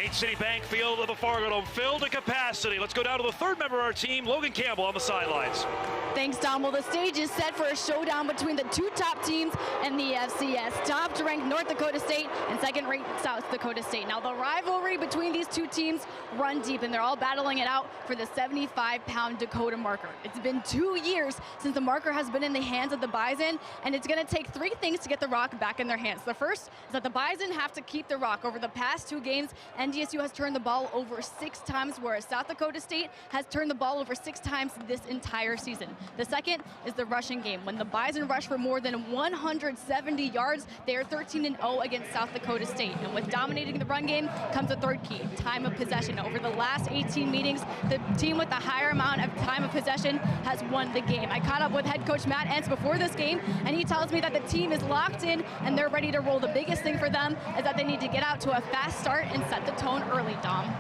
State City Bank Field of the Fargo Dome filled to capacity. Let's go down to the third member of our team, Logan Campbell, on the sidelines. Thanks, Dom. Well, the stage is set for a showdown between the two top teams in the FCS. Top-ranked North Dakota State and second-ranked South Dakota State. Now, the rivalry between these two teams run deep, and they're all battling it out for the 75-pound Dakota marker. It's been 2 years since the marker has been in the hands of the Bison, and it's going to take three things to get the rock back in their hands. The first is that the Bison have to keep the rock. Over the past 2 games, NDSU has turned the ball over 6 times, whereas South Dakota State has turned the ball over 6 times this entire season. The second is the rushing game. When the Bison rush for more than 170 yards, they are 13-0 against South Dakota State. And with dominating the run game comes a third key, time of possession. Over the last 18 meetings, the team with the higher amount of time of possession has won the game. I caught up with head coach Matt Entz before this game, and he tells me that the team is locked in and they're ready to roll. The biggest thing for them is that they need to get out to a fast start and set the tone early, Dom.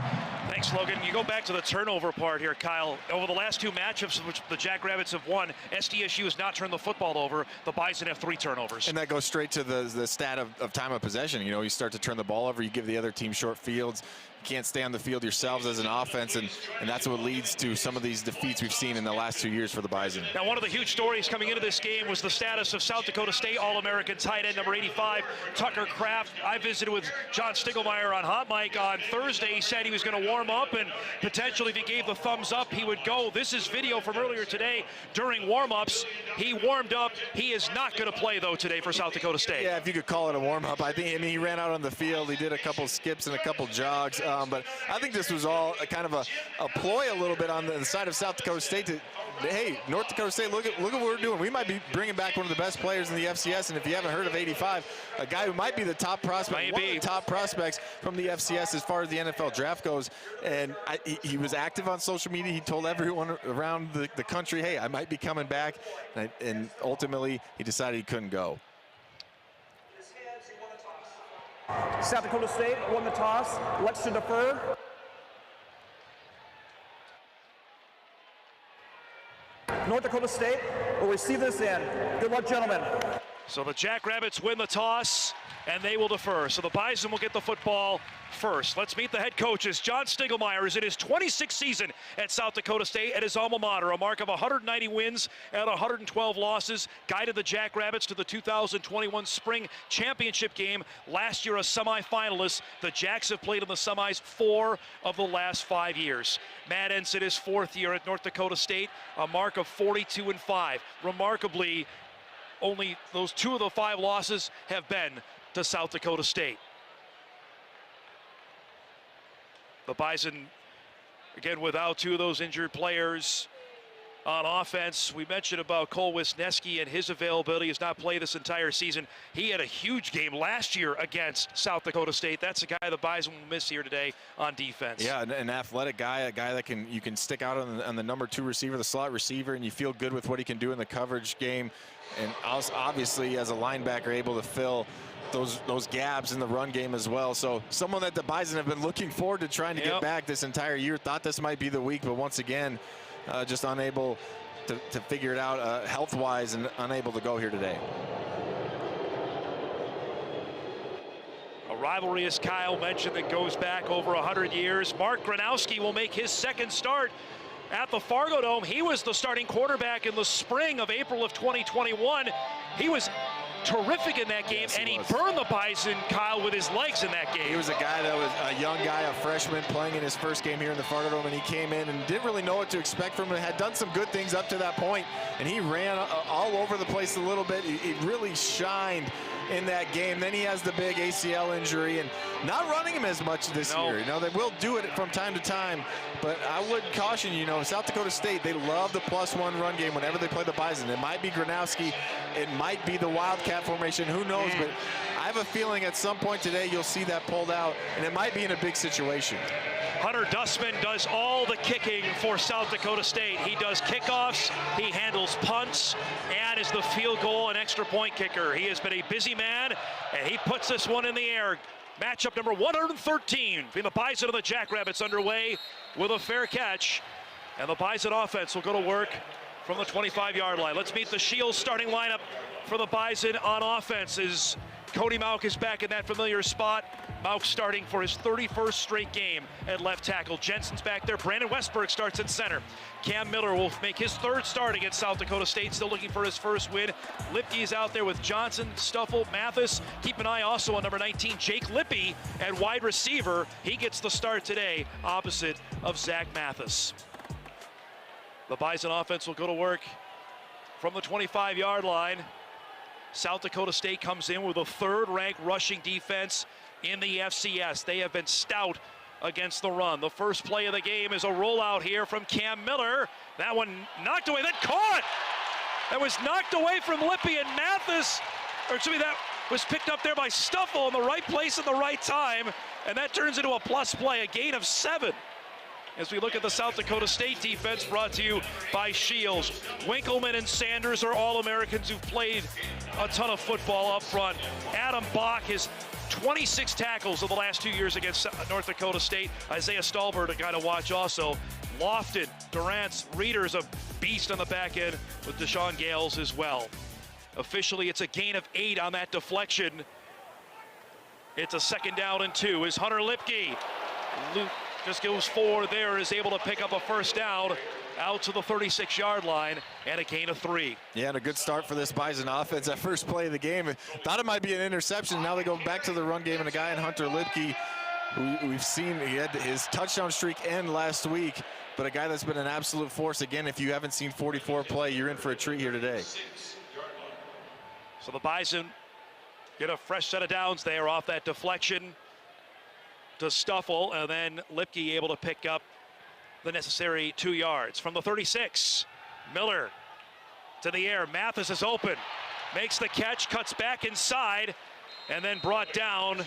Thanks, Logan. You go back to the turnover part here, Kyle. Over the last 2 matchups which the Jackrabbits have won, SDSU has not turned the football over. The Bison have 3 turnovers. And that goes straight to the stat of time of possession. You know, you start to turn the ball over, you give the other team short fields. You can't stay on the field yourselves as an offense, and that's what leads to some of these defeats we've seen in the last 2 years for the Bison. Now, one of the huge stories coming into this game was the status of South Dakota State All-American tight end number 85, Tucker Kraft. I visited with John Stiglmeyer on Hot Mic on Thursday. He said he was going to warm up, and potentially if he gave the thumbs up, he would go. This is video from earlier today during warm-ups. He warmed up. He is not going to play, though, today for South Dakota State. Yeah, if you could call it a warm-up. I mean, he ran out on the field. He did a couple skips and a couple jogs. But I think this was all a kind of a ploy a little bit on the side of South Dakota State to, hey, North Dakota State, look at what we're doing. We might be bringing back one of the best players in the FCS, and if you haven't heard of 85, a guy who might be the top prospect, one of the top prospects from the FCS as far as the NFL draft goes. And he was active on social media. He told everyone around the country, hey, I might be coming back, and ultimately he decided he couldn't go. South Dakota State won the toss, elects to defer. North Dakota State will receive this in. Good luck, gentlemen. So the Jackrabbits win the toss, and they will defer. So the Bison will get the football first. Let's meet the head coaches. John Stiglmeyer is in his 26th season at South Dakota State at his alma mater, a mark of 190 wins and 112 losses. Guided the Jackrabbits to the 2021 Spring Championship game. Last year a semifinalist. The Jacks have played in the semis 4 of the last 5 years. Matt Entz in his 4th year at North Dakota State, a mark of 42-5. Remarkably, only those 2 of the 5 losses have been to South Dakota State. The Bison, again, without 2 of those injured players on offense. We mentioned about Cole Wisniewski and his availability. Has not played this entire season. He had a huge game last year against South Dakota State. That's a guy the Bison will miss here today on defense. Yeah, an athletic guy, a guy that you can stick out on the number 2 receiver, the slot receiver, and you feel good with what he can do in the coverage game. And obviously, as a linebacker, able to fill those gaps in the run game as well. So someone that the Bison have been looking forward to trying to get back this entire year. Thought this might be the week, but once again, just unable to figure it out health-wise and unable to go here today. A rivalry, as Kyle mentioned, that goes back over 100 years. Mark Gronowski will make his 2nd start at the Fargo Dome. He was the starting quarterback in the spring of April of 2021. He was terrific in that game, and he burned the Bison, Kyle, with his legs in that game. He was a guy that was a young guy, a freshman, playing in his first game here in the Fargo Dome, and he came in and didn't really know what to expect from him. Had done some good things up to that point, and he ran all over the place a little bit. He really shined in that game. Then he has the big ACL injury and not running him as much this year. You know, they will do it from time to time, but I would caution, you know, South Dakota State, they love the +1 run game whenever they play the Bison. It might be Gronowski, it might be the Wildcat formation, who knows, but I have a feeling at some point today you'll see that pulled out, and it might be in a big situation. Hunter Dustman does all the kicking for South Dakota State. He does kickoffs, he handles punts, and is the field goal and extra point kicker. He has been a busy man, and he puts this one in the air. Matchup number 113 between the Bison and the Jackrabbits underway with a fair catch. And the Bison offense will go to work from the 25-yard line. Let's meet the Shields starting lineup for the Bison on offense. Is Cody Mauch is back in that familiar spot. Mauch starting for his 31st straight game at left tackle. Jensen's back there. Brandon Westberg starts at center. Cam Miller will make his third start against South Dakota State, still looking for his first win. Lipke is out there with Johnson, Stuffle, Mathis. Keep an eye also on number 19, Jake Lippy at wide receiver. He gets the start today opposite of Zach Mathis. The Bison offense will go to work from the 25-yard line. South Dakota State comes in with a third-ranked rushing defense in the FCS. They have been stout against the run. The first play of the game is a rollout here from Cam Miller. That one knocked away, then caught. That was knocked away from Lippy and Mathis. Or excuse me, that was picked up there by Stuffle in the right place at the right time. And that turns into a plus play, a gain of 7. As we look at the South Dakota State defense, brought to you by Shields. Winkleman and Sanders are All-Americans who've played a ton of football up front. Adam Bach has 26 tackles in the last 2 years against North Dakota State. Isaiah Stallbird, a guy to watch also. Lofton, Durant's, Reeder's a beast on the back end with Deshaun Gales as well. Officially, it's a gain of 8 on that deflection. It's a 2nd down and 2 is Hunter Lipke. Luke just goes forward there, is able to pick up a first down out to the 36-yard line, and a gain of 3. Yeah, and a good start for this Bison offense. That first play of the game, thought it might be an interception. Now they go back to the run game, and a guy in Hunter Lipke, who we've seen, he had his touchdown streak end last week, but a guy that's been an absolute force. Again, if you haven't seen 44 play, you're in for a treat here today. So the Bison get a fresh set of downs there off that deflection to Stuffle, and then Lipke able to pick up the necessary 2 yards. From the 36, Miller to the air. Mathis is open, makes the catch, cuts back inside, and then brought down.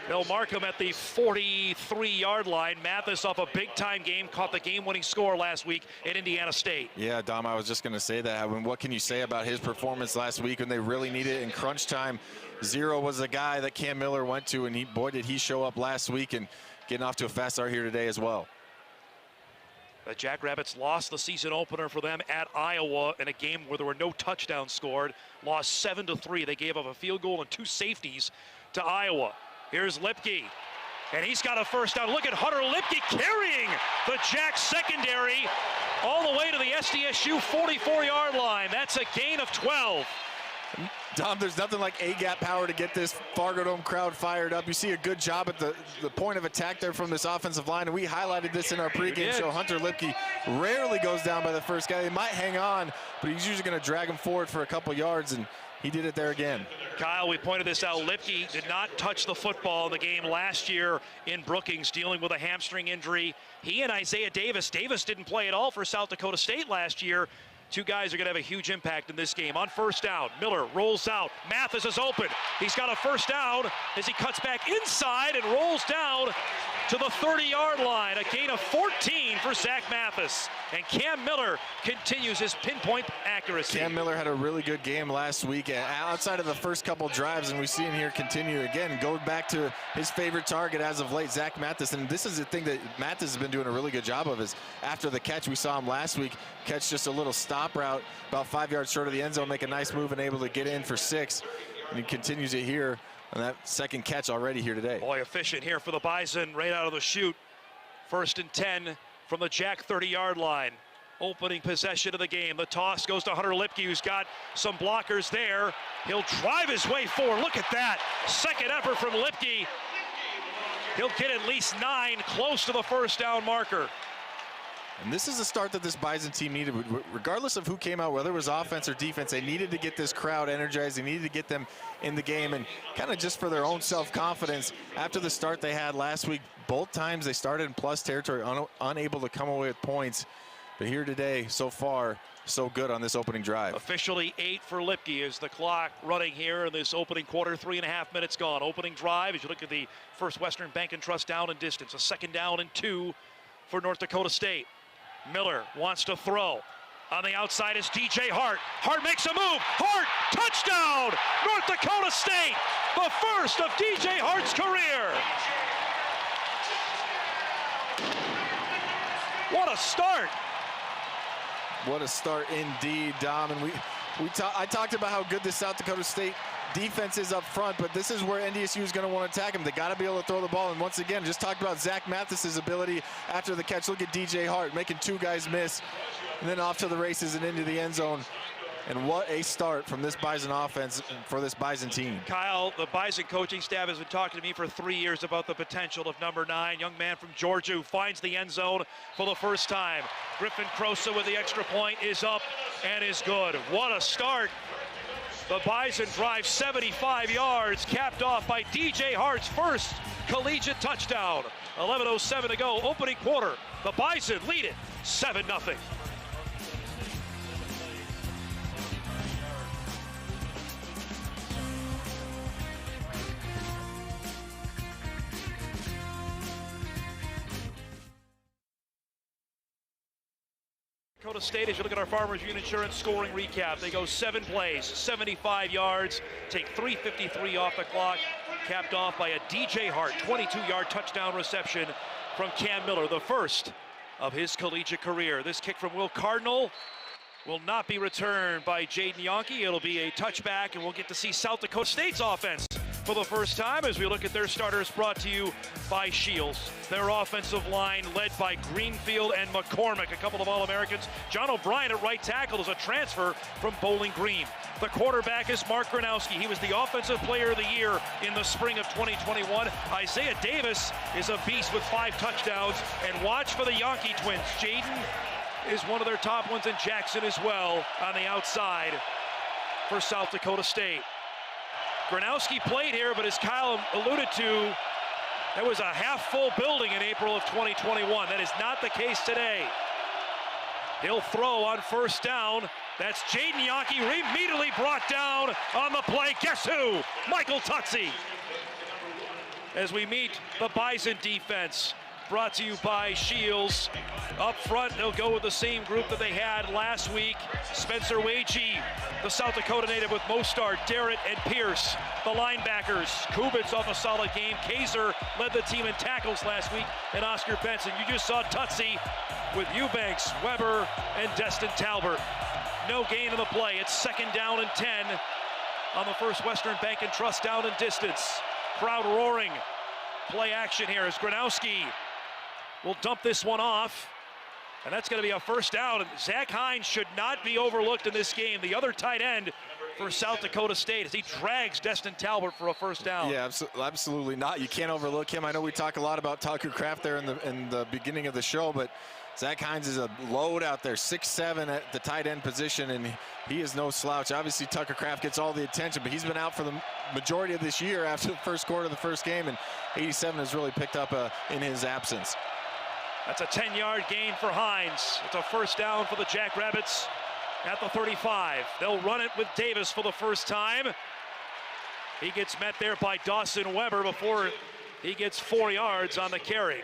They'll mark him at the 43-yard line. Mathis off a big-time game, caught the game-winning score last week at Indiana State. Yeah, Dom, I was just going to say that. I mean, what can you say about his performance last week when they really needed it in crunch time? Zero was the guy that Cam Miller went to, and boy, did he show up last week and getting off to a fast start here today as well. The Jackrabbits lost the season opener for them at Iowa in a game where there were no touchdowns scored. Lost 7-3. They gave up a field goal and 2 safeties to Iowa. Here's Lipke, and he's got a first down. Look at Hunter Lipke carrying the Jack secondary all the way to the SDSU 44-yard line. That's a gain of 12. Dom, there's nothing like A-gap power to get this Fargo Dome crowd fired up. You see a good job at the point of attack there from this offensive line, and we highlighted this in our pregame show. Hunter Lipke rarely goes down by the first guy. They might hang on, but he's usually going to drag him forward for a couple yards, and he did it there again. Kyle, we pointed this out. Lipke did not touch the football in the game last year in Brookings, dealing with a hamstring injury. He and Isaiah Davis didn't play at all for South Dakota State last year. 2 guys are going to have a huge impact in this game. On first down, Miller rolls out. Mathis is open. He's got a first down as he cuts back inside and rolls down to the 30-yard line. A gain of 14 for Zach Mathis. And Cam Miller continues his pinpoint accuracy. Cam Miller had a really good game last week outside of the first couple drives, and we see him here continue again, go back to his favorite target as of late, Zach Mathis. And this is the thing that Mathis has been doing a really good job of, is after the catch, we saw him last week catch just a little stop route about 5 yards short of the end zone, make a nice move and able to get in for 6. And he continues it here on that second catch already here today. Boy, efficient here for the Bison right out of the chute. 1st and 10 from the Jack 30-yard line. Opening possession of the game. The toss goes to Hunter Lipke, who's got some blockers there. He'll drive his way forward. Look at that. Second effort from Lipke. He'll get at least 9, close to the first down marker. And this is the start that this Bison team needed. Regardless of who came out, whether it was offense or defense, they needed to get this crowd energized. They needed to get them in the game, and kind of just for their own self-confidence. After the start they had last week, both times they started in plus territory, unable to come away with points. But here today, so far, so good on this opening drive. Officially 8 for Lipke as the clock running here in this opening quarter. 3.5 minutes gone. Opening drive, as you look at the First Western Bank and Trust down and distance. A 2nd down and 2 for North Dakota State. Miller wants to throw. On the outside is DJ Hart. Hart makes a move. Hart, touchdown! North Dakota State, the first of DJ Hart's career. What a start. What a start indeed, Dom. And I talked about how good this South Dakota State defense is up front, but this is where NDSU is going to want to attack him. They got to be able to throw the ball. And once again, just talked about Zach Mathis's ability after the catch. Look at DJ Hart making 2 guys miss, and then off to the races and into the end zone. And what a start from this Bison offense for this Bison team. Kyle, the Bison coaching staff has been talking to me for 3 years about the potential of number 9, young man from Georgia who finds the end zone for the first time. Griffin Crosa with the extra point is up and is good. What a start. The Bison drive 75 yards, capped off by DJ Hart's first collegiate touchdown. 11:07 to go, opening quarter. The Bison lead it 7-0. Dakota State, as you look at our Farmers Union Insurance scoring recap, they go 7 plays, 75 yards, take 3:53 off the clock, capped off by a DJ Hart 22-yard touchdown reception from Cam Miller, the first of his collegiate career. This kick from Will Cardinal will not be returned by Jaden Yonke. It'll be a touchback, and we'll get to see South Dakota State's offense for the first time as we look at their starters, brought to you by Shields. Their offensive line led by Greenfield and McCormick, a couple of All-Americans. John O'Brien at right tackle is a transfer from Bowling Green. The quarterback is Mark Gronowski. He was the Offensive Player of the Year in the spring of 2021. Isaiah Davis is a beast with 5 touchdowns. And watch for the Yonke twins. Jaden is one of their top ones, and Jackson as well on the outside for South Dakota State. Gronowski played here, but as Kyle alluded to, that was a half-full building in April of 2021. That is not the case today. He'll throw on first down. That's Jaden Yonke, immediately brought down on the play. Guess who? Michael Tutsi. As we meet the Bison defense, brought to you by Shields. Up front, they'll go with the same group that they had last week. Spencer Wagee, the South Dakota native, with Mostard, Darrett, and Pierce. The linebackers, Kubitz off a solid game. Kaiser led the team in tackles last week, and Oscar Benson. You just saw Tutsi with Eubanks, Weber, and Destin Talbert. No gain in the play. It's 2nd down and 10 on the First Western Bank and Trust down and distance. Crowd roaring. Play action here as Gronowski will dump this one off, and that's going to be a first down. And Zach Hines should not be overlooked in this game, the other tight end for South Dakota State, as he drags Destin Talbot for a first down. Yeah, absolutely not. You can't overlook him. I know we talk a lot about Tucker Kraft there in the beginning of the show, but Zach Hines is a load out there, 6'7" at the tight end position, and he is no slouch. Obviously, Tucker Kraft gets all the attention, but he's been out for the majority of this year after the first quarter of the first game, and 87 has really picked up in his absence. That's a 10-yard gain for Hines. It's a first down for the Jackrabbits at the 35. They'll run it with Davis for the first time. He gets met there by Dawson Weber before he gets 4 yards on the carry.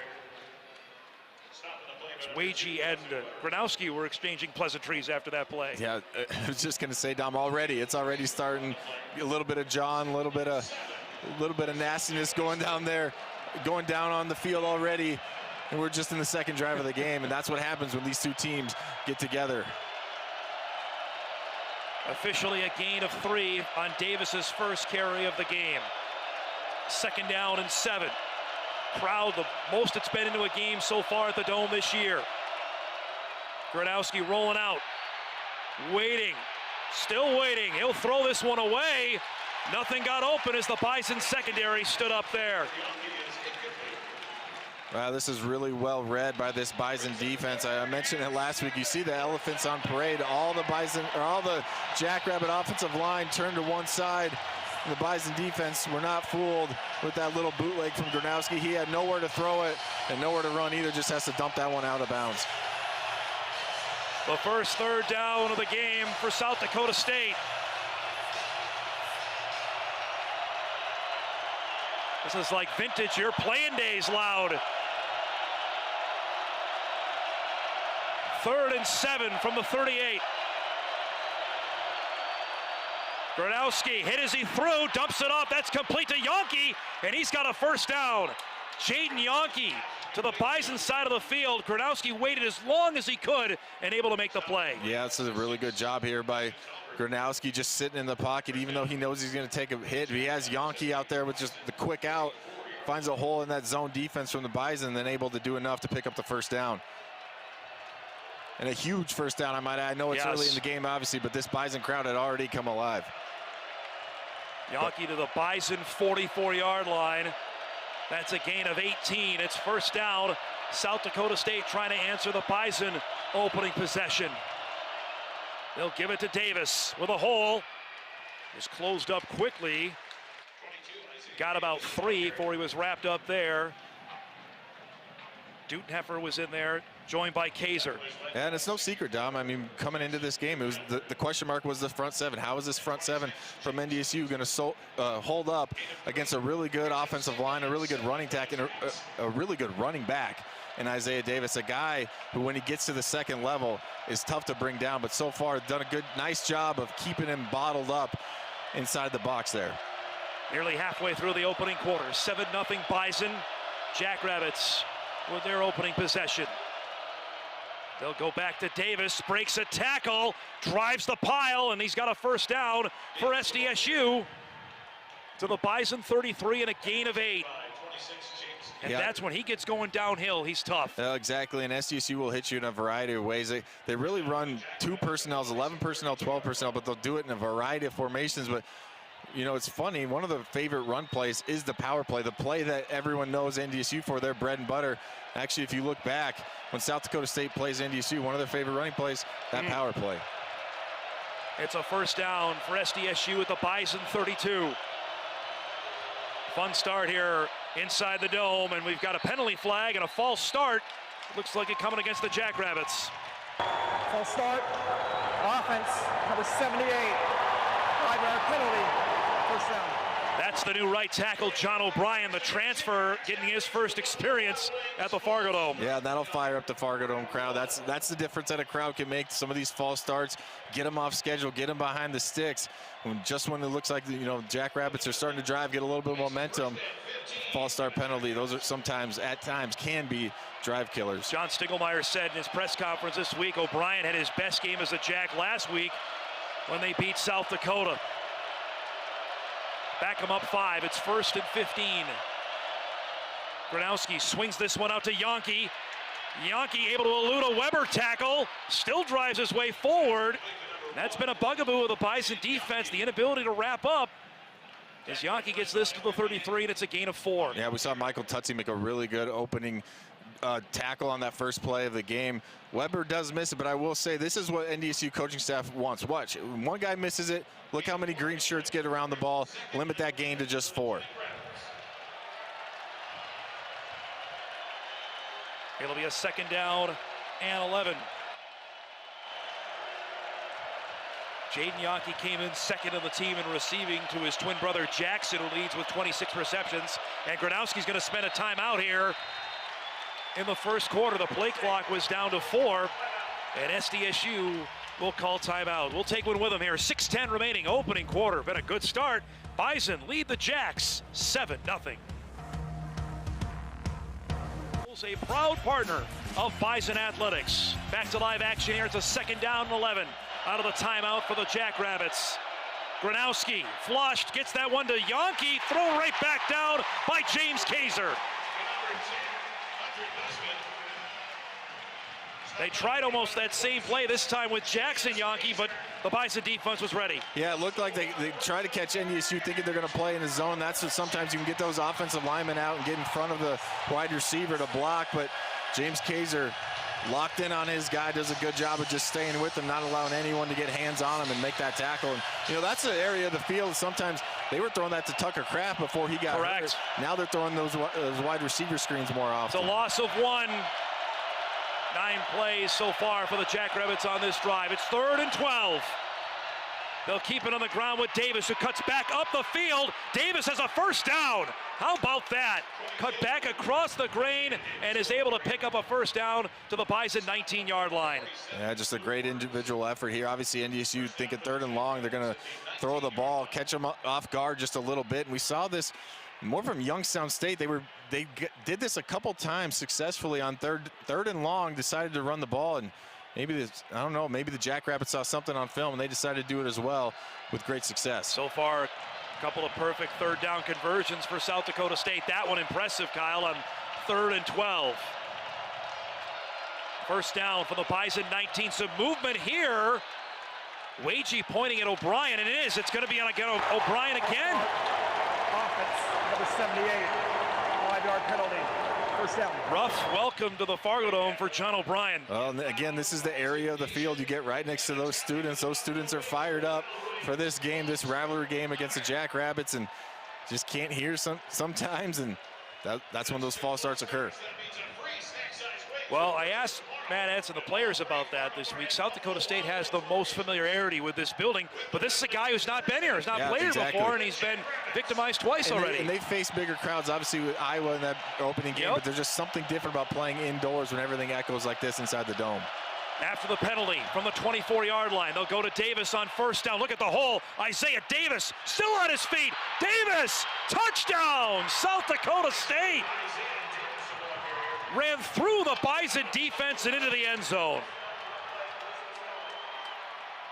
Wagee and Gronowski were exchanging pleasantries after that play. Yeah, I was just going to say, Dom, it's already starting. A little bit of John, a little bit of nastiness going down there, going down on the field already. And we're just in the second drive of the game, and that's what happens when these two teams get together. Officially a gain of 3 on Davis's first carry of the game. 2nd down and 7. Crowd, the most it's been into a game so far at the Dome this year. Gronowski rolling out, waiting, still waiting. He'll throw this one away. Nothing got open as the Bison secondary stood up there. Wow, this is really well read by this Bison defense. I mentioned it last week. You see the elephants on parade. All the Jackrabbit offensive line turned to one side. The Bison defense were not fooled with that little bootleg from Gronowski. He had nowhere to throw it and nowhere to run either. Just has to dump that one out of bounds. The first 3rd down of the game for South Dakota State. This is like vintage. Your playing days loud. 3rd and 7 from the 38. Gronowski hit as he threw, dumps it off. That's complete to Yonke, and he's got a first down. Jaden Yonke to the Bison side of the field. Gronowski waited as long as he could and able to make the play. Yeah, this is a really good job here by Gronowski, just sitting in the pocket, even though he knows he's going to take a hit. He has Yankee out there with just the quick out, finds a hole in that zone defense from the Bison, then able to do enough to pick up the first down. And a huge first down, I might add. I know it's early in the game, obviously, but this Bison crowd had already come alive. Yankee to the Bison 44-yard line. That's a gain of 18. It's first down. South Dakota State trying to answer the Bison opening possession. They'll give it to Davis with a hole. Just closed up quickly. Got about 3 before he was wrapped up there. Dutenheffer was in there, joined by Kaiser. And it's no secret, Dom. I mean, coming into this game, it was the question mark was the front seven. How is this front seven from NDSU going to hold up against a really good offensive line, a really good running tack, and a really good running back in Isaiah Davis, a guy who, when he gets to the second level, is tough to bring down, but so far done a nice job of keeping him bottled up inside the box there. Nearly halfway through the opening quarter, 7-0 Bison. Jackrabbits with their opening possession. They'll go back to Davis, breaks a tackle, drives the pile, and he's got a first down for SDSU to the Bison 33 and a gain of 8. And that's when he gets going downhill, he's tough. Exactly, and SDSU will hit you in a variety of ways. They really run 2 personnel, 11 personnel, 12 personnel, but they'll do it in a variety of formations. But you know, it's funny, one of the favorite run plays is the power play, the play that everyone knows NDSU for, their bread and butter. Actually, if you look back, when South Dakota State plays NDSU, one of their favorite running plays, that power play. It's a first down for SDSU at the Bison 32. Fun start here inside the dome, and we've got a penalty flag and a false start. Looks like it coming against the Jackrabbits. False start. Offense, number 78. 5-yard penalty. First down. That's the new right tackle, John O'Brien, the transfer, getting his first experience at the Fargo Dome. Yeah, that'll fire up the Fargo Dome crowd. That's the difference that a crowd can make. Some of these false starts, get them off schedule, get them behind the sticks. Just when it looks like, you know, Jackrabbits are starting to drive, get a little bit of momentum, false start penalty, those are sometimes, at times, can be drive killers. John Stiegelmeier said in his press conference this week, O'Brien had his best game as a Jack last week when they beat South Dakota. Back them up 5. It's 1st and 15. Gronowski swings this one out to Yankee. Yankee able to elude a Weber tackle. Still drives his way forward. That's been a bugaboo of the Bison defense, the inability to wrap up. As Yankee gets this to the 33, and it's a gain of 4. Yeah, we saw Michael Tutsi make a really good opening tackle on that first play of the game. Weber does miss it, but I will say this is what NDSU coaching staff wants. Watch, when one guy misses it, look how many green shirts get around the ball. Limit that gain to just 4. It'll be a second down and 11. Jaden Yankee came in second on the team in receiving to his twin brother Jackson, who leads with 26 receptions. And Gronowski's going to spend a timeout here in the first quarter. The play clock was down to 4, and SDSU will call timeout. We'll take one with them here. 6:10 remaining, opening quarter. Been a good start. Bison lead the Jacks 7-0. A proud partner of Bison Athletics. Back to live action here. It's a second down and 11 out of the timeout for the Jackrabbits. Gronowski flushed, gets that one to Yankee. Throw right back down by James Kaiser. They tried almost that same play this time with Jackson Yankee, but the Bison defense was ready. Yeah, it looked like they tried to catch NDSU thinking they're going to play in the zone. That's what sometimes you can get those offensive linemen out and get in front of the wide receiver to block, but James Kaiser locked in on his guy, does a good job of just staying with him, not allowing anyone to get hands on him and make that tackle. And, you know, that's an area of the field sometimes they were throwing that to Tucker Kraft before he got hurt. Now they're throwing those wide receiver screens more often. It's a loss of 1. 9 plays so far for the Jackrabbits on this drive. It's 3rd and 12. They'll keep it on the ground with Davis, who cuts back up the field. Davis has a first down. How about that? Cut back across the grain and is able to pick up a first down to the Bison 19-yard line. Yeah, just a great individual effort here. Obviously, NDSU thinking 3rd and long. They're going to throw the ball, catch them off guard just a little bit. And we saw this More from Youngstown State. They did this a couple times successfully on third and long, decided to run the ball, and maybe I don't know, maybe the Jackrabbits saw something on film and they decided to do it as well with great success. So far, a couple of perfect third down conversions for South Dakota State. That one impressive, Kyle, on 3rd and 12. First down for the Bison 19. Some movement here. Wagey pointing at O'Brien, and it is. It's going to be on again. O'Brien again. Offense, number 78, 5-yard penalty. First down. Rough welcome to the Fargo Dome for John O'Brien. Well, again, this is the area of the field you get right next to those students. Those students are fired up for this game, this rivalry game against the Jackrabbits, and just can't hear sometimes, and that's when those false starts occur. Well, I asked Matt Edson, the players, about that this week. South Dakota State has the most familiarity with this building, but this is a guy who's not been here, has not played here before, and he's been victimized twice already. And they face bigger crowds, obviously, with Iowa in that opening game, but there's just something different about playing indoors when everything echoes like this inside the dome. After the penalty from the 24-yard line, they'll go to Davis on first down. Look at the hole. Isaiah Davis still on his feet. Davis, touchdown, South Dakota State. Ran through the Bison defense and into the end zone.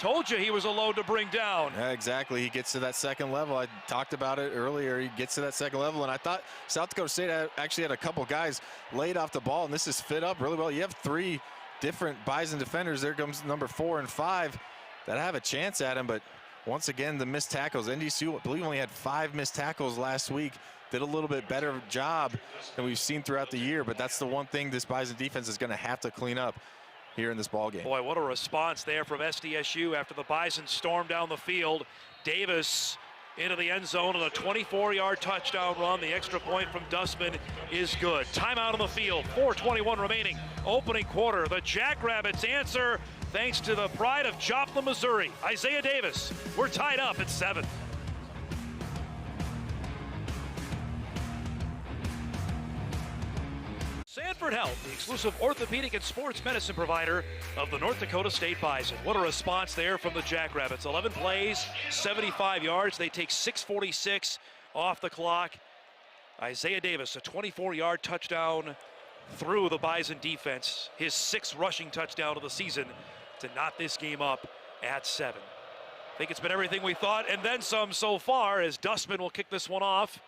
Told you he was a load to bring down. Yeah, exactly. He gets to that second level. I talked about it earlier. He gets to that second level, and I thought South Dakota State actually had a couple guys laid off the ball, and this is fit up really well. You have 3 different Bison defenders. There comes number 4 and 5 that have a chance at him, but once again, the missed tackles. NDSU, I believe, only had 5 missed tackles last week. Did a little bit better job than we've seen throughout the year, but that's the one thing this Bison defense is going to have to clean up here in this ball game. Boy, what a response there from SDSU after the Bison stormed down the field. Davis into the end zone on a 24-yard touchdown run. The extra point from Dustman is good. Timeout on the field, 4:21 remaining. Opening quarter, the Jackrabbits answer thanks to the pride of Joplin, Missouri. Isaiah Davis, we're tied up at 7. Sanford Health, the exclusive orthopedic and sports medicine provider of the North Dakota State Bison. What a response there from the Jackrabbits. 11 plays, 75 yards. They take 6:46 off the clock. Isaiah Davis, a 24-yard touchdown through the Bison defense. His 6th rushing touchdown of the season to knot this game up at 7. I think it's been everything we thought, and then some so far, as Dustman will kick this one off.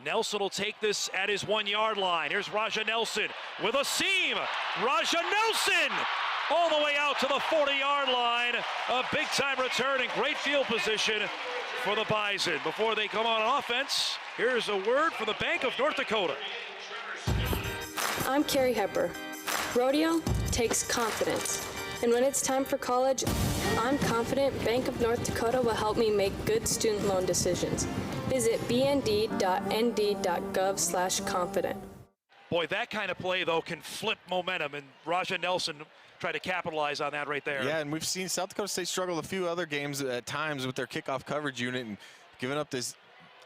Nelson will take this at his 1-yard line. Here's Raja Nelson with a seam. Raja Nelson all the way out to the 40-yard line. A big-time return and great field position for the Bison. Before they come on offense, here's a word from the Bank of North Dakota. I'm Carrie Hepper. Rodeo takes confidence. And when it's time for college, I'm confident Bank of North Dakota will help me make good student loan decisions. Visit bnd.nd.gov/confident. Boy, that kind of play, though, can flip momentum, and Raja Nelson tried to capitalize on that right there. Yeah, and we've seen South Dakota State struggle a few other games at times with their kickoff coverage unit and giving up this,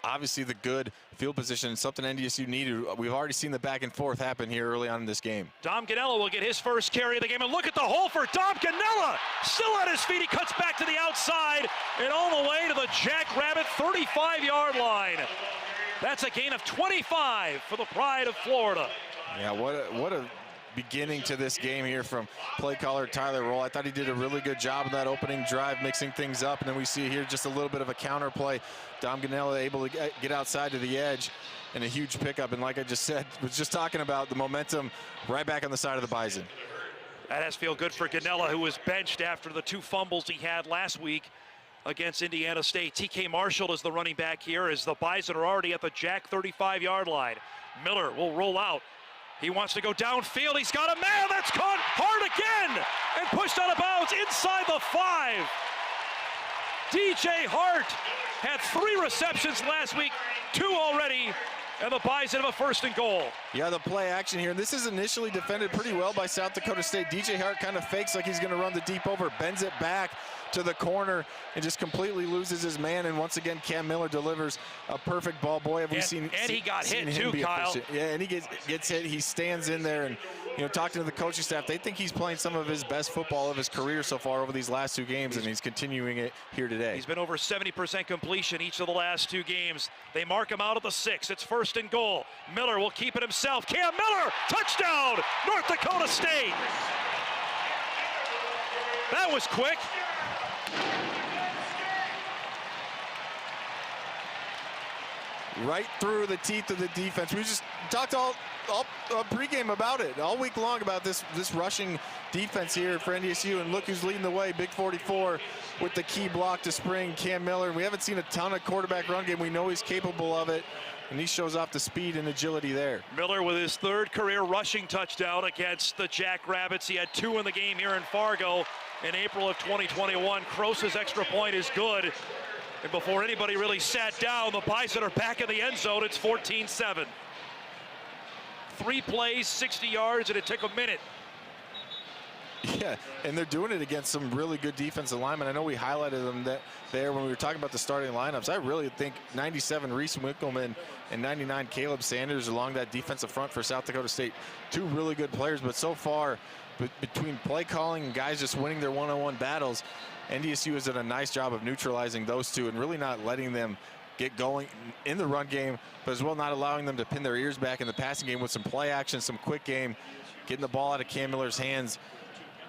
obviously, the good field position, something NDSU needed. We've already seen the back and forth happen here early on in this game. Dom Ganella will get his first carry of the game, and look at the hole for Dom Ganella. Still on his feet, he cuts back to the outside and all the way to the Jackrabbit 35-yard line. That's a gain of 25 for the pride of Florida. Yeah, what a beginning to this game here from play caller Tyler Roll. I thought he did a really good job in that opening drive, mixing things up, and then we see here just a little bit of a counter play. Dom Ganella able to get outside to the edge, and a huge pickup. And like I just said, was just talking about the momentum right back on the side of the Bison. That has to feel good for Ganella, who was benched after the 2 fumbles he had last week against Indiana State. TK Marshall is the running back here, as the Bison are already at the Jack 35-yard line. Miller will roll out. He wants to go downfield. He's got a man that's caught hard again and pushed out of bounds inside the 5. DJ Hart had 3 receptions last week, 2 already, and the Bison have a 1st and goal. Yeah, the play action here. And this is initially defended pretty well by South Dakota State. DJ Hart kind of fakes like he's going to run the deep over, bends it back to the corner and just completely loses his man. And once again, Cam Miller delivers a perfect ball. Boy, have we seen. And he got hit him too, Kyle. Efficient. Yeah, and he gets hit. He stands in there, and talking to the coaching staff, they think he's playing some of his best football of his career so far over these last 2 games, and he's continuing it here today. He's been over 70% completion each of the last 2 games. They mark him out at the 6. It's 1st and goal. Miller will keep it himself. Cam Miller, touchdown, North Dakota State. That was quick. Right through the teeth of the defense. We just talked all pregame about it, all week long, about this rushing defense here for NDSU, and look who's leading the way. Big 44 with the key block to spring, Cam Miller. We haven't seen a ton of quarterback run game. We know he's capable of it, and he shows off the speed and agility there. Miller with his 3rd career rushing touchdown against the Jackrabbits. He had 2 in the game here in Fargo in April of 2021. Krosa's extra point is good. And before anybody really sat down, the Bison are back in the end zone. It's 14-7. 3 plays, 60 yards, and it took a minute. Yeah, and they're doing it against some really good defensive linemen. I know we highlighted them there when we were talking about the starting lineups. I really think 97 Reese Winkleman and 99 Caleb Sanders along that defensive front for South Dakota State. 2 really good players, but so far, between play calling and guys just winning their one-on-one battles, NDSU has done a nice job of neutralizing those 2 and really not letting them get going in the run game, but as well not allowing them to pin their ears back in the passing game with some play action, some quick game, getting the ball out of Cam Miller's hands,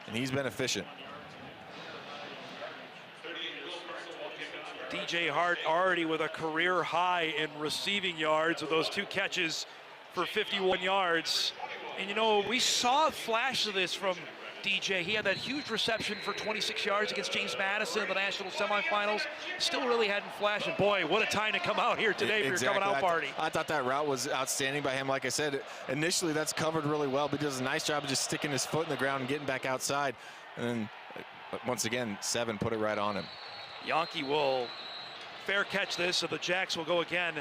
and he's been efficient. DJ Hart already with a career high in receiving yards with those 2 catches for 51 yards. And we saw flashes of this from DJ. He had that huge reception for 26 yards against James Madison in the national semifinals. Still really hadn't flashed. And boy, what a time to come out here today for your coming out party. I thought that route was outstanding by him. Like I said, initially that's covered really well, but he does a nice job of just sticking his foot in the ground and getting back outside. And then, once again, 7 put it right on him. Yankee will fair catch this, so the Jacks will go again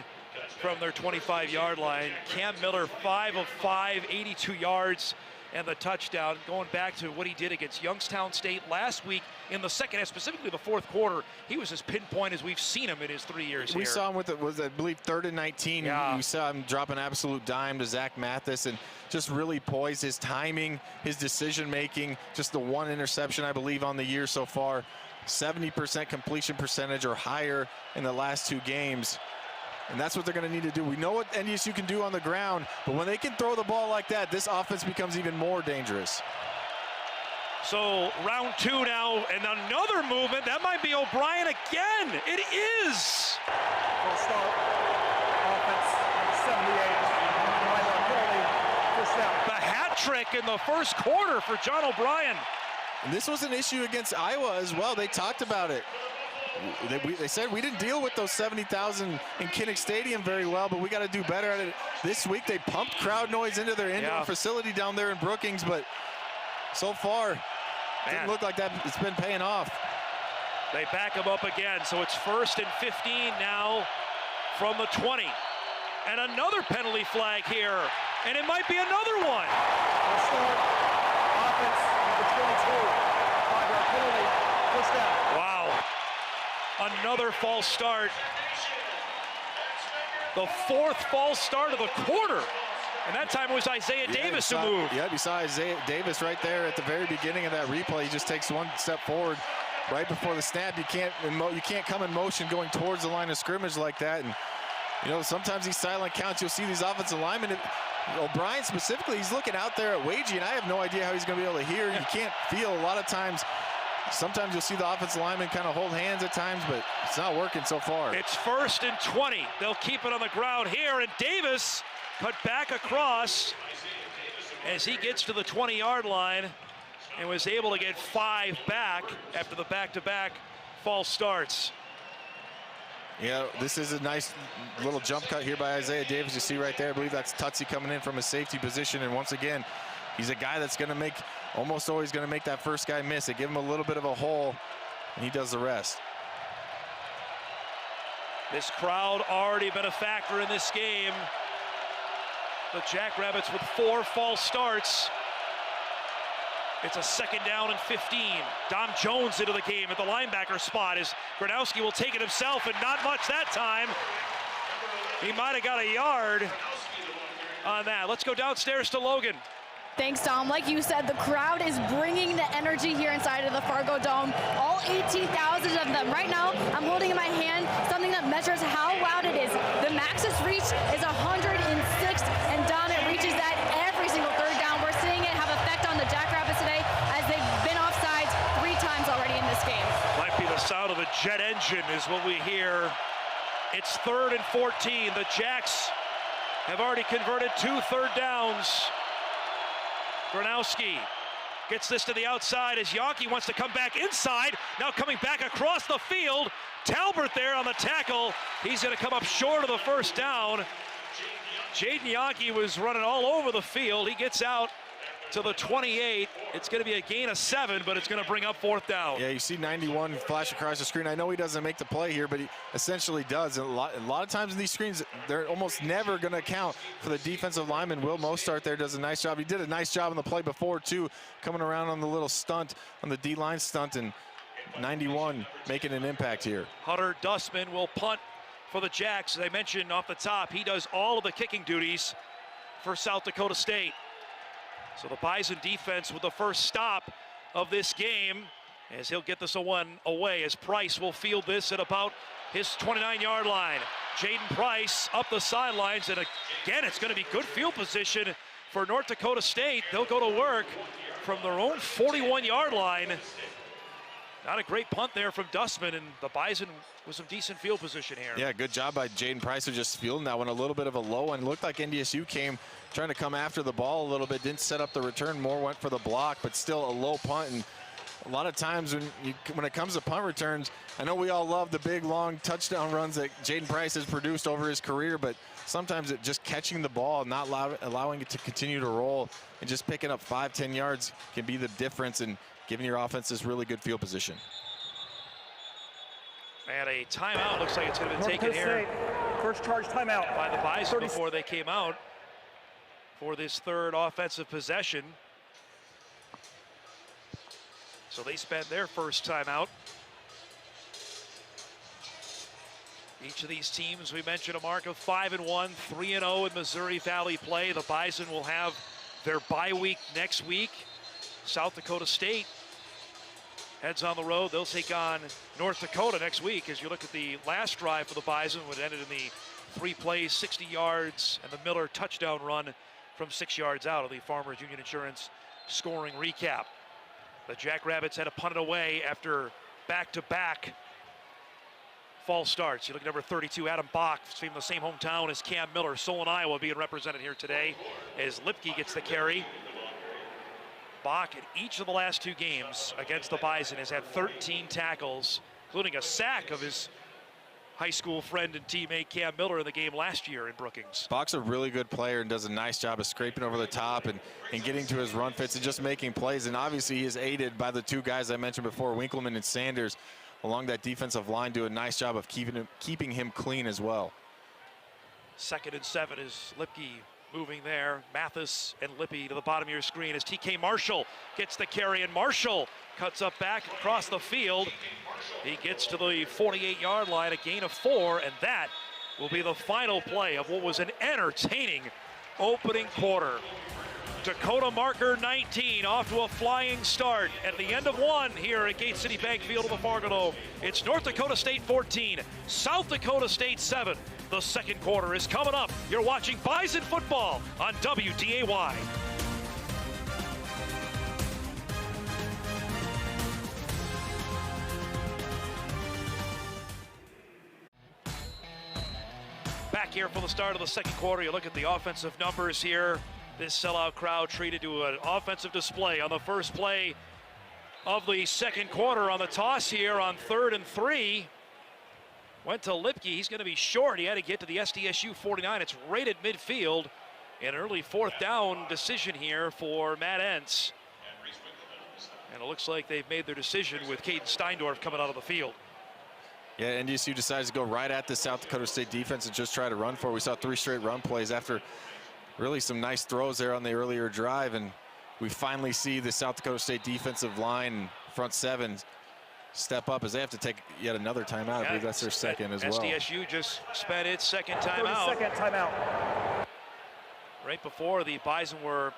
from their 25-yard line. Cam Miller, 5 of 5, 82 yards. And the touchdown, going back to what he did against Youngstown State last week in the second half, specifically the 4th quarter. He was as pinpoint as we've seen him in his 3 years here. We saw him with it, I believe, 3rd and 19. Yeah. We saw him drop an absolute dime to Zach Mathis and just really poise his timing, his decision-making. Just the 1 interception, I believe, on the year so far. 70% completion percentage or higher in the last 2 games. And that's what they're going to need to do. We know what NDSU can do on the ground, but when they can throw the ball like that, this offense becomes even more dangerous. So round 2 now, and another movement. That might be O'Brien again. It is. Full start. Offense, 78. First down. The hat trick in the 1st quarter for John O'Brien. And this was an issue against Iowa as well. They talked about it. They said we didn't deal with those 70,000 in Kinnick Stadium very well, but we got to do better at it. This week they pumped crowd noise into their indoor facility down there in Brookings, but so far, it didn't look like that. It's been paying off. They back him up again, so it's 1st and 15 now from the 20. And another penalty flag here, and it might be another one. Full start. Offense, number 22. 5-yard penalty. First down. Wow. Another false start. The 4th false start of the quarter. And that time it was Isaiah Davis who moved. Yeah, you saw Isaiah Davis right there at the very beginning of that replay. He just takes 1 step forward right before the snap. You can't come in motion going towards the line of scrimmage like that. And sometimes these silent counts, you'll see these offensive linemen. O'Brien specifically, he's looking out there at Wagey, and I have no idea how he's going to be able to hear. You can't feel a lot of times. Sometimes you'll see the offensive linemen kind of hold hands at times, but it's not working so far. It's 1st and 20. They'll keep it on the ground here, and Davis cut back across as he gets to the 20-yard line and was able to get 5 back after the back-to-back false starts. Yeah, this is a nice little jump cut here by Isaiah Davis. You see right there, I believe that's Tutsi coming in from a safety position, and once again, he's a guy that's going to almost always going to make that first guy miss. They give him a little bit of a hole, and he does the rest. This crowd already been a factor in this game. The Jackrabbits with 4 false starts. It's a second down and 15. Dom Jones into the game at the linebacker spot as Gronowski will take it himself, and not much that time. He might have got a yard on that. Let's go downstairs to Logan. Thanks, Tom. Like you said, the crowd is bringing the energy here inside of the Fargo Dome. All 18,000 of them. Right now, I'm holding in my hand something that measures how loud it is. The max's reach is 106, and Dom, it reaches that every single third down. We're seeing it have effect on the Jackrabbits today as they've been offsides 3 times already in this game. Might be the sound of a jet engine is what we hear. It's 3rd and 14. The Jacks have already converted 2 third downs. Gronowski gets this to the outside as Yonke wants to come back inside. Now coming back across the field. Talbert there on the tackle. He's going to come up short of the first down. Jaden Yonke was running all over the field. He gets out to the 28. It's going to be a gain of 7, but it's going to bring up 4th down. Yeah, you see 91 flash across the screen. I know he doesn't make the play here, but he essentially does. And a lot of times in these screens, they're almost never going to account for the defensive lineman. Will Mostart there does a nice job. He did a nice job on the play before, too, coming around on the little stunt, on the D-line stunt, and 91 making an impact here. Hunter Dustman will punt for the Jacks. As I mentioned off the top, he does all of the kicking duties for South Dakota State. So the Bison defense with the first stop of this game, as he'll get this one away as Price will field this at about his 29-yard line. Jaden Price up the sidelines, and again, it's going to be good field position for North Dakota State. They'll go to work from their own 41-yard line. Not a great punt there from Dustman, and the Bison with some decent field position here. Yeah, good job by Jaden Price of just fielding that one. A little bit of a low one. Looked like NDSU came trying to come after the ball a little bit. Didn't set up the return. More went for the block, but still a low punt. And a lot of times when it comes to punt returns, I know we all love the big, long touchdown runs that Jaden Price has produced over his career, but sometimes it just catching the ball, not allowing it to continue to roll, and just picking up 5-10 yards can be the difference in giving your offense this really good field position. And a timeout looks like it's going to be taken here. First charge timeout by the Bison before they came out for this 3rd offensive possession. So they spent their first timeout. Each of these teams, we mentioned a mark of 5-1, 3-0 in Missouri Valley play. The Bison will have their bye week next week. South Dakota State heads on the road. They'll take on North Dakota next week. As you look at the last drive for the Bison, which ended in the 3 plays, 60 yards, and the Miller touchdown run from 6 yards out of the Farmers Union Insurance scoring recap. The Jackrabbits had to punt it away after back-to-back false starts. You look at number 32, Adam Bach, from the same hometown as Cam Miller. Solon, Iowa, being represented here today as Lipke gets the carry. Bach in each of the last 2 games against the Bison has had 13 tackles, including a sack of his high school friend and teammate Cam Miller in the game last year in Brookings. Bach's a really good player and does a nice job of scraping over the top and getting to his run fits and just making plays. And obviously he is aided by the 2 guys I mentioned before, Winkleman and Sanders, along that defensive line, do a nice job of keeping him clean as well. 2nd and 7 is Lipke moving there. Mathis and Lippy to the bottom of your screen as TK Marshall gets the carry, and Marshall cuts up back across the field. He gets to the 48-yard line, a gain of 4, and that will be the final play of what was an entertaining opening quarter. Dakota marker 19 off to a flying start at the end of 1 here at Gate City Bank Field of the Fargo Dome. It's North Dakota State 14, South Dakota State 7. The second quarter is coming up. You're watching Bison football on WDAY. Back here for the start of the second quarter. You look at the offensive numbers here. This sellout crowd treated to an offensive display on the first play of the second quarter on the toss here on 3rd and 3. Went to Lipke. He's going to be short. He had to get to the SDSU 49. It's right at midfield. An early 4th down decision here for Matt Entz. And it looks like they've made their decision with Caden Steindorf coming out of the field. Yeah, NDSU decides to go right at the South Dakota State defense and just try to run for it. We saw 3 straight run plays after really some nice throws there on the earlier drive, and we finally see the South Dakota State defensive line, front seven, step up as they have to take yet another timeout. I believe that's their second as well. SDSU just spent its second timeout. 32nd timeout. Right before the Bison were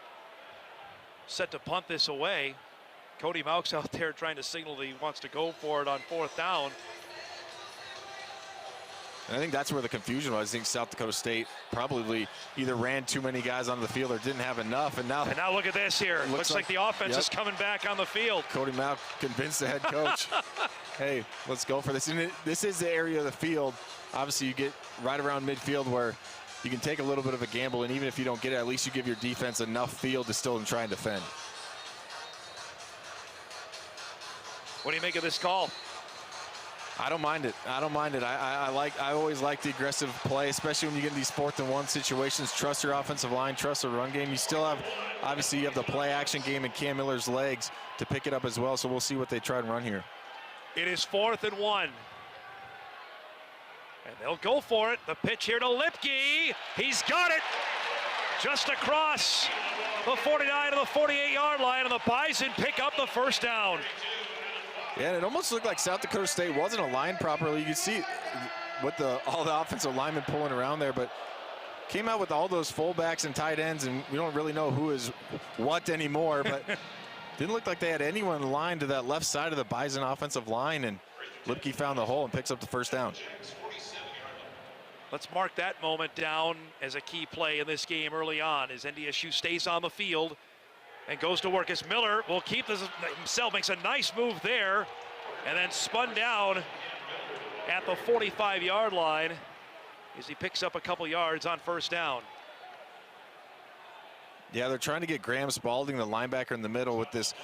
set to punt this away. Cody Mauch's out there trying to signal that he wants to go for it on 4th down. And I think that's where the confusion was. I think South Dakota State probably either ran too many guys on the field or didn't have enough. And now look at this here. Looks like the offense is coming back on the field. Cody Mauch convinced the head coach, hey, let's go for this. And this is the area of the field. Obviously, you get right around midfield where you can take a little bit of a gamble. And even if you don't get it, at least you give your defense enough field to still try and defend. What do you make of this call? I don't mind it. I don't mind it. I always like the aggressive play, especially when you get in these 4th and 1 situations. Trust your offensive line, trust the run game. You still have, obviously, you have the play action game and Cam Miller's legs to pick it up as well. So we'll see what they try and run here. It is 4th and 1. And they'll go for it. The pitch here to Lipke. He's got it. Just across the 49 to the 48-yard line, and the Bison pick up the first down. Yeah, and it almost looked like South Dakota State wasn't aligned properly. You could see with all the offensive linemen pulling around there, but came out with all those fullbacks and tight ends, and we don't really know who is what anymore, but didn't look like they had anyone aligned to that left side of the Bison offensive line, and Lipke found the hole and picks up the first down. Let's mark that moment down as a key play in this game early on as NDSU stays on the field and goes to work as Miller will keep this himself, makes a nice move there, and then spun down at the 45-yard line as he picks up a couple yards on first down. Yeah, they're trying to get Graham Spalding, the linebacker in the middle, with this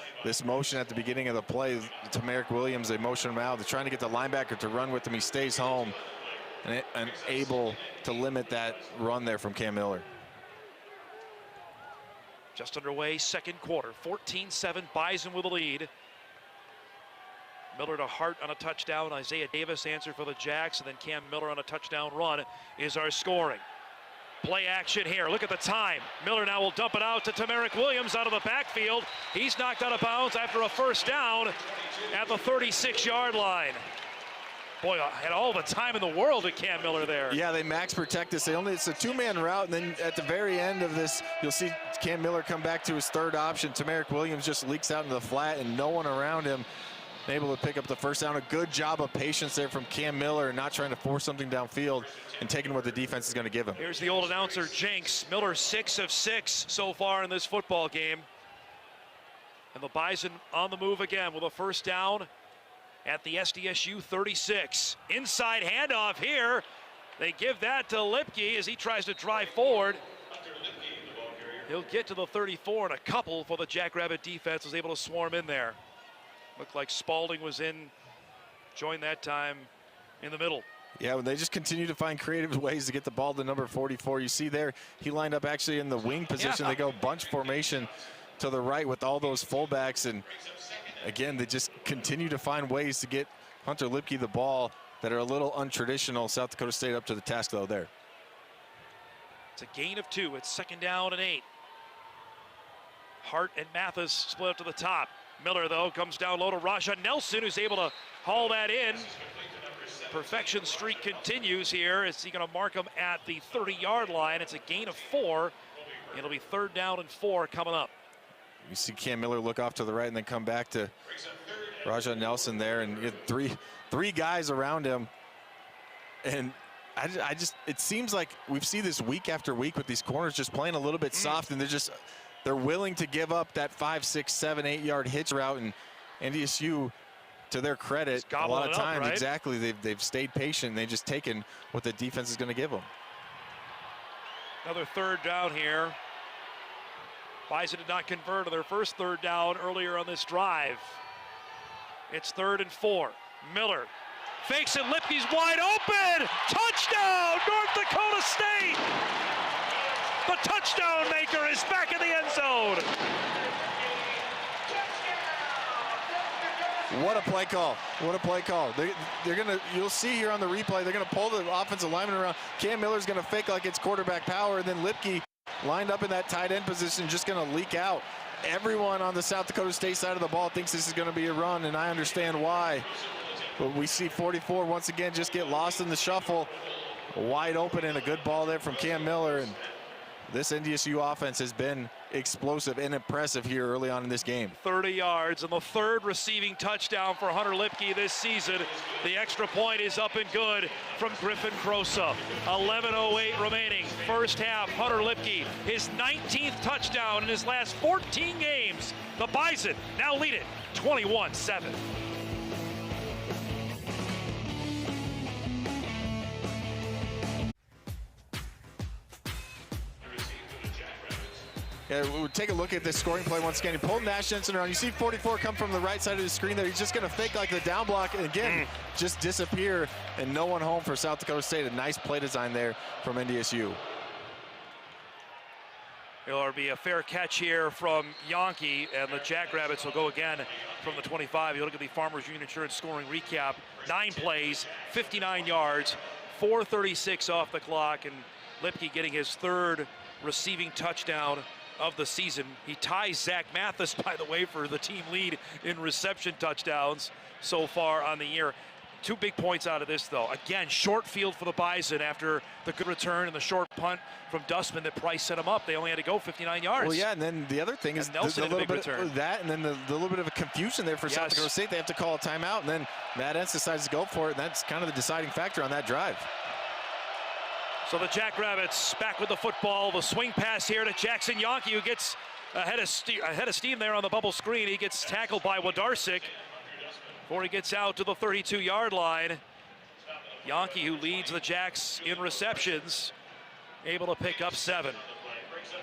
motion at the beginning of the play. Tamarick Williams, they motion him out. They're trying to get the linebacker to run with him. He stays home and able to limit that run there from Cam Miller. Just underway, second quarter, 14-7, Bison with a lead. Miller to Hart on a touchdown. Isaiah Davis answered for the Jacks, and then Cam Miller on a touchdown run is our scoring. Play action here. Look at the time. Miller now will dump it out to Tamarick Williams out of the backfield. He's knocked out of bounds after a first down at the 36-yard line. Boy, I had all the time in the world at Cam Miller there. Yeah, they max protect this. It's a 2-man route, and then at the very end of this, you'll see Cam Miller come back to his third option. Tamarick Williams just leaks out into the flat, and no one around him able to pick up the first down. A good job of patience there from Cam Miller, not trying to force something downfield and taking what the defense is going to give him. Here's the old announcer, Jenks. Miller 6 of 6 so far in this football game. And the Bison on the move again with a first down at the SDSU 36. Inside handoff here. They give that to Lipke as he tries to drive forward. He'll get to the 34, and a couple for the Jackrabbit defense was able to swarm in there. Looked like Spalding was joined that time in the middle. Yeah, when they just continue to find creative ways to get the ball to number 44. You see there, he lined up actually in the wing position. They go bunch formation to the right with all those fullbacks, and again, they just continue to find ways to get Hunter Lipke the ball that are a little untraditional. South Dakota State up to the task, though, there. It's a gain of 2. It's 2nd down and 8. Hart and Mathis split up to the top. Miller, though, comes down low to Raja Nelson, who's able to haul that in. Perfection streak continues here. Is he going to mark him at the 30-yard line? It's a gain of 4. It'll be 3rd down and 4 coming up. You see Cam Miller look off to the right and then come back to Raja Nelson there, and you had three guys around him. And I just it seems like we've seen this week after week with these corners just playing a little bit soft, and they're willing to give up that 5, 6, 7, 8-yard hitch route. And NDSU, to their credit, a lot of times, right? Exactly, they've stayed patient. They've just taken what the defense is going to give them. Another 3rd down here. Bison did not convert on their first 3rd down earlier on this drive. It's 3rd and 4. Miller fakes it. Lipke's wide open. Touchdown, North Dakota State. The touchdown maker is back in the end zone. What a play call. What a play call. You'll see here on the replay, they're going to pull the offensive lineman around. Cam Miller's going to fake like it's quarterback power, and then Lipke lined up in that tight end position, just going to leak out. everyone on the South Dakota State side of the ball thinks this is going to be a run, and I understand why. But we see 44 once again just get lost in the shuffle. Wide open and a good ball there from Cam Miller. And this NDSU offense has been explosive and impressive here early on in this game. 30 yards and the third receiving touchdown for Hunter Lipke this season. The extra point is up and good from Griffin Crosa. 11:08 remaining. First half, Hunter Lipke, his 19th touchdown in his last 14 games. The Bison now lead it 21-7. Yeah, we'll take a look at this scoring play once again. He pulled Nash Jensen around. You see 44 come from the right side of the screen there. He's just going to fake like the down block and again just disappear, and no one home for South Dakota State. A nice play design there from NDSU. It'll be a fair catch here from Yankee, and the Jackrabbits will go again from the 25. You look at the Farmers Union Insurance scoring recap. 9 plays, 59 yards, 4:36 off the clock, and Lipke getting his third receiving touchdown of the season. He ties Zach Mathis, by the way, for the team lead in reception touchdowns so far on the year. 2 big points out of this, though. Again, short field for the Bison after the good return and the short punt from Dustman that Price set him up. They only had to go 59 yards. Well, yeah, and then the other thing is the little bit of that, and then the little bit of a confusion there for South Dakota State. They have to call a timeout, and then Matt Entz decides to go for it, and that's kind of the deciding factor on that drive. So the Jackrabbits back with the football. The swing pass here to Jackson Yankee, who gets ahead of steam there on the bubble screen. He gets tackled by Wadarsik before he gets out to the 32-yard line. Yankee, who leads the Jacks in receptions, able to pick up 7.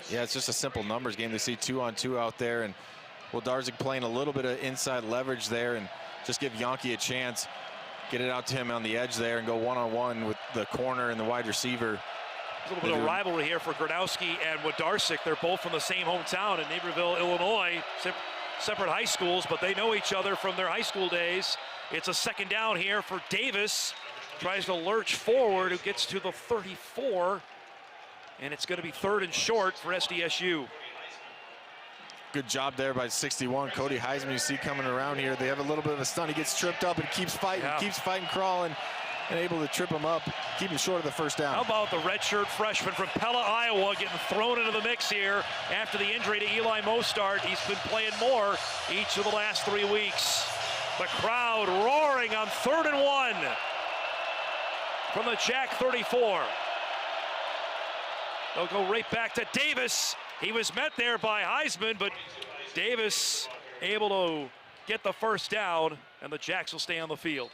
Yeah, it's just a simple numbers game. They see 2-on-2 out there, and Wadarsik playing a little bit of inside leverage there and just give Yankee a chance. Get it out to him on the edge there and go one-on-one with the corner and the wide receiver. A little bit of rivalry here for Gronowski and Wadarsik. They're both from the same hometown in Naperville, Illinois. Separate high schools, but they know each other from their high school days. It's a second down here for Davis. Tries to lurch forward, who gets to the 34. And it's going to be 3rd and short for SDSU. Good job there by 61. Cody Heisman, you see coming around here. They have a little bit of a stunt. He gets tripped up and keeps fighting, crawling, and able to trip him up, keep him short of the first down. How about the redshirt freshman from Pella, Iowa, getting thrown into the mix here after the injury to Eli Mostart. He's been playing more each of the last 3 weeks. The crowd roaring on 3rd and 1 from the Jack 34. They'll go right back to Davis. He was met there by Heisman, but Davis able to get the first down, and the Jacks will stay on the field.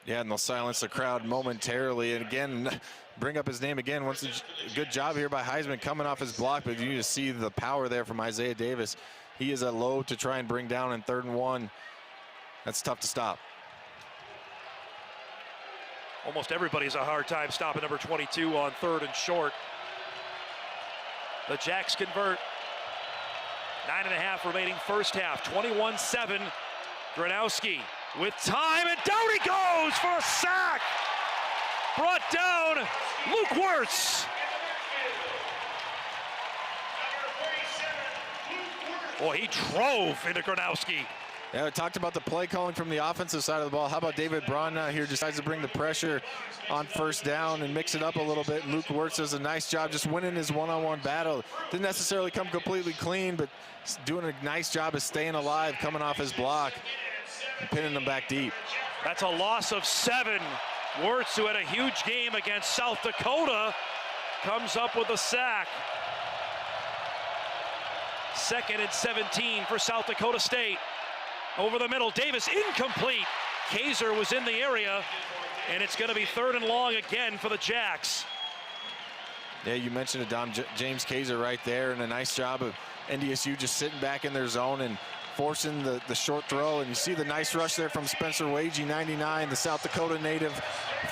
Yeah, and they'll silence the crowd momentarily. And again, bring up his name again. Once a good job here by Heisman coming off his block, but you just see the power there from Isaiah Davis. He is a load to try and bring down in 3rd and 1. That's tough to stop. Almost everybody's a hard time stopping number 22 on 3rd and short. The Jacks convert. 9.5 remaining first half. 21-7. Gronowski with time, and down he goes for a sack. Brought down Luke Wirtz. Boy, he drove into Gronowski. Yeah, we talked about the play calling from the offensive side of the ball. How about David Braun now here decides to bring the pressure on first down and mix it up a little bit. Luke Wirtz does a nice job just winning his one-on-one battle. Didn't necessarily come completely clean, but doing a nice job of staying alive, coming off his block and pinning them back deep. That's a loss of 7. Wirtz, who had a huge game against South Dakota, comes up with a sack. 2nd and 17 for South Dakota State. Over the middle, Davis incomplete. Kaiser was in the area, and it's going to be 3rd and long again for the Jacks. Yeah, you mentioned it, Dom. James Kaiser right there, and a nice job of NDSU just sitting back in their zone and forcing the short throw. And you see the nice rush there from Spencer Wagey, 99, the South Dakota native,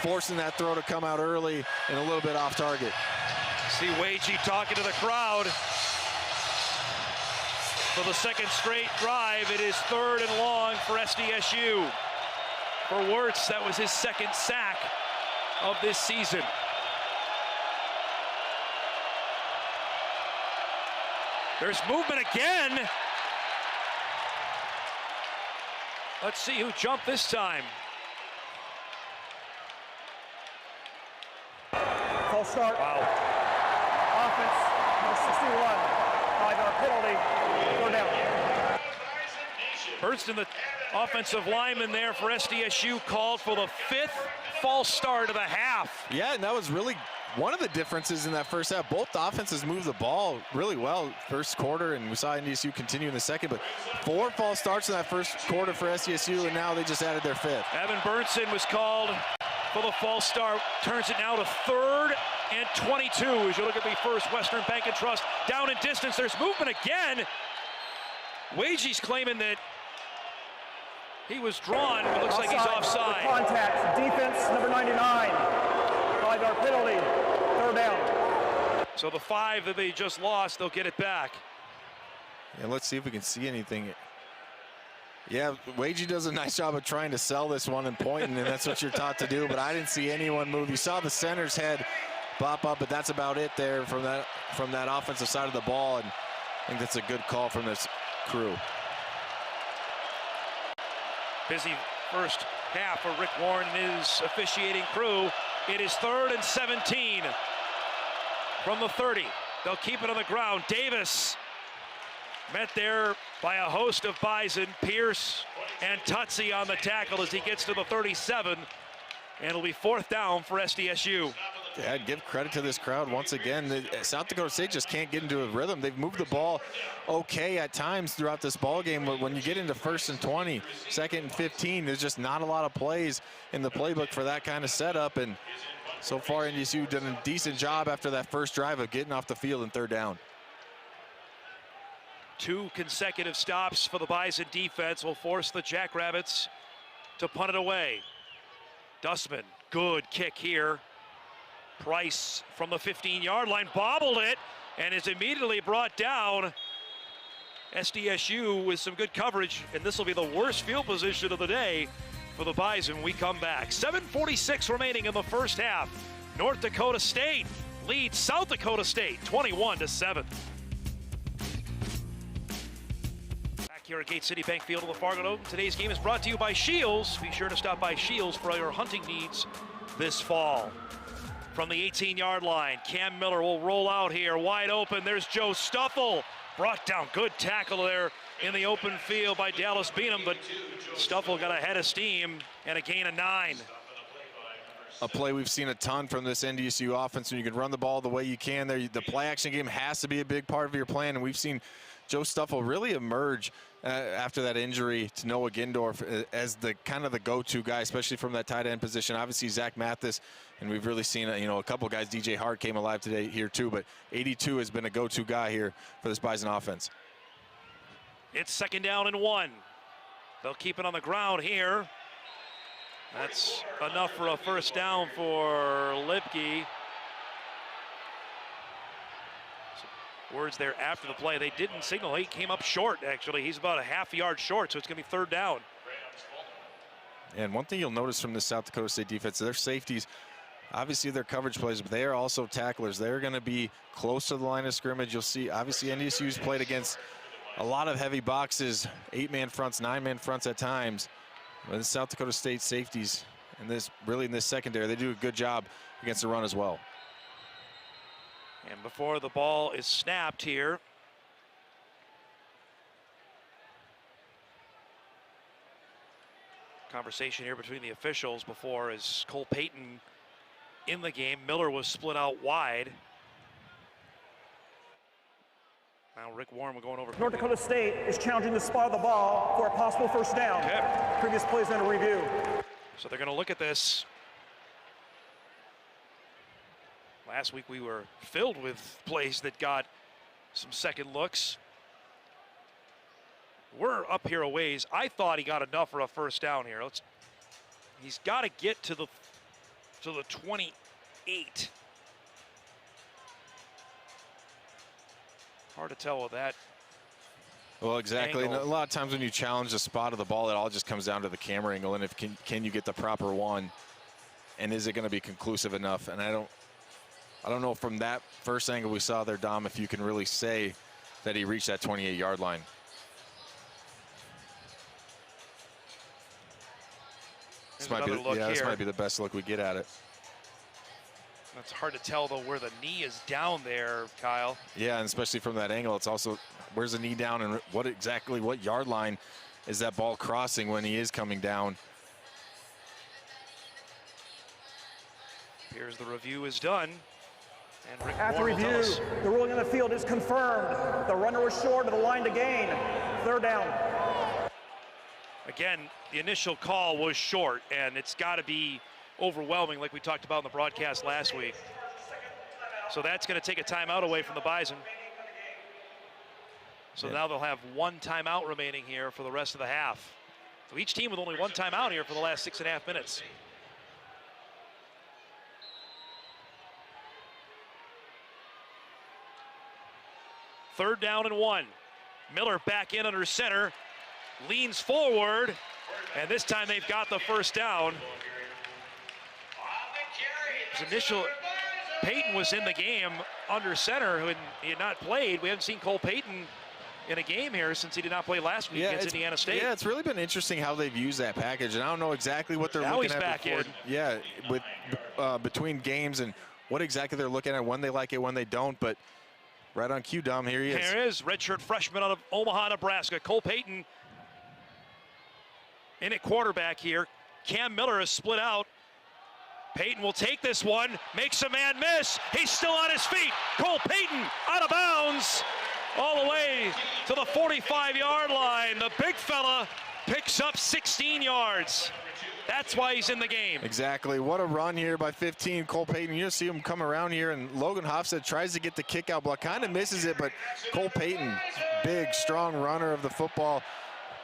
forcing that throw to come out early and a little bit off target. See Wagey talking to the crowd. For the 2nd straight drive, it is 3rd and long for SDSU. For Wirtz, that was his 2nd sack of this season. There's movement again. Let's see who jumped this time. False start. Wow. Offense, number 61. 5-yard penalty. 4 down. First in the offensive lineman there for SDSU called for the 5th false start of the half. Yeah, and that was really one of the differences in that first half. Both offenses moved the ball really well first quarter, and we saw NDSU continue in the second, but 4 false starts in that first quarter for SDSU, and now they just added their 5th. Evan Burnson was called for the false start, turns it now to 3rd and 22 as you look at the First Western Bank and Trust. Down in distance, there's movement again. Wagey's claiming that he was drawn, but looks like he's offside. Contact, defense, number 99. 5-yard penalty, 3rd down. So the 5 that they just lost, they'll get it back. And let's see if we can see anything. Yeah, Wagey does a nice job of trying to sell this one and pointing, and that's what you're taught to do, but I didn't see anyone move. You saw the center's head bop up, but that's about it there from that offensive side of the ball, and I think that's a good call from this crew. Busy first half for Rick Warren and his officiating crew. It is 3rd and 17 from the 30. They'll keep it on the ground. Davis met there by a host of Bison, Pierce and Tutsi on the tackle as he gets to the 37. And it'll be 4th down for SDSU. Yeah, I'd give credit to this crowd once again. South Dakota State just can't get into a rhythm. They've moved the ball okay at times throughout this ball game, but when you get into 1st and 20, 2nd and 15, there's just not a lot of plays in the playbook for that kind of setup. And so far, NDSU done a decent job after that first drive of getting off the field in 3rd down. 2 consecutive stops for the Bison defense will force the Jackrabbits to punt it away. Dustman, good kick here. Price from the 15-yard line bobbled it and is immediately brought down. SDSU with some good coverage, and this will be the worst field position of the day for the Bison when we come back. 7:46 remaining in the first half. North Dakota State leads South Dakota State 21-7. Back here at Gate City Bank Field of the Fargo Dome. Today's game is brought to you by Shields. Be sure to stop by Shields for all your hunting needs this fall. From the 18-yard line, Cam Miller will roll out here, wide open. There's Joe Stuffle, brought down. Good tackle there in the open field by Dallas Beanham, but Stuffle got a head of steam and a gain of 9. A play we've seen a ton from this NDSU offense. When you can run the ball the way you can there, the play action game has to be a big part of your plan, and we've seen Joe Stuffle really emerge after that injury to Noah Gindorf as the kind of the go-to guy, especially from that tight end position. Obviously Zach Mathis, and we've really seen a couple guys. DJ Hart came alive today here too, but 82 has been a go-to guy here for this Bison offense. It's 2nd down and 1. They'll keep it on the ground here. That's enough for a 1st down for Lipke. Words there after the play. They didn't signal. He came up short, actually. He's about a half yard short, so it's going to be 3rd down. And one thing you'll notice from the South Dakota State defense, their safeties, obviously they're coverage players, but they are also tacklers. They're going to be close to the line of scrimmage. You'll see, obviously, NDSU's played against a lot of heavy boxes, 8-man fronts, 9-man fronts at times. But the South Dakota State safeties, and in this secondary, they do a good job against the run as well. And before the ball is snapped here, conversation here between the officials before is Cole Payton in the game. Miller was split out wide. Now Rick Warren going over. North Dakota State is challenging the spot of the ball for a possible 1st down. Okay. Previous plays under review. So they're going to look at this. Last week we were filled with plays that got some second looks. We're up here a ways. I thought he got enough for a 1st down here. He's got to get to the 28. Hard to tell with that. Well, exactly. And a lot of times when you challenge the spot of the ball, it all just comes down to the camera angle and if can you get the proper one, and is it going to be conclusive enough? And I don't know from that first angle we saw there, Dom, if you can really say that he reached that 28-yard line. This might be the best look we get at it. It's hard to tell, though, where the knee is down there, Kyle. Yeah, and especially from that angle, it's also where's the knee down and what yard line is that ball crossing when he is coming down. Here's the review is done. And Rick After Moore will tell review, us. the ruling on the field is confirmed. The runner was short of the line to gain. Third down. Again, the initial call was short, and it's got to be overwhelming like we talked about in the broadcast last week. So that's going to take a timeout away from the Bison. So now they'll have one timeout remaining here for the rest of the half. So each team with only one timeout here for the last 6.5 minutes. Third down and 1. Miller back in under center, leans forward, and this time they've got the first down. His initial, Payton was in the game under center, and he had not played. We haven't seen Cole Payton in a game here since he did not play last week against Indiana State. Yeah, it's really been interesting how they've used that package, and I don't know exactly what they're looking at back before. in. Yeah, with between games and what exactly they're looking at, when they like it, when they don't, but right on cue, Dom, here he is. Here is redshirt freshman out of Omaha, Nebraska, Cole Payton in at quarterback here. Cam Miller is split out. Payton will take this one, makes a man miss. He's still on his feet. Cole Payton out of bounds all the way to the 45-yard line. The big fella picks up 16 yards. That's why he's in the game. Exactly. What a run here by 15. Cole Payton, you see him come around here, and Logan Hofstad tries to get the kick out block, kind of misses it, but Cole Payton, big, strong runner of the football,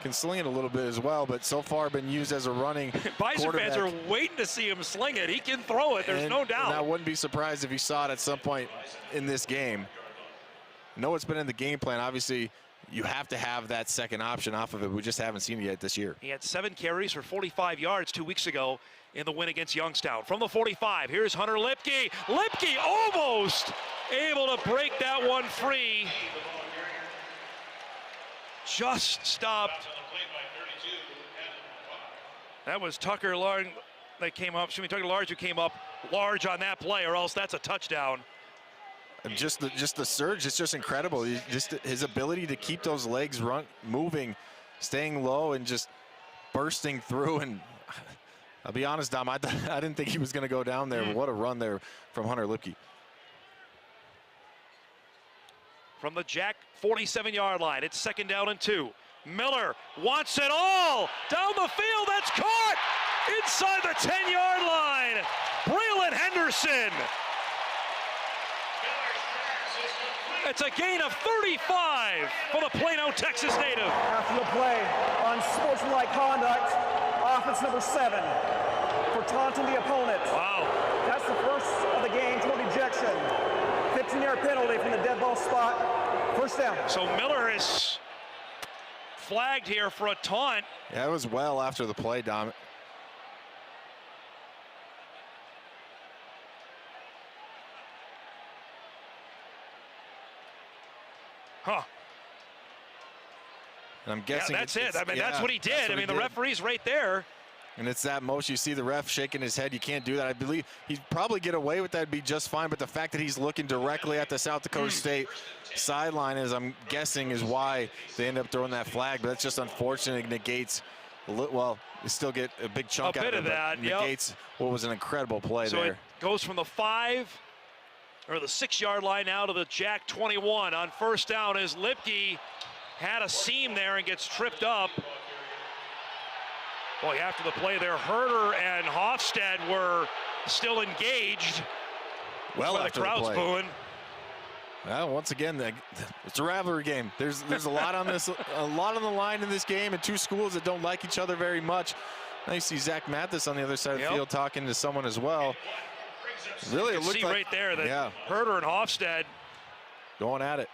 can sling it a little bit as well, but so far been used as a running Bison fans are waiting to see him sling it. He can throw it, there's no doubt. And I wouldn't be surprised if you saw it at some point in this game. I know it's been in the game plan. Obviously, you have to have that second option off of it. We just haven't seen it yet this year. He had 7 carries for 45 yards 2 weeks ago in the win against Youngstown. From the 45, here's Hunter Lipke. Lipke almost able to break that one free. Just stopped. That was Tucker Large that came up. Tucker Large who came up large on that play, or else that's a touchdown. And just the surge, it's just incredible. Just his ability to keep those legs moving, staying low, and just bursting through. And I'll be honest, Dom, I didn't think he was going to go down there. But what a run there from Hunter Lipke. From the Jack 47-yard line, it's 2nd down and 2. Miller wants it all down the field. That's caught inside the 10-yard line. Braylon Henderson. It's a gain of 35 for the Plano, Texas native. After the play on sportsmanlike conduct, offense number 7 for taunting the opponent. Wow. That's the first of the game toward ejection. 15-yard penalty from the dead ball spot. First down. So Miller is flagged here for a taunt. Yeah, it was well after the play, Dom. Huh. And I'm guessing that's it. I mean, that's what he did. I mean, the referee's right there. And it's that most you see the ref shaking his head. You can't do that. I believe he'd probably get away with that, it'd be just fine. But the fact that he's looking directly at the South Dakota State sideline, as I'm guessing, is why they end up throwing that flag. But that's just unfortunate. It negates, well, you still get a big chunk out of it, but negates what was an incredible play there. So it goes from the 5 or the 6-yard line now to the Jack 21. On first down as Lipke had a seam there and gets tripped up. Boy, after the play there, Herder and Hofstad were still engaged. Well, after the crowd's booing. Well, once again, it's a rivalry game. There's a lot on this, a lot on the line in this game, and two schools that don't like each other very much. Now you see Zach Mathis on the other side of the field talking to someone as well. Really, you it looked see like, right there that Herder and Hofstad going at it.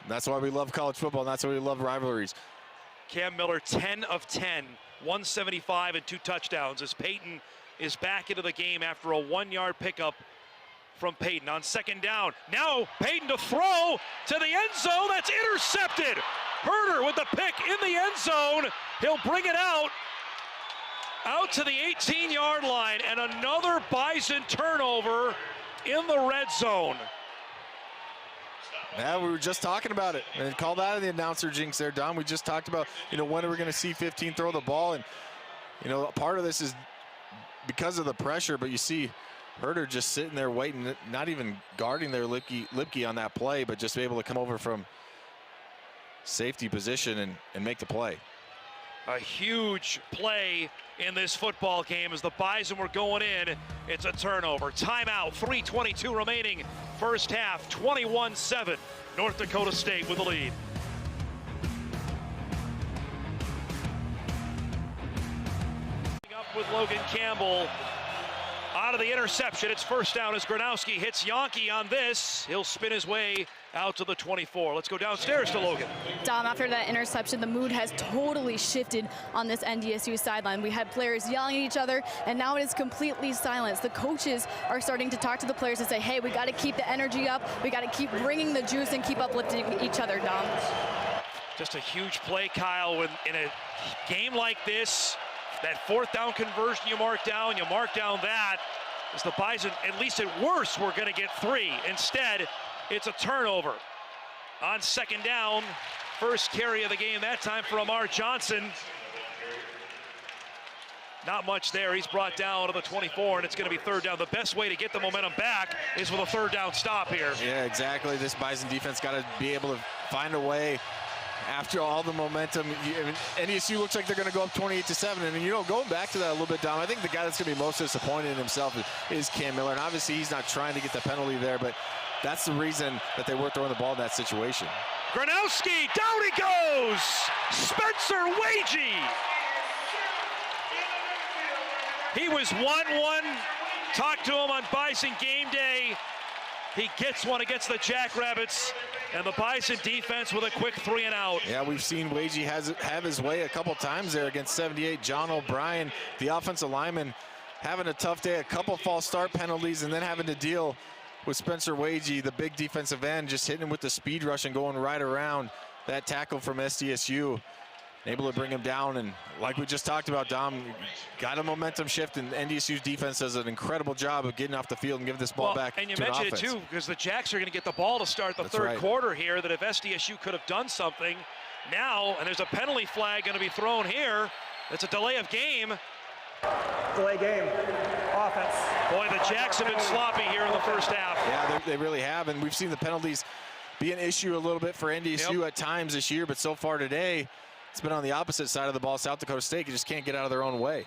And that's why we love college football, and that's why we love rivalries. Cam Miller, 10 of 10, 175 and 2 touchdowns as Payton is back into the game after a 1-yard pickup from Payton on second down. Now Payton to throw to the end zone. That's intercepted. Herder with the pick in the end zone. He'll bring it out to the 18-yard line, and another Bison turnover in the red zone. Yeah, we were just talking about it, and called out of the announcer jinx there, Don. We just talked about, when are we going to see 15 throw the ball, and part of this is because of the pressure, but you see Herder just sitting there waiting, not even guarding their Lipke on that play, but just able to come over from safety position and make the play. A huge play in this football game as the Bison were going in. It's a turnover. Timeout, 3:22 remaining first half, 21-7. North Dakota State with the lead. Up with Logan Campbell. Out of the interception, it's first down as Gronowski hits Yonke on this. He'll spin his way out to the 24. Let's go downstairs to Logan. Dom, after that interception, the mood has totally shifted on this NDSU sideline. We had players yelling at each other, and now it is completely silence. The coaches are starting to talk to the players and say, hey, we got to keep the energy up. We got to keep bringing the juice and keep uplifting each other, Dom. Just a huge play, Kyle, when in a game like this, that fourth down conversion you mark down that. As the Bison, at least at worst, we're going to get 3. Instead, it's a turnover. On second down, first carry of the game that time for Amar Johnson. Not much there. He's brought down to the 24, and it's going to be third down. The best way to get the momentum back is with a third down stop here. Yeah, exactly. This Bison defense got to be able to find a way. After all the momentum, NDSU looks like they're going to go up 28-7. And, going back to that a little bit, Dom, I think the guy that's going to be most disappointed in himself is Cam Miller. And obviously, he's not trying to get the penalty there, but that's the reason that they were throwing the ball in that situation. Gronowski, down he goes! Spencer Wagee! He was 1-1. Talked to him on Bison game day. He gets one against the Jackrabbits, and the Bison defense with a quick 3 and out. Yeah, we've seen Wagee have his way a couple times there against 78. John O'Brien, the offensive lineman, having a tough day, a couple false start penalties, and then having to deal with Spencer Wagee, the big defensive end, just hitting him with the speed rush and going right around that tackle from SDSU. Able to bring him down, and like we just talked about, Dom, got a momentum shift, and NDSU's defense does an incredible job of getting off the field and giving this ball back to an offense. And you mentioned it too, because the Jacks are going to get the ball to start the third quarter here, that if SDSU could have done something now, and there's a penalty flag going to be thrown here, it's a delay of game. Delay game, offense. Boy, the Jacks have been sloppy here in the first half. Yeah, they really have, and we've seen the penalties be an issue a little bit for NDSU at times this year, but so far today, it's been on the opposite side of the ball. South Dakota State just can't get out of their own way.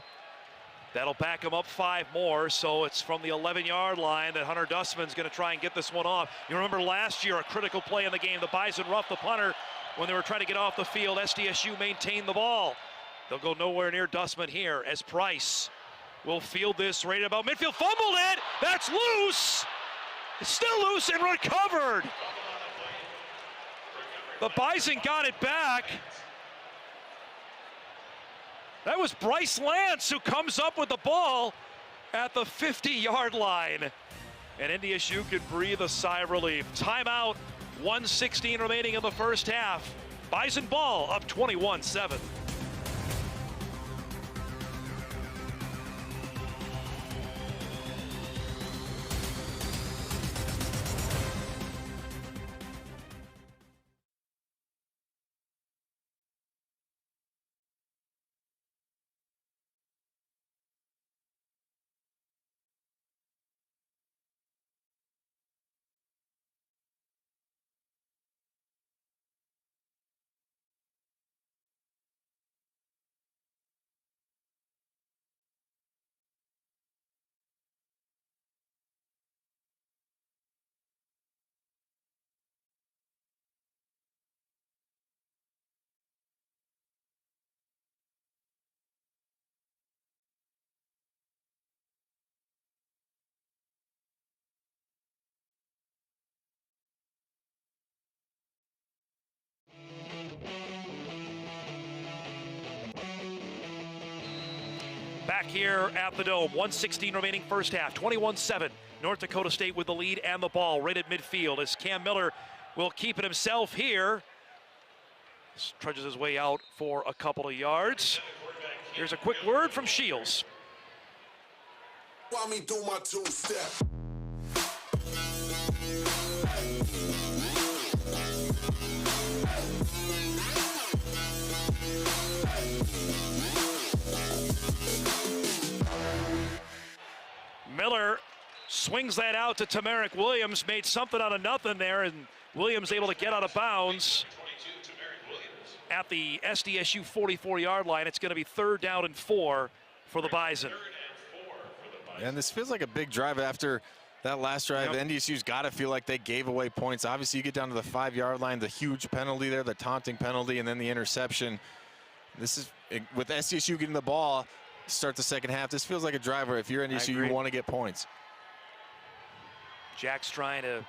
That'll back them up 5 more, so it's from the 11-yard line that Hunter Dustman's going to try and get this one off. You remember last year, a critical play in the game. The Bison roughed the punter when they were trying to get off the field. SDSU maintained the ball. They'll go nowhere near Dustman here as Price will field this right about midfield. Fumbled it! That's loose! It's still loose and recovered. The Bison got it back. That was Bryce Lance who comes up with the ball at the 50-yard line. And NDSU could breathe a sigh of relief. Timeout, 1:16 remaining in the first half. Bison ball up 21-7. Back here at the Dome, 1:16 remaining first half, 21-7. North Dakota State with the lead and the ball right at midfield as Cam Miller will keep it himself here. Trudges his way out for a couple of yards. Here's a quick word from Shields. While me do my two-step. Miller swings that out to Tamarick Williams, made something out of nothing there, and Williams able to get out of bounds at the SDSU 44-yard line. It's going to be 3rd down and 4 for the Bison. And this feels like a big drive after that last drive. Yep. NDSU's got to feel like they gave away points. Obviously, you get down to the 5-yard line, the huge penalty there, the taunting penalty, and then the interception. This is, with SDSU getting the ball, start the second half, this feels like a drive where if you're NDSU, you want to get points. Jack's trying to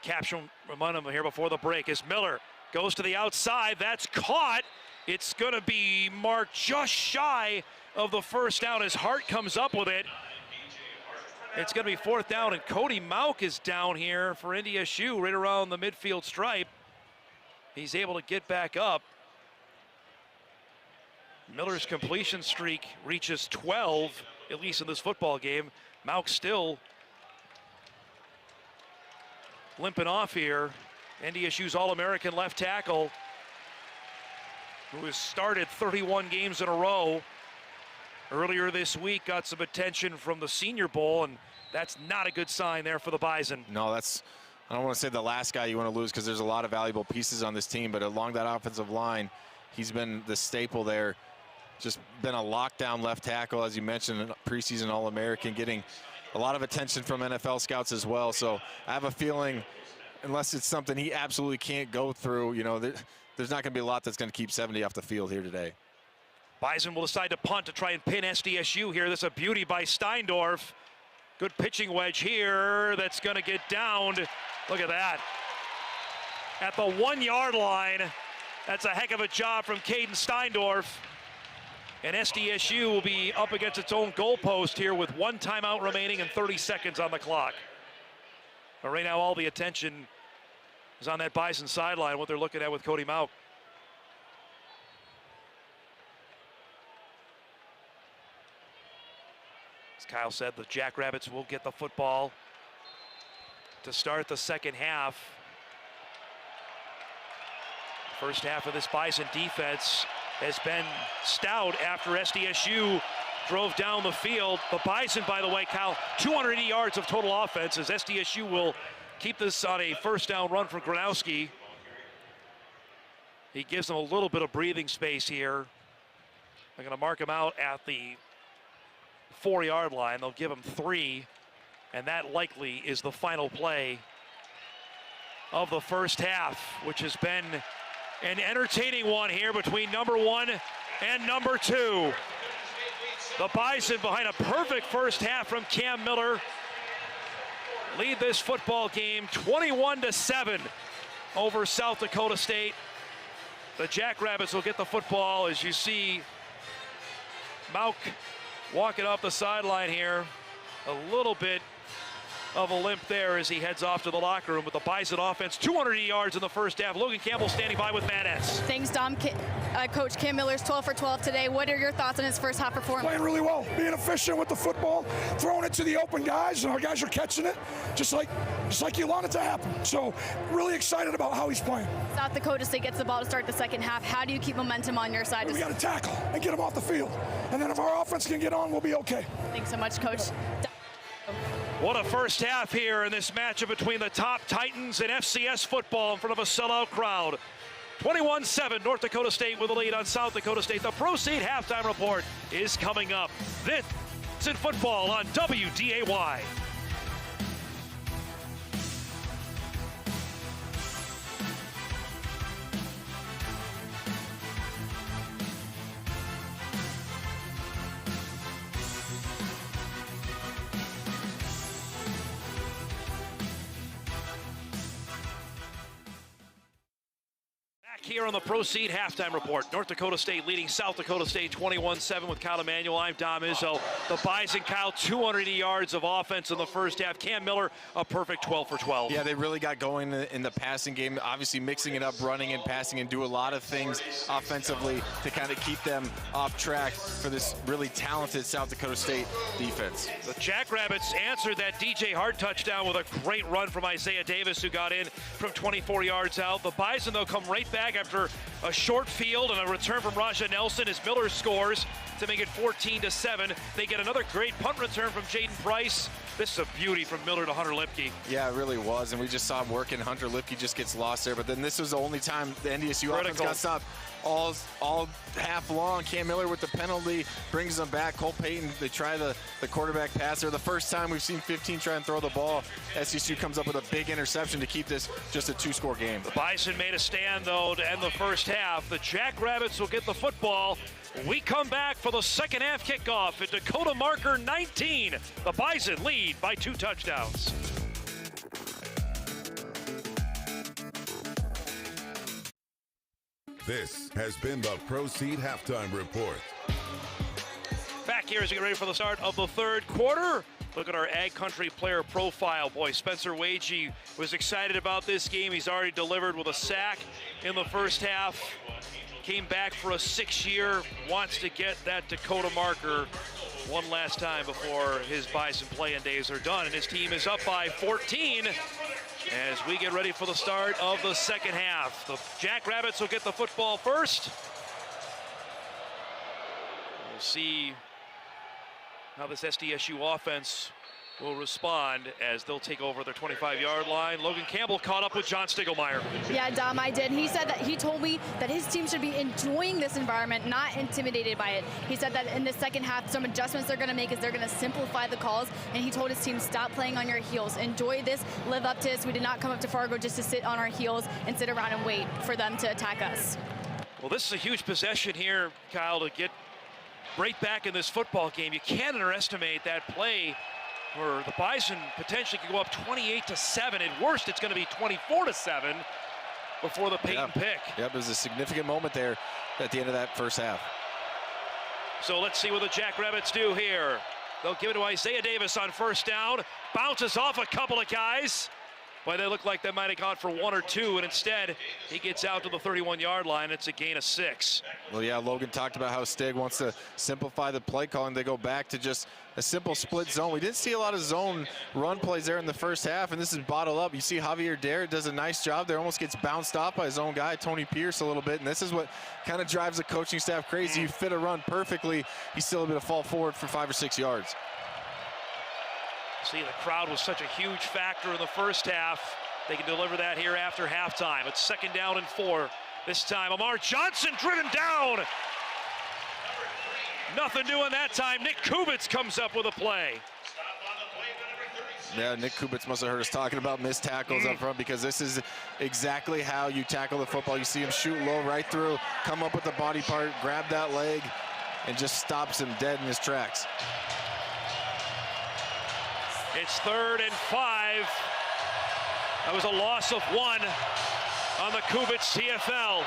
capture momentum here before the break as Miller goes to the outside. That's caught. It's going to be marked just shy of the first down as Hart comes up with it. It's going to be 4th down, and Cody Mauk is down here for NDSU right around the midfield stripe. He's able to get back up. Miller's completion streak reaches 12, at least in this football game. Mauk still limping off here. NDSU's All-American left tackle, who has started 31 games in a row. Earlier this week, got some attention from the Senior Bowl, and that's not a good sign there for the Bison. No, that's, I don't want to say the last guy you want to lose because there's a lot of valuable pieces on this team, but along that offensive line, he's been the staple there. Just been a lockdown left tackle, as you mentioned, preseason All-American, getting a lot of attention from NFL scouts as well. So I have a feeling, unless it's something he absolutely can't go through, you know, there's not going to be a lot that's going to keep 70 off the field here today. Bison will decide to punt to try and pin SDSU here. This is a beauty by Steindorf. Good pitching wedge here that's going to get downed. Look at that. At the 1-yard line, that's a heck of a job from Caden Steindorf. And SDSU will be up against its own goalpost here with 1 timeout remaining and 30 seconds on the clock. But right now, all the attention is on that Bison sideline, what they're looking at with Cody Mauk. As Kyle said, the Jackrabbits will get the football to start the second half. First half of this Bison defense has been stout after SDSU drove down the field. The Bison, by the way, Kyle, 280 yards of total offense as SDSU will keep this on a 1st down run for Gronowski. He gives them a little bit of breathing space here. They're going to mark him out at the 4-yard line. They'll give him 3, and that likely is the final play of the first half, which has been an entertaining one here between number 1 and number 2. The Bison, behind a perfect first half from Cam Miller, lead this football game 21-7 over South Dakota State. The Jackrabbits will get the football as you see Mauk walking off the sideline here. A little bit of a limp there as he heads off to the locker room with the Bison offense. 280 yards in the first half. Logan Campbell standing by with Matt S. Thanks, Dom. Coach Cam Miller's 12 for 12 today. What are your thoughts on his first half performance? Playing really well, being efficient with the football, throwing it to the open guys, and our guys are catching it just like you want it to happen. So really excited about how he's playing. South Dakota State gets the ball to start the second half. How do you keep momentum on your side? We got to tackle and get them off the field. And then if our offense can get on, we'll be okay. Thanks so much, Coach. What a first half here in this matchup between the top Titans and FCS football in front of a sellout crowd. 21-7, North Dakota State with a lead on South Dakota State. The Pro State halftime report is coming up. This is in football on WDAY. here on the Proceed Halftime Report. North Dakota State leading South Dakota State 21-7 with Kyle Emanuel. I'm Dom Izzo. The Bison, Kyle, 280 yards of offense in the first half. Cam Miller, a perfect 12 for 12. Yeah, they really got going in the passing game, obviously mixing it up, running and passing, and do a lot of things offensively to kind of keep them off track for this really talented South Dakota State defense. The Jackrabbits answered that DJ Hart touchdown with a great run from Isaiah Davis, who got in from 24 yards out. The Bison, though, come right back after a short field and a return from Raja Nelson as Miller scores to make it 14-7. They get another great punt return from Jaden Price. This is a beauty from Miller to Hunter Lipke. Yeah, it really was, and we just saw him working. Hunter Lipke just gets lost there, but then this was the only time the NDSU offense got stopped all half long. Cam Miller with the penalty brings them back. Cole Payton, they try the quarterback pass there. The first time we've seen 15 try and throw the ball. SDSU comes up with a big interception to keep this just a two-score game. The Bison made a stand, though, to end the first half. The Jackrabbits will get the football. We come back for the second half kickoff at Dakota marker 19. The Bison lead by 2 touchdowns. This has been the Proceed Halftime Report. Back here as we get ready for the start of the third quarter. Look at our Ag Country player profile. Boy, Spencer Wagee was excited about this game. He's already delivered with a sack in the first half. Came back for a 6-year, wants to get that Dakota marker one last time before his Bison playing days are done. And his team is up by 14 as we get ready for the start of the second half. The Jackrabbits will get the football first. We'll see how this SDSU offense will respond as they'll take over their 25-yard line. Logan Campbell caught up with John Stiglmeyer. Yeah, Dom, I did. He said that he told me that his team should be enjoying this environment, not intimidated by it. He said that in the second half, some adjustments they're going to make is they're going to simplify the calls, and he told his team, stop playing on your heels. Enjoy this, live up to this. We did not come up to Fargo just to sit on our heels and sit around and wait for them to attack us. Well, this is a huge possession here, Kyle, to get right back in this football game. You can't underestimate that play where the Bison potentially could go up 28-7. At worst, it's going to be 24-7 before the Peyton pick. Yep, it was a significant moment there at the end of that first half. So let's see what the Jackrabbits do here. They'll give it to Isaiah Davis on first down. Bounces off a couple of guys. But they look like they might have gone for 1 or 2, and instead he gets out to the 31-yard line. It's a gain of 6. Well, yeah, Logan talked about how Stig wants to simplify the play calling. They go back to just a simple split zone. We didn't see a lot of zone run plays there in the first half, and this is bottled up. You see Javier Dare does a nice job there, almost gets bounced off by his own guy, Tony Pierce, a little bit, and this is what kind of drives the coaching staff crazy. You fit a run perfectly, he's still able to fall forward for 5 or 6 yards. See, the crowd was such a huge factor in the first half. They can deliver that here after halftime. It's 2nd down and 4. This time, Amar Johnson driven down. Nothing doing that time. Nick Kubitz comes up with a play. Yeah, Nick Kubitz must have heard us talking about missed tackles up front, because this is exactly how you tackle the football. You see him shoot low right through, come up with the body part, grab that leg, and just stops him dead in his tracks. It's 3rd and 5. That was a loss of 1 on the Kubitz TFL.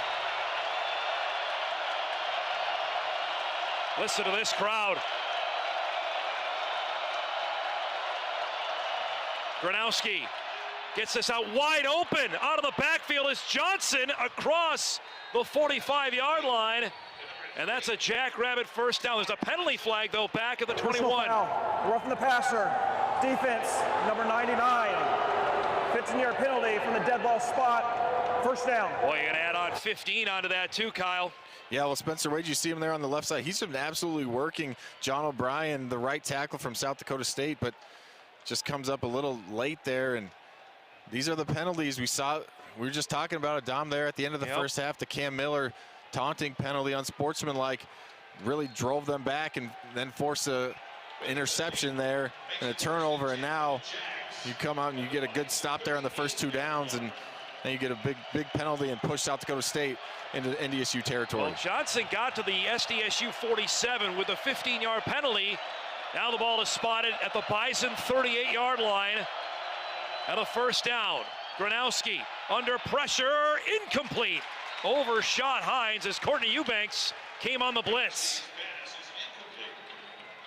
Listen to this crowd. Gronowski gets this out wide open. Out of the backfield is Johnson across the 45-yard line. And that's a Jackrabbit first down. There's a penalty flag, though, back at the 21. Roughing the passer. Defense, number 99. 15-yard penalty from the dead ball spot. First down. Boy, you're going to add on 15 onto that, too, Kyle. Yeah, well, Spencer Wade, you see him there on the left side. He's been absolutely working John O'Brien, the right tackle from South Dakota State, but just comes up a little late there. And these are the penalties we saw. We were just talking about it, Dom, there at the end of the first half. The Cam Miller taunting penalty, unsportsmanlike, really drove them back and then forced a interception there and a turnover. And now you come out and you get a good stop there on the first 2 downs, and then you get a big penalty and push South Dakota State into NDSU territory. Well, Johnson got to the SDSU 47 with a 15-yard penalty. Now the ball is spotted at the Bison 38-yard line and a first down. Gronowski under pressure, incomplete. overshot Hines as Courtney Eubanks came on the blitz.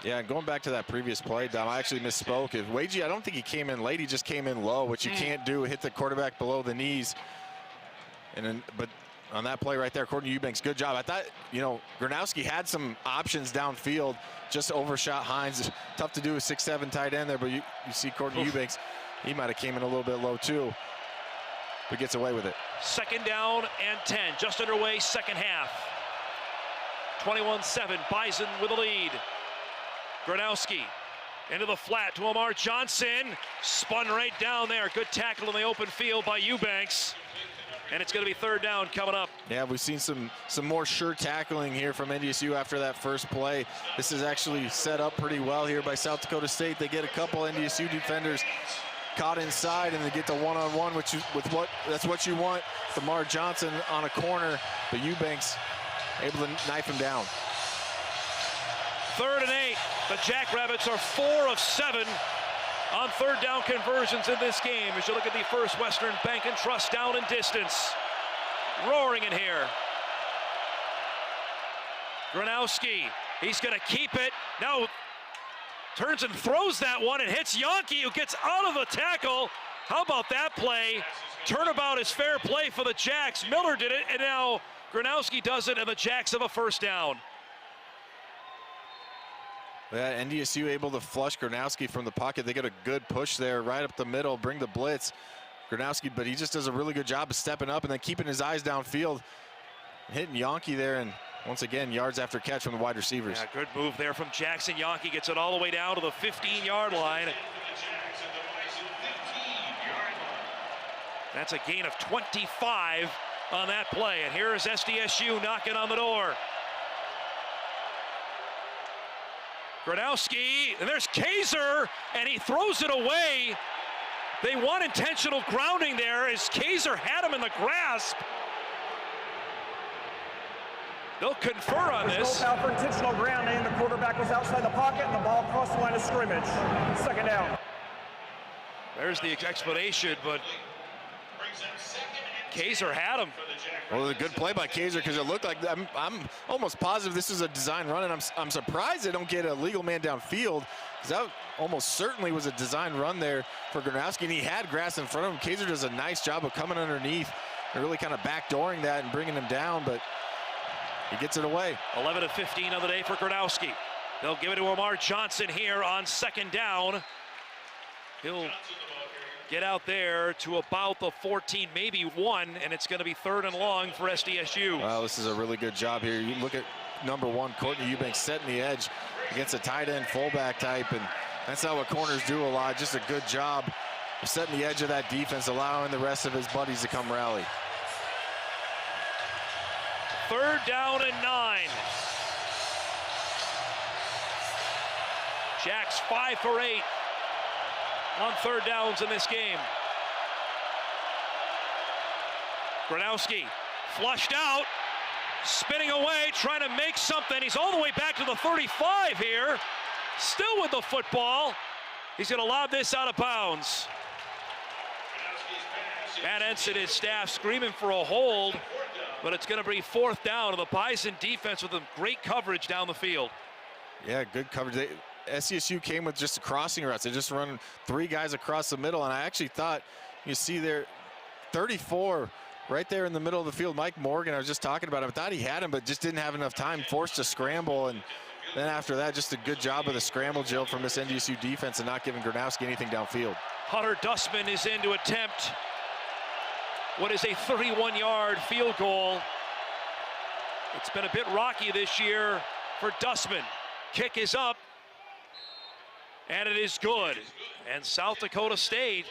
Yeah, going back to that previous play, Dom, I actually misspoke. If Wagey, I don't think he came in late. He just came in low, which you can't do. Hit the quarterback below the knees. And then, but on that play right there, Courtney Eubanks, good job. I thought, you know, Gronowski had some options downfield, just overshot Hines. Tough to do a 6'7" tight end there, but you see Courtney Eubanks, he might have came in a little bit low too, but gets away with it. 2nd down and 10, just underway, second half. 21-7, Bison with a lead. Gronowski into the flat to Omar Johnson. Spun right down there. Good tackle in the open field by Eubanks. And it's going to be 3rd down coming up. Yeah, we've seen some more sure tackling here from NDSU after that first play. This is actually set up pretty well here by South Dakota State. They get a couple NDSU defenders caught inside, and they get the one-on-one, that's what you want. Omar Johnson on a corner, but Eubanks able to knife him down. 3rd and 8. The Jackrabbits are 4 of 7 on 3rd down conversions in this game. As you look at the First Western Bank and Trust down and distance. Roaring in here. Gronowski, he's going to keep it. Now turns and throws that one and hits Yonke, who gets out of the tackle. How about that play? Turnabout is fair play for the Jacks. Miller did it, and now Gronowski does it, and the Jacks have a 1st down. Yeah, NDSU able to flush Gronowski from the pocket. They get a good push there right up the middle, bring the blitz. Gronowski, but he just does a really good job of stepping up and then keeping his eyes downfield. Hitting Yonke there, and once again, yards after catch from the wide receivers. Yeah, good move there from Jackson. Yonke gets it all the way down to the 15-yard line. That's a gain of 25 on that play. And here is SDSU knocking on the door. Gronowski, and there's Kaiser, and he throws it away. They want intentional grounding there as Kaiser had him in the grasp. They'll confer on this. There's no foul for intentional grounding. The quarterback was outside the pocket, and the ball crossed the line of scrimmage. 2nd down. There's the explanation, but Kaiser had him. Well, a good play by Kaiser, because it looked like I'm almost positive this is a design run, and I'm surprised they don't get a legal man downfield, because that almost certainly was a design run there for Gronowski, and he had grass in front of him. Kaiser does a nice job of coming underneath and really kind of backdooring that and bringing him down, but he gets it away. 11 of 15 on the day for Gronowski. They'll give it to Omar Johnson here on 2nd down. He'll get out there to about the 14, maybe 1, and it's going to be 3rd and long for SDSU. Well, this is a really good job here. You look at number 1, Courtney Eubanks setting the edge against a tight end fullback type, and that's not what corners do a lot. Just a good job of setting the edge of that defense, allowing the rest of his buddies to come rally. 3rd down and 9. Jacks 5 for 8 on 3rd downs in this game. Gronowski flushed out, spinning away, trying to make something. He's all the way back to the 35 here, still with the football. He's going to lob this out of bounds. Matt Ensign, his staff screaming for a hold, but it's going to be 4th down, and the Bison defense with a great coverage down the field. Yeah, good coverage. SCSU came with just crossing routes. They just run 3 guys across the middle, and I actually thought, you see there, 34 right there in the middle of the field. Mike Morgan, I was just talking about him. I thought he had him, but just didn't have enough time, forced to scramble, and then after that, just a good job of the scramble, Jill, from this NDSU defense and not giving Gronowski anything downfield. Hunter Dustman is in to attempt what is a 31-yard field goal. It's been a bit rocky this year for Dustman. Kick is up, and it is good. And South Dakota State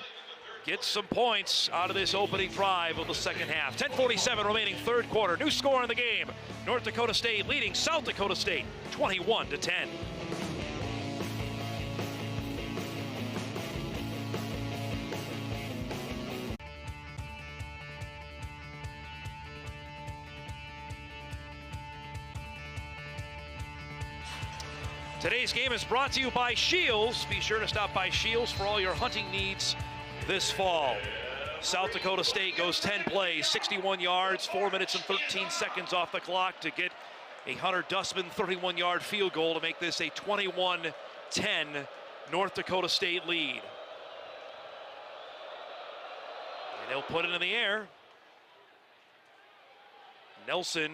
gets some points out of this opening drive of the second half. 10:47 remaining, 3rd quarter. New score in the game. North Dakota State leading South Dakota State 21-10. Today's game is brought to you by Shields. Be sure to stop by Shields for all your hunting needs this fall. South Dakota State goes 10 plays, 61 yards, 4 minutes and 13 seconds off the clock to get a Hunter Dustman 31-yard field goal to make this a 21-10 North Dakota State lead. And they'll put it in the air. Nelson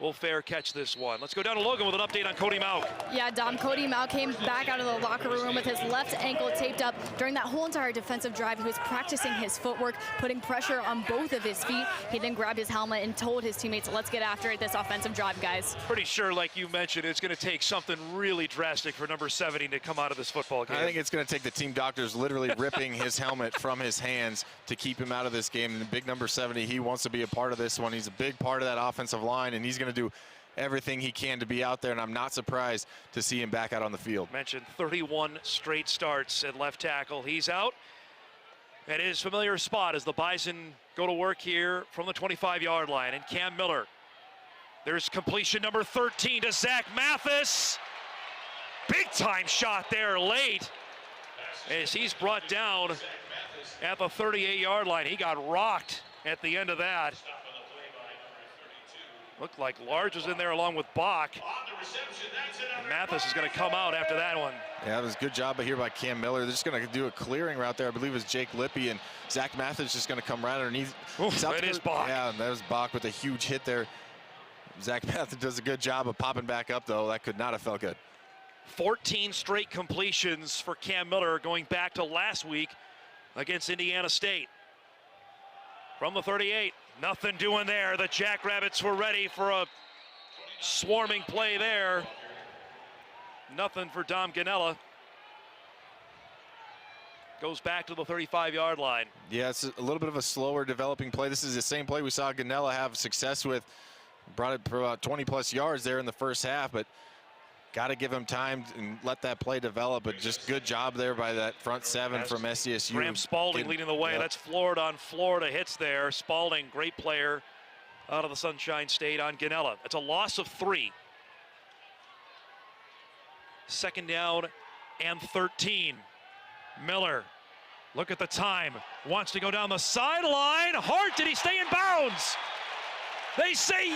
will fair catch this one. Let's go down to Logan with an update on Cody Mauch. Yeah, Dom, Cody Mauch came back out of the locker room with his left ankle taped up. During that whole entire defensive drive, he was practicing his footwork, putting pressure on both of his feet. He then grabbed his helmet and told his teammates, let's get after it this offensive drive, guys. Pretty sure, like you mentioned, it's going to take something really drastic for number 70 to come out of this football game. I think it's going to take the team doctors literally ripping his helmet from his hands to keep him out of this game. And the big number 70, he wants to be a part of this one. He's a big part of that offensive line, and he's going to do everything he can to be out there, and I'm not surprised to see him back out on the field. Mentioned 31 straight starts at left tackle. He's out at his familiar spot as the Bison go to work here from the 25-yard line. And Cam Miller, there's completion number 13 to Zach Mathis. Big time shot there late as he's brought down at the 38-yard line. He got rocked at the end of that. Looked like Large was in there along with Bach. And Mathis is going to come out after that one. Yeah, that was a good job here by Cam Miller. They're just going to do a clearing route there. I believe it was Jake Lippy, and Zach Mathis just going to come right underneath. That is Bach. Yeah, that was Bach with a huge hit there. Zach Mathis does a good job of popping back up, though. That could not have felt good. 14 straight completions for Cam Miller going back to last week against Indiana State. From the 38. Nothing doing there. The Jackrabbits were ready for a swarming play there. Nothing for Dom Ganella. Goes back to the 35-yard line. Yeah, it's a little bit of a slower developing play. This is the same play we saw Ganella have success with. Brought it for about 20-plus yards there in the first half, but got to give him time and let that play develop. But just good job there by that front seven from SCSU. Graham Spalding leading the way. Yep. That's Florida on Florida hits there. Spalding, great player out of the Sunshine State on Ganella. It's a loss of 3. Second down and 13. Miller, look at the time. Wants to go down the sideline. Hart, did he stay in bounds? They say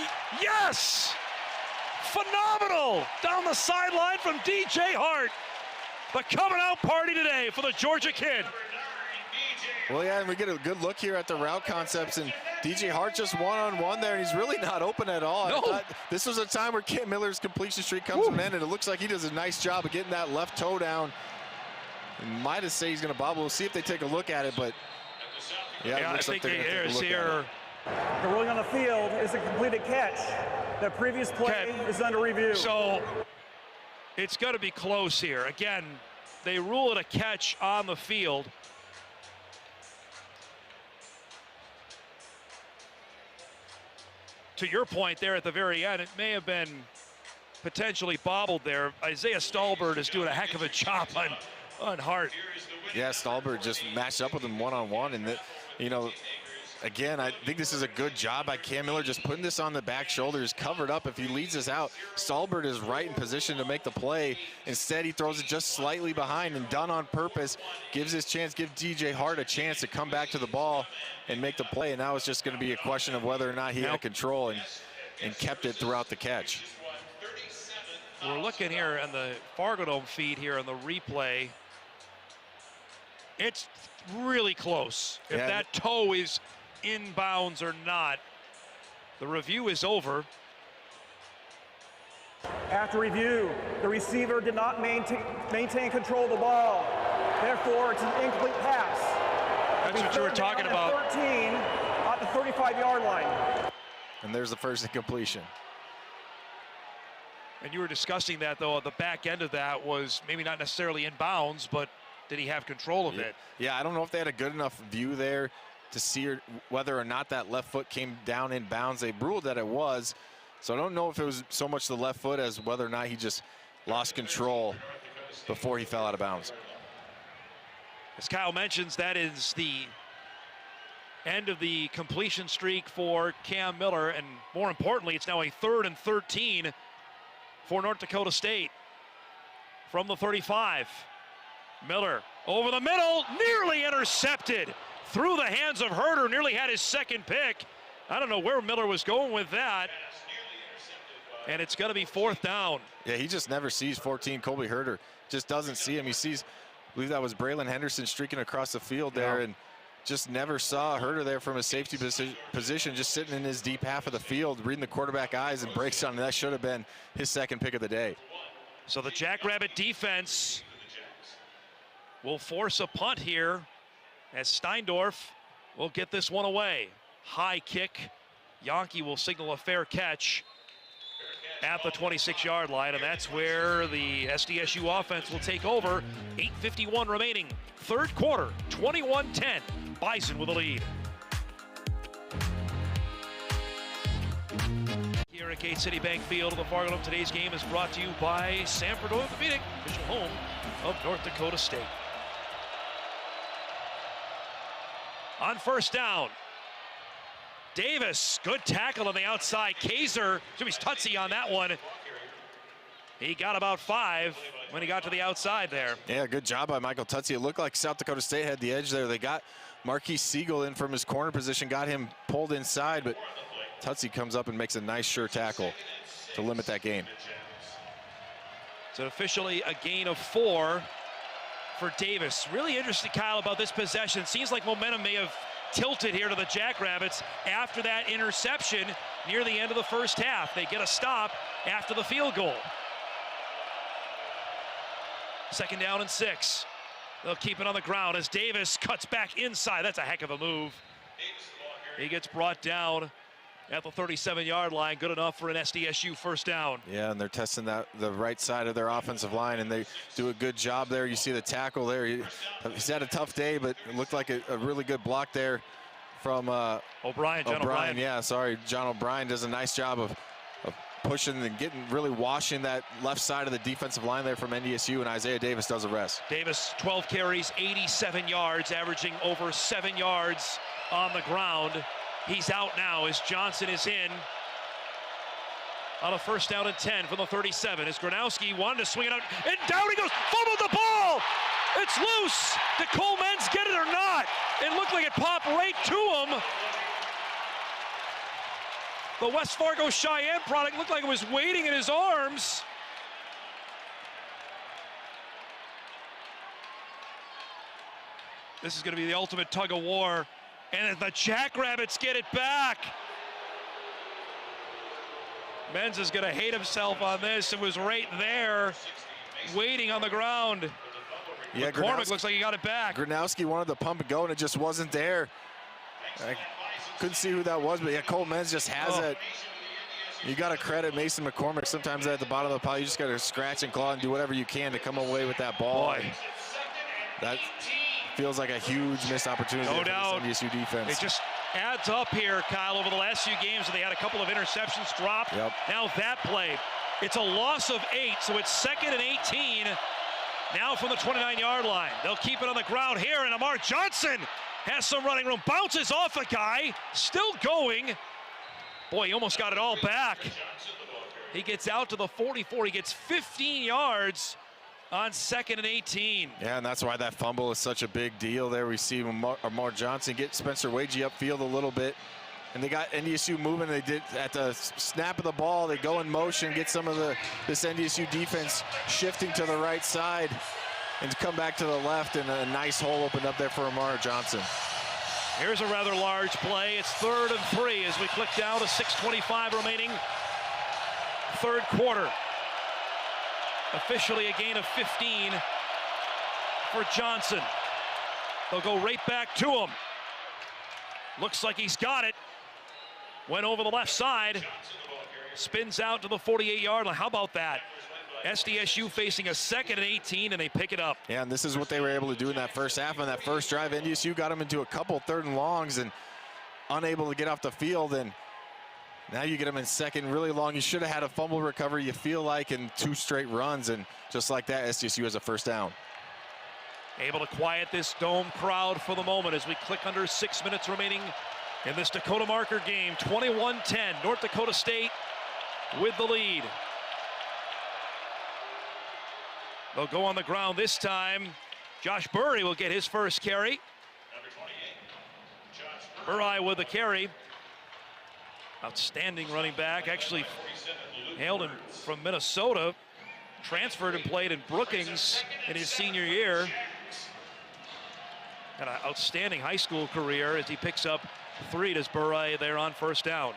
yes! Phenomenal down the sideline from DJ Hart. The coming out party today for the Georgia kid. Well, yeah, and we get a good look here at the route concepts, and DJ Hart just one-on-one there, and he's really not open at all. No. I thought this was a time where Cam Miller's completion streak comes to an end, and it looks like he does a nice job of getting that left toe down. And might have said he's going to bobble. We'll see if they take a look at it, but yeah, it looks like they're going to take a look at it. The ruling on the field is a completed catch. The previous play is under review. So it's got to be close here. Again, they rule it a catch on the field. To your point there at the very end, it may have been potentially bobbled there. Isaiah Stallbird is doing a heck of a job on Hart. Yeah, Stallbird just matched up with him one-on-one, and you know, again, I think this is a good job by Cam Miller, just putting this on the back shoulders, covered up. If he leads us out, Stallbird is right in position to make the play. Instead, he throws it just slightly behind, and done on purpose, gives DJ Hart a chance to come back to the ball and make the play. And now it's just going to be a question of whether or not he had control and kept it throughout the catch. We're looking here on the Fargo Dome feed here on the replay. It's really close. If that toe is in bounds or not. The review is over. After review, the receiver did not maintain control of the ball. Therefore, it's an incomplete pass. That's what you were talking about. 13 at the 35-yard line. And there's the first incompletion. And you were discussing that, though, at the back end of that was maybe not necessarily in bounds, but did he have control of it? Yeah, I don't know if they had a good enough view there to see whether or not that left foot came down in bounds. They ruled that it was. So I don't know if it was so much the left foot as whether or not he just lost control before he fell out of bounds. As Kyle mentions, that is the end of the completion streak for Cam Miller. And more importantly, it's now a 3rd and 13 for North Dakota State. From the 35, Miller over the middle, nearly intercepted. through the hands of Herter, nearly had his second pick. I don't know where Miller was going with that. And it's going to be 4th down. Yeah, he just never sees 14, Colby Herter. Just doesn't see him. He sees, I believe that was Braylon Henderson streaking across the field there, and just never saw Herter there from a safety position, just sitting in his deep half of the field, reading the quarterback eyes and breaks on him. That should have been his second pick of the day. So the Jackrabbit defense will force a punt here as Steindorf will get this one away. High kick. Yonke will signal a fair catch at the 26-yard line, and that's where the SDSU offense will take over. 8:51 remaining. Third quarter, 21-10. Bison with the lead. Here at Gate City Bank Field of the Fargo Dome, today's game is brought to you by Sanford Orthopedic, official home of North Dakota State. On first down, Davis, good tackle on the outside. Kaiser, Jimmy's Tutsi on that one. He got about 5 when he got to the outside there. Yeah, good job by Michael Tutsi. It looked like South Dakota State had the edge there. They got Marquise Siegel in from his corner position, got him pulled inside, but Tutsi comes up and makes a nice sure tackle to limit that gain. So officially a gain of 4 for Davis. Really interesting, Kyle, about this possession. Seems like momentum may have tilted here to the Jackrabbits after that interception near the end of the first half. They get a stop after the field goal. 2nd down and 6. They'll keep it on the ground as Davis cuts back inside. That's a heck of a move. He gets brought down at the 37-yard line. Good enough for an SDSU first down. Yeah, and they're testing the right side of their offensive line, and they do a good job there. You see the tackle there. He's had a tough day, but it looked like a really good block there from O'Brien. John O'Brien. Yeah, sorry. John O'Brien does a nice job of pushing and really washing that left side of the defensive line there from NDSU, and Isaiah Davis does the rest. Davis, 12 carries, 87 yards, averaging over 7 yards on the ground. He's out now as Johnson is in on a 1st down and 10 from the 37. As Gronowski wanted to swing it out, and down he goes, fumbled the ball. It's loose. Did Cole Menz get it or not? It looked like it popped right to him. The West Fargo Cheyenne product looked like it was waiting in his arms. This is going to be the ultimate tug of war. And the Jackrabbits get it back. Menz is going to hate himself on this. It was right there, waiting on the ground. Yeah, McCormick looks like he got it back. Gronowski wanted to pump and go, and it just wasn't there. I couldn't see who that was, but yeah, Cole Menz just has it. You got to credit Mason McCormick. Sometimes at the bottom of the pile, you just got to scratch and claw and do whatever you can to come away with that ball. That feels like a huge missed opportunity for this NDSU defense. It just adds up here, Kyle, over the last few games. They had a couple of interceptions dropped. Now that play. It's a loss of 8, so it's 2nd and 18. Now from the 29-yard line. They'll keep it on the ground here, and Amar Johnson has some running room. Bounces off a guy. Still going. Boy, he almost got it all back. He gets out to the 44. He gets 15 yards on 2nd and 18. Yeah, and that's why that fumble is such a big deal there. We see Amar Johnson get Spencer Wagey upfield a little bit, and they got NDSU moving. They did at the snap of the ball, they go in motion, get some of this NDSU defense shifting to the right side and to come back to the left, and a nice hole opened up there for Amar Johnson. Here's a rather large play. It's 3rd and 3 as we click down to 6:25 remaining. Third quarter. Officially a gain of 15 for Johnson. They'll go right back to him. Looks like he's got it. Went over the left side. Spins out to the 48-yard line. How about that? SDSU facing a 2nd and 18, and they pick it up. Yeah, and this is what they were able to do in that first half. On that first drive, NDSU got them into a couple 3rd and longs and unable to get off the field. And now you get them in 2nd, really long. You should have had a fumble recovery, you feel like, in 2 straight runs. And just like that, SDSU has a 1st down. Able to quiet this dome crowd for the moment as we click under 6 minutes remaining in this Dakota Marker game. 21-10, North Dakota State with the lead. They'll go on the ground this time. Josh Burry will get his first carry. Burai with the carry. Outstanding running back. Actually hailed him from Minnesota. Transferred and played in Brookings in his senior year. Had an outstanding high school career as he picks up 3 to Burai there on first down.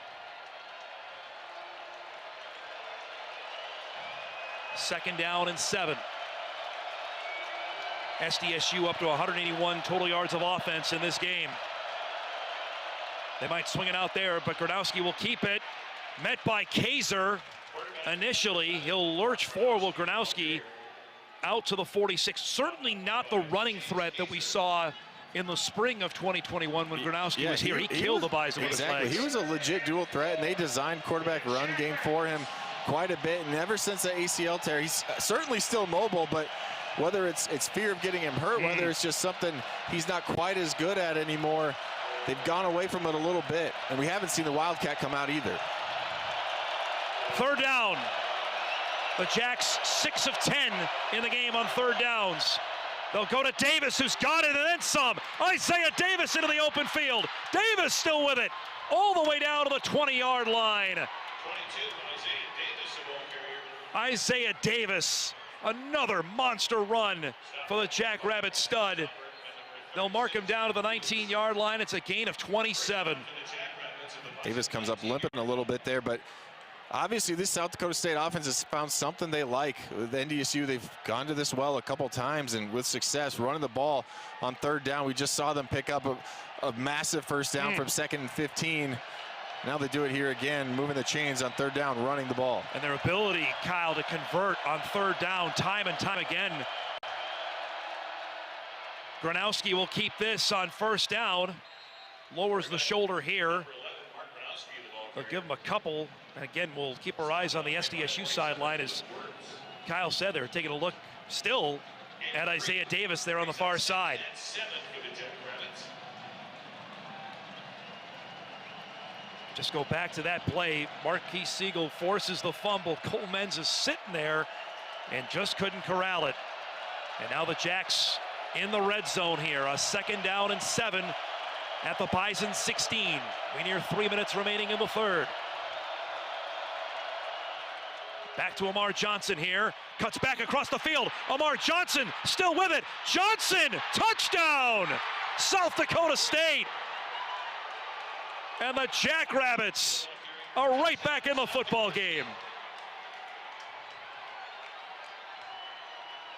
Second down and 7. SDSU up to 181 total yards of offense in this game. They might swing it out there, but Gronowski will keep it. Met by Kaiser initially. He'll lurch forward with Gronowski out to the 46. Certainly not the running threat that we saw in the spring of 2021 when Gronowski was here. He killed the Bison with his legs. He was a legit dual threat, and they designed quarterback run game for him quite a bit. And ever since the ACL tear, he's certainly still mobile, but whether it's fear of getting him hurt, whether it's just something he's not quite as good at anymore, they've gone away from it a little bit. And we haven't seen the Wildcat come out either. Third down. The Jacks 6 of 10 in the game on third downs. They'll go to Davis, who's got it, and then some. Isaiah Davis into the open field. Davis still with it, all the way down to the 20-yard line. 22, Isaiah Davis, another monster run for the Jackrabbit stud. They'll mark him down to the 19-yard line. It's a gain of 27. Davis comes up limping a little bit there, but obviously this South Dakota State offense has found something they like. With NDSU, they've gone to this well a couple times and with success running the ball on third down. We just saw them pick up a massive first down from 2nd and 15. Now they do it here again, moving the chains on third down, running the ball. And their ability, Kyle, to convert on third down time and time again. Gronowski will keep this on first down. Lowers the shoulder here. They'll give him a couple. And again, we'll keep our eyes on the SDSU sideline. As Kyle said, they're taking a look still at Isaiah Davis there on the far side. Just go back to that play. Marquis Siegel forces the fumble. Cole Menz is sitting there and just couldn't corral it. And now the Jacks in the red zone here. A 2nd down and 7 at the Bison 16. We near 3 minutes remaining in the third. Back to Amar Johnson here. Cuts back across the field. Amar Johnson still with it. Johnson, touchdown! South Dakota State. And the Jackrabbits are right back in the football game.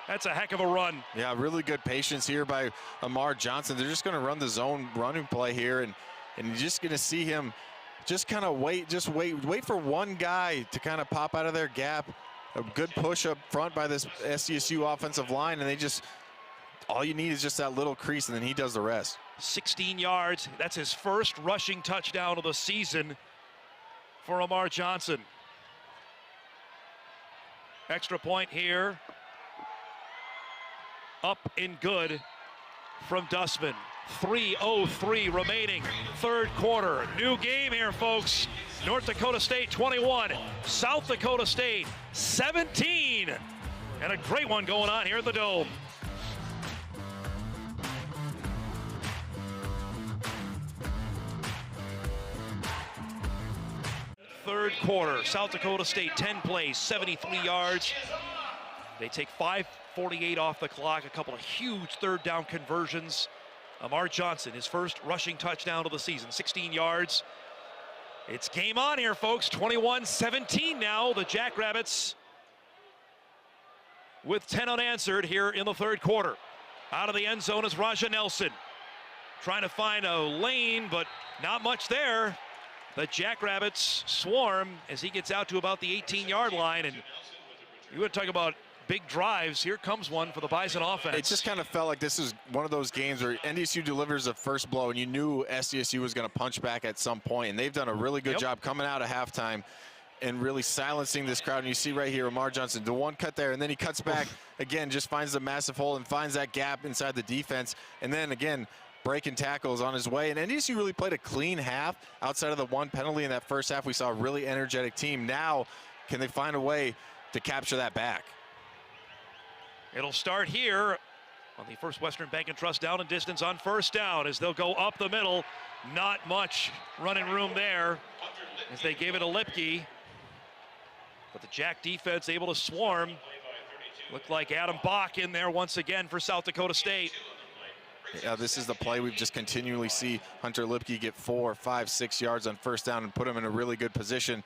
That's a heck of a run. Yeah, really good patience here by Amar Johnson. They're just going to run the zone running play here, and you're just going to see him just kind of wait for one guy to kind of pop out of their gap. A good push up front by this SDSU offensive line, and they just, all you need is just that little crease, and then he does the rest. 16 yards. That's his first rushing touchdown of the season for Amar Johnson. Extra point here. Up and good from Dustman. 3:03 remaining, third quarter. New game here, folks. North Dakota State 21, South Dakota State 17. And a great one going on here at the Dome. Third quarter, South Dakota State 10 plays, 73 yards. They take 5:48 off the clock, a couple of huge third down conversions. Amar Johnson, his first rushing touchdown of the season, 16 yards. It's game on here, folks. 21-17 now. The Jackrabbits with 10 unanswered here in the third quarter. Out of the end zone is Raja Nelson. Trying to find a lane, but not much there. The Jackrabbits swarm as he gets out to about the 18-yard line. And you want to talk about big drives. Here comes one for the Bison offense. It just kind of felt like this is one of those games where NDSU delivers a first blow, and you knew SDSU was going to punch back at some point. And they've done a really good job coming out of halftime and really silencing this crowd. And you see right here, Amar Johnson, the one cut there, and then he cuts back again, just finds the massive hole and finds that gap inside the defense. And then again, breaking tackles on his way. And NDSU really played a clean half outside of the one penalty in that first half. We saw a really energetic team. Now, can they find a way to capture that back? It'll start here on the First Western Bank and Trust down and distance on first down as they'll go up the middle. Not much running room there as they gave it to Lipke. But the Jack defense able to swarm. Looked like Adam Bach in there once again for South Dakota State. Yeah, this is the play we've just continually see Hunter Lipke get 4, 5, 6 yards on first down and put him in a really good position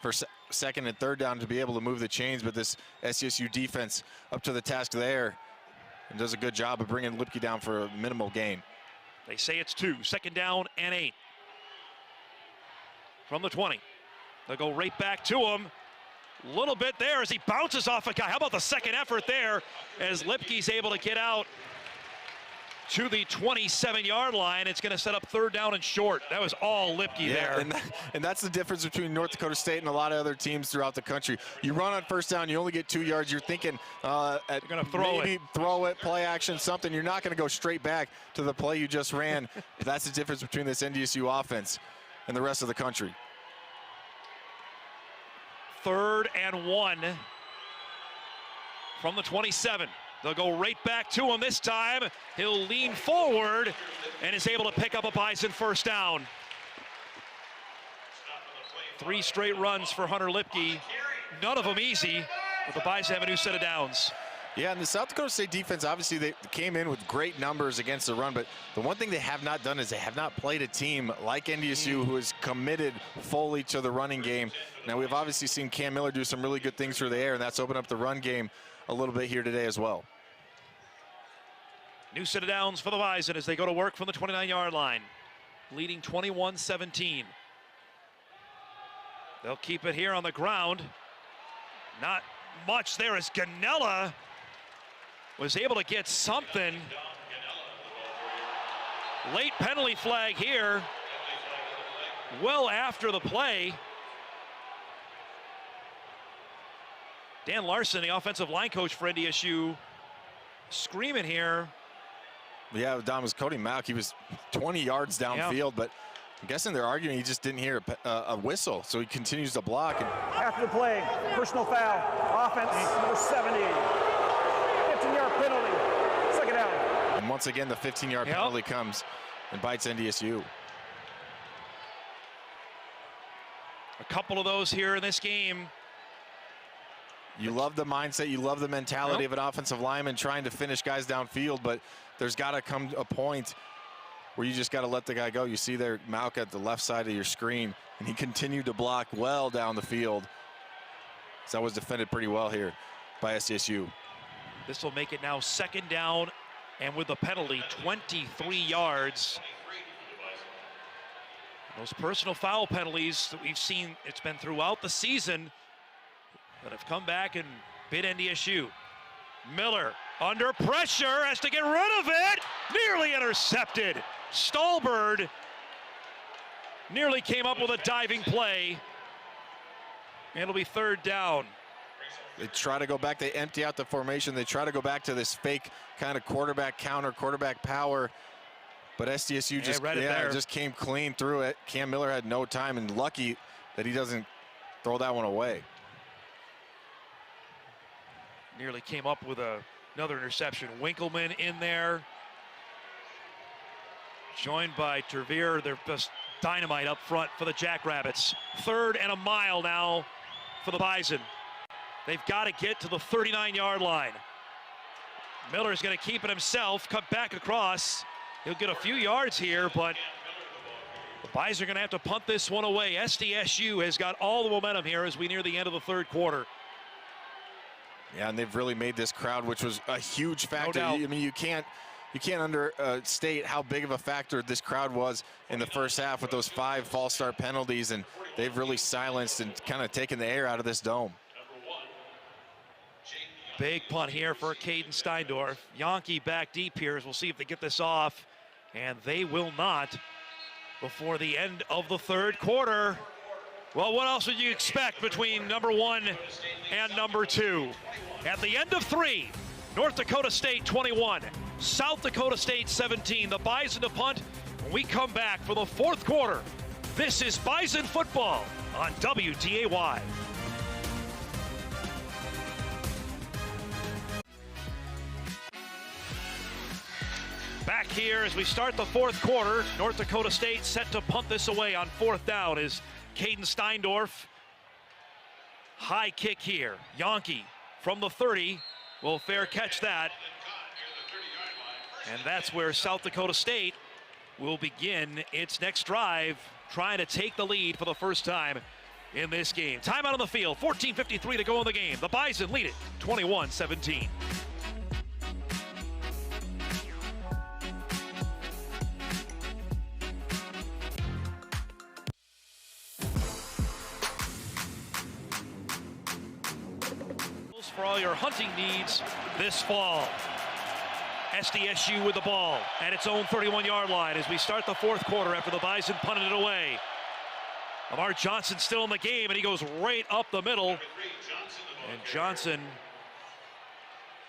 for second and third down to be able to move the chains. But this SDSU defense up to the task there and does a good job of bringing Lipke down for a minimal gain. They say it's 2, 2nd down and 8. From the 20. They'll go right back to him. Little bit there as he bounces off a guy. How about the second effort there as Lipke's able to get out to the 27-yard line. It's going to set up 3rd down and short. That was all Lipke there. And that's the difference between North Dakota State and a lot of other teams throughout the country. You run on first down, you only get 2 yards. You're thinking you're going to throw it, play action, something. You're not going to go straight back to the play you just ran. That's the difference between this NDSU offense and the rest of the country. 3rd and 1 from the 27. They'll go right back to him this time. He'll lean forward and is able to pick up a Bison first down. 3 straight runs for Hunter Lipke. None of them easy, but the Bison have a new set of downs. Yeah, and the South Dakota State defense, obviously they came in with great numbers against the run, but the one thing they have not done is they have not played a team like NDSU who is committed fully to the running game. Now, we've obviously seen Cam Miller do some really good things through the air, and that's opened up the run game a little bit here today as well. New set of downs for the Bison as they go to work from the 29-yard line, leading 21-17. They'll keep it here on the ground. Not much there as Ganella was able to get something. Late penalty flag here, well after the play. Dan Larson, the offensive line coach for NDSU, screaming here. Yeah, Don was Cody Mauk. He was 20 yards downfield, but I'm guessing they're arguing he just didn't hear a whistle, so he continues to block. After the play, personal foul, offense, number 70. 15-yard penalty, 2nd down. And once again, the 15-yard penalty comes and bites NDSU. A couple of those here in this game. You love the mindset, you love the mentality of an offensive lineman trying to finish guys downfield, but there's got to come a point where you just got to let the guy go. You see there Mauk at the left side of your screen, and he continued to block well down the field. So that was defended pretty well here by SDSU. This will make it now 2nd down, and with the penalty, 23 yards. Those personal foul penalties that we've seen, it's been throughout the season, that have come back and bit NDSU. Miller under pressure, has to get rid of it. Nearly intercepted. Stallbird nearly came up with a diving play. And it'll be 3rd down. They try to go back, they empty out the formation. They try to go back to this fake kind of quarterback counter, quarterback power. But SDSU just came clean through it. Cam Miller had no time, and lucky that he doesn't throw that one away. Nearly came up with another interception. Winkleman in there, joined by Tervier. They're just dynamite up front for the Jackrabbits. 3rd and a mile now for the Bison. They've got to get to the 39-yard line. Miller's going to keep it himself, cut back across. He'll get a few yards here, but the Bison are going to have to punt this one away. SDSU has got all the momentum here as we near the end of the 3rd quarter. Yeah, and they've really made this crowd, which was a huge factor. No doubt. I mean, you can't understate how big of a factor this crowd was in the first half with those 5 false start penalties, and they've really silenced and kind of taken the air out of this dome. Big punt here for Caden Steindorf. Yankee back deep here as we'll see if they get this off, and they will not before the end of the 3rd quarter. Well, what else would you expect between number 1 and number 2? At the end of 3, North Dakota State 21, South Dakota State 17. The Bison to punt when we come back for the 4th quarter. This is Bison football on WDAY. Back here as we start the fourth quarter. North Dakota State set to punt this away on fourth down is Caden Steindorf. High kick here. Yankee from the 30 will fair catch that. And that's where South Dakota State will begin its next drive, trying to take the lead for the first time in this game. Timeout on the field, 14:53 to go in the game. The Bison lead it 21-17. For all your hunting needs this fall. SDSU with the ball at its own 31-yard line as we start the fourth quarter after the Bison punted it away. Lamar Johnson still in the game, and he goes right up the middle. And Johnson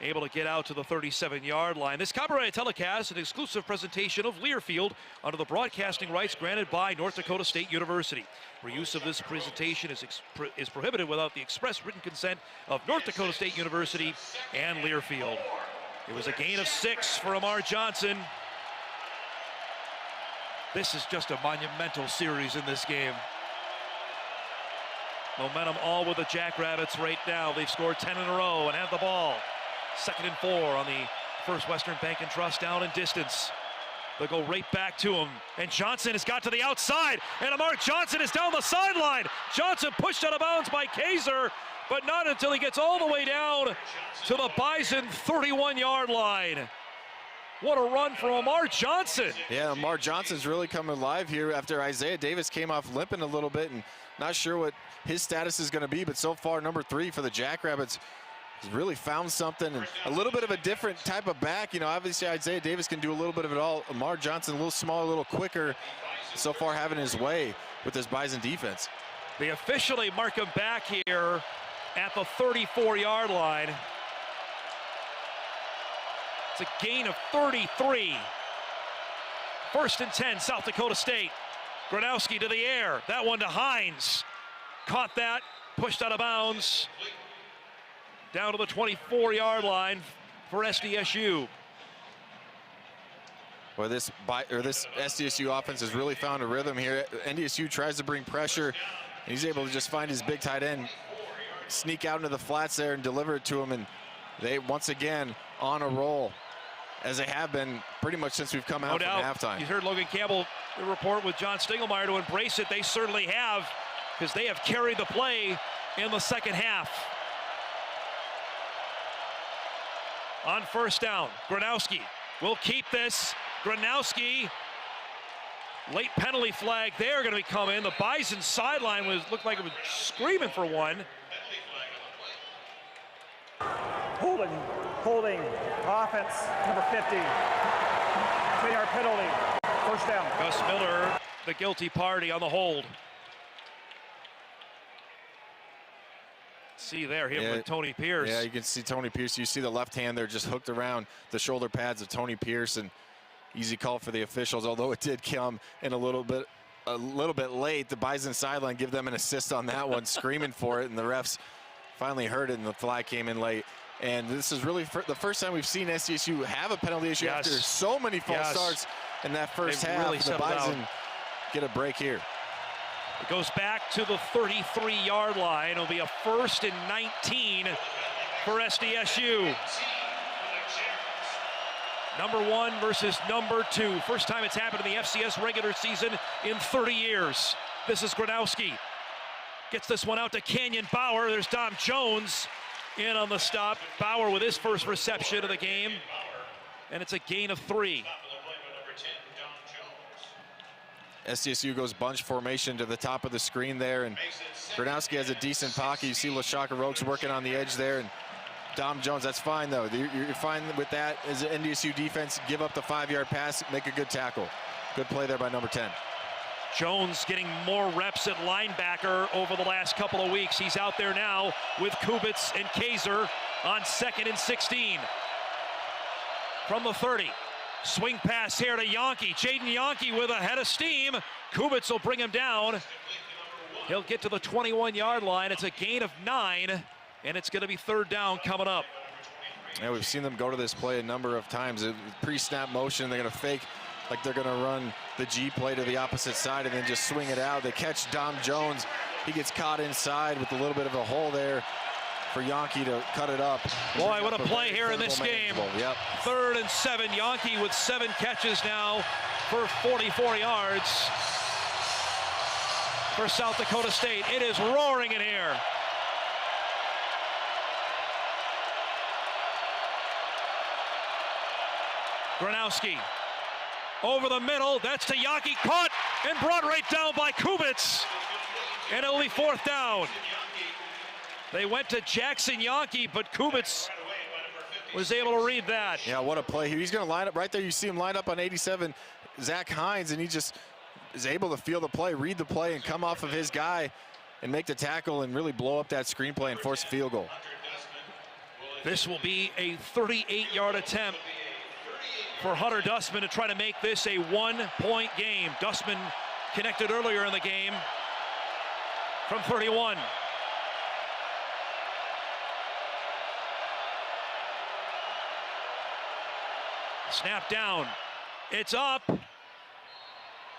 able to get out to the 37-yard line. This copyrighted telecast, an exclusive presentation of Learfield under the broadcasting rights granted by North Dakota State University. Reuse of this presentation is prohibited without the express written consent of North Dakota State University and Learfield. It was a gain of 6 for Lamar Johnson. This is just a monumental series in this game. Momentum all with the Jackrabbits right now. They've scored 10 in a row and have the ball. 2nd and 4 on the First Western Bank and Trust down in distance. They'll go right back to him. And Johnson has got to the outside. And Lamar Johnson is down the sideline. Johnson pushed out of bounds by Kaiser, but not until he gets all the way down to the Bison 31-yard line. What a run for Lamar Johnson. Yeah, Lamar Johnson's really coming alive here after Isaiah Davis came off limping a little bit, and not sure what his status is going to be, but so far number 3 for the Jackrabbits has really found something, and a little bit of a different type of back. You know, obviously Isaiah Davis can do a little bit of it all. Lamar Johnson a little smaller, a little quicker, so far having his way with this Bison defense. They officially mark him back here at the 34-yard line. It's a gain of 33. 1st and 10, South Dakota State. Gronowski to the air. That one to Hines. Caught that, pushed out of bounds. Down to the 24-yard line for SDSU. Well, this SDSU offense has really found a rhythm here. NDSU tries to bring pressure, and he's able to just find his big tight end, sneak out into the flats there and deliver it to him, and they once again on a roll, as they have been pretty much since we've come out from halftime. You heard Logan Campbell report with John Stingelmeyer to embrace it. They certainly have, because they have carried the play in the second half. On first down, Gronowski will keep this. Gronowski, late penalty flag there going to be coming. The Bison sideline looked like it was screaming for one. Holding, offense, number 50. 10-yard penalty, first down. Gus Miller, the guilty party on the hold. See there, him with Tony Pierce. Yeah, you can see Tony Pierce. You see the left hand there just hooked around the shoulder pads of Tony Pierce, and easy call for the officials, although it did come in a little bit late. The Bison sideline give them an assist on that one, screaming for it, and the refs finally heard it, and the flag came in late. And this is really the first time we've seen SDSU have a penalty issue after so many false starts in that first half. Really the Bison get a break here. It goes back to the 33-yard line. It'll be a 1st and 19 for SDSU. Number 1 versus number 2. First time it's happened in the FCS regular season in 30 years. This is Gronowski. Gets this one out to Canyon Bauer. There's Dom Jones in on the stop. Bauer with his first reception of the game. And it's a gain of 3. SDSU goes bunch formation to the top of the screen there, and Gronowski has a decent pocket. You see LaShaka Rokes working on the edge there, and Dom Jones, that's fine though. You're fine with that as an NDSU defense. Give up the 5-yard pass, make a good tackle. Good play there by number 10. Jones getting more reps at linebacker over the last couple of weeks. He's out there now with Kubitz and Kaiser on 2nd and 16. From the 30. Swing pass here to Yankee. Jaden Yankee with a head of steam. Kubitz will bring him down. He'll get to the 21-yard line. It's a gain of 9, and it's going to be 3rd down coming up. Yeah, we've seen them go to this play a number of times. Pre-snap motion, they're going to fake like they're going to run the G play to the opposite side and then just swing it out. They catch Dom Jones. He gets caught inside with a little bit of a hole there for Yankee to cut it up. Boy, what a play here in this game. Yep. 3rd and 7. Yankee with 7 catches now for 44 yards for South Dakota State. It is roaring in here. Gronowski over the middle. That's to Yankee. Caught and brought right down by Kubitz. And it'll be 4th down. They went to Jackson Yankee, but Kubitz was able to read that. Yeah, what a play. He's going to line up right there. You see him line up on 87, Zach Hines, and he just is able to feel the play, read the play, and come off of his guy and make the tackle and really blow up that screenplay and force a field goal. This will be a 38-yard attempt for Hunter Dustman to try to make this a 1-point game. Dustman connected earlier in the game from 31. Snap down. It's up.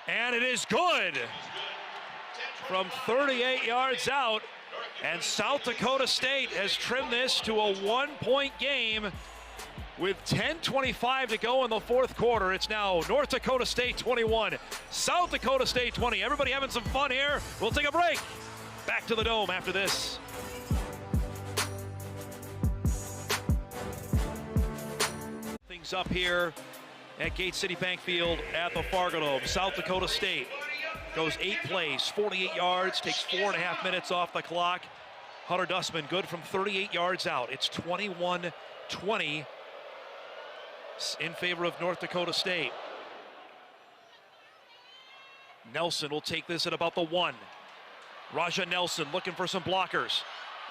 And it is good. From 38 yards out. And South Dakota State has trimmed this to a 1-point game with 10:25 to go in the 4th quarter. It's now North Dakota State 21, South Dakota State 20. Everybody having some fun here. We'll take a break. Back to the Dome after this. Things up here at Gate City Bank Field at the Fargo Dome. South Dakota State goes 8 plays, 48 yards, takes 4.5 minutes off the clock. Hunter Dustman good from 38 yards out. It's 21-20 in favor of North Dakota State. Nelson will take this at about the 1. Raja Nelson looking for some blockers.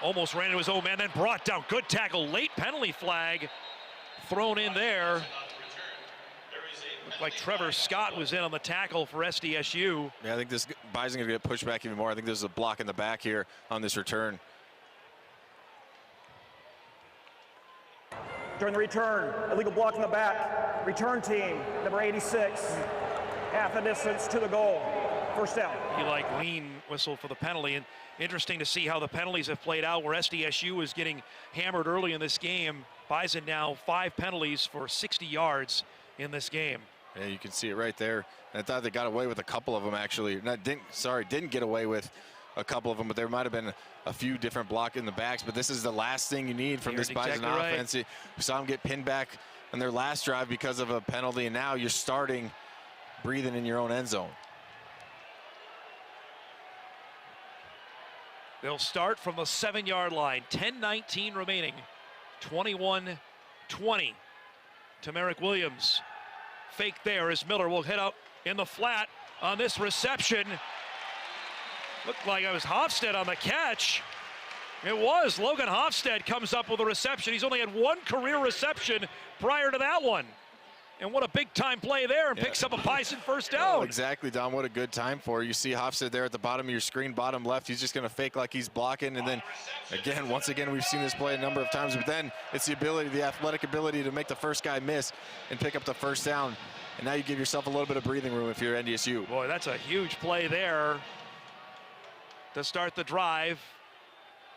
Almost ran into his own man, then brought down. Good tackle, late penalty flag thrown in there. Looked like Trevor Scott was in on the tackle for SDSU. Yeah, I think this Bison going to get pushed back even more. I think there's a block in the back here on this return. During the return, illegal block in the back. Return team, number 86. Half the distance to the goal. 1st down. You like lean whistle for the penalty, and interesting to see how the penalties have played out where SDSU is getting hammered early in this game. Bison now 5 penalties for 60 yards in this game. Yeah, you can see it right there. I thought they got away with a couple of them actually. Didn't get away with a couple of them, but there might have been a few different block in the backs, but this is the last thing you need from this Bison offense. We saw them get pinned back on their last drive because of a penalty, and now you're starting breathing in your own end zone. They'll start from the 7-yard line. 10:19 remaining. 21-20. Tamarick Williams. Fake there as Miller will hit out in the flat on this reception. Looked like it was Hofstad on the catch. It was. Logan Hofstad comes up with a reception. He's only had 1 career reception prior to that one. And what a big-time play there, and picks up a Bison 1st down. Oh, exactly, Don. What a good time for you. You see Hofstad there at the bottom of your screen, bottom left. He's just going to fake like he's blocking. And then, again, once again, we've seen this play a number of times. But then it's the ability, the athletic ability to make the first guy miss and pick up the 1st down. And now you give yourself a little bit of breathing room if you're NDSU. Boy, that's a huge play there to start the drive.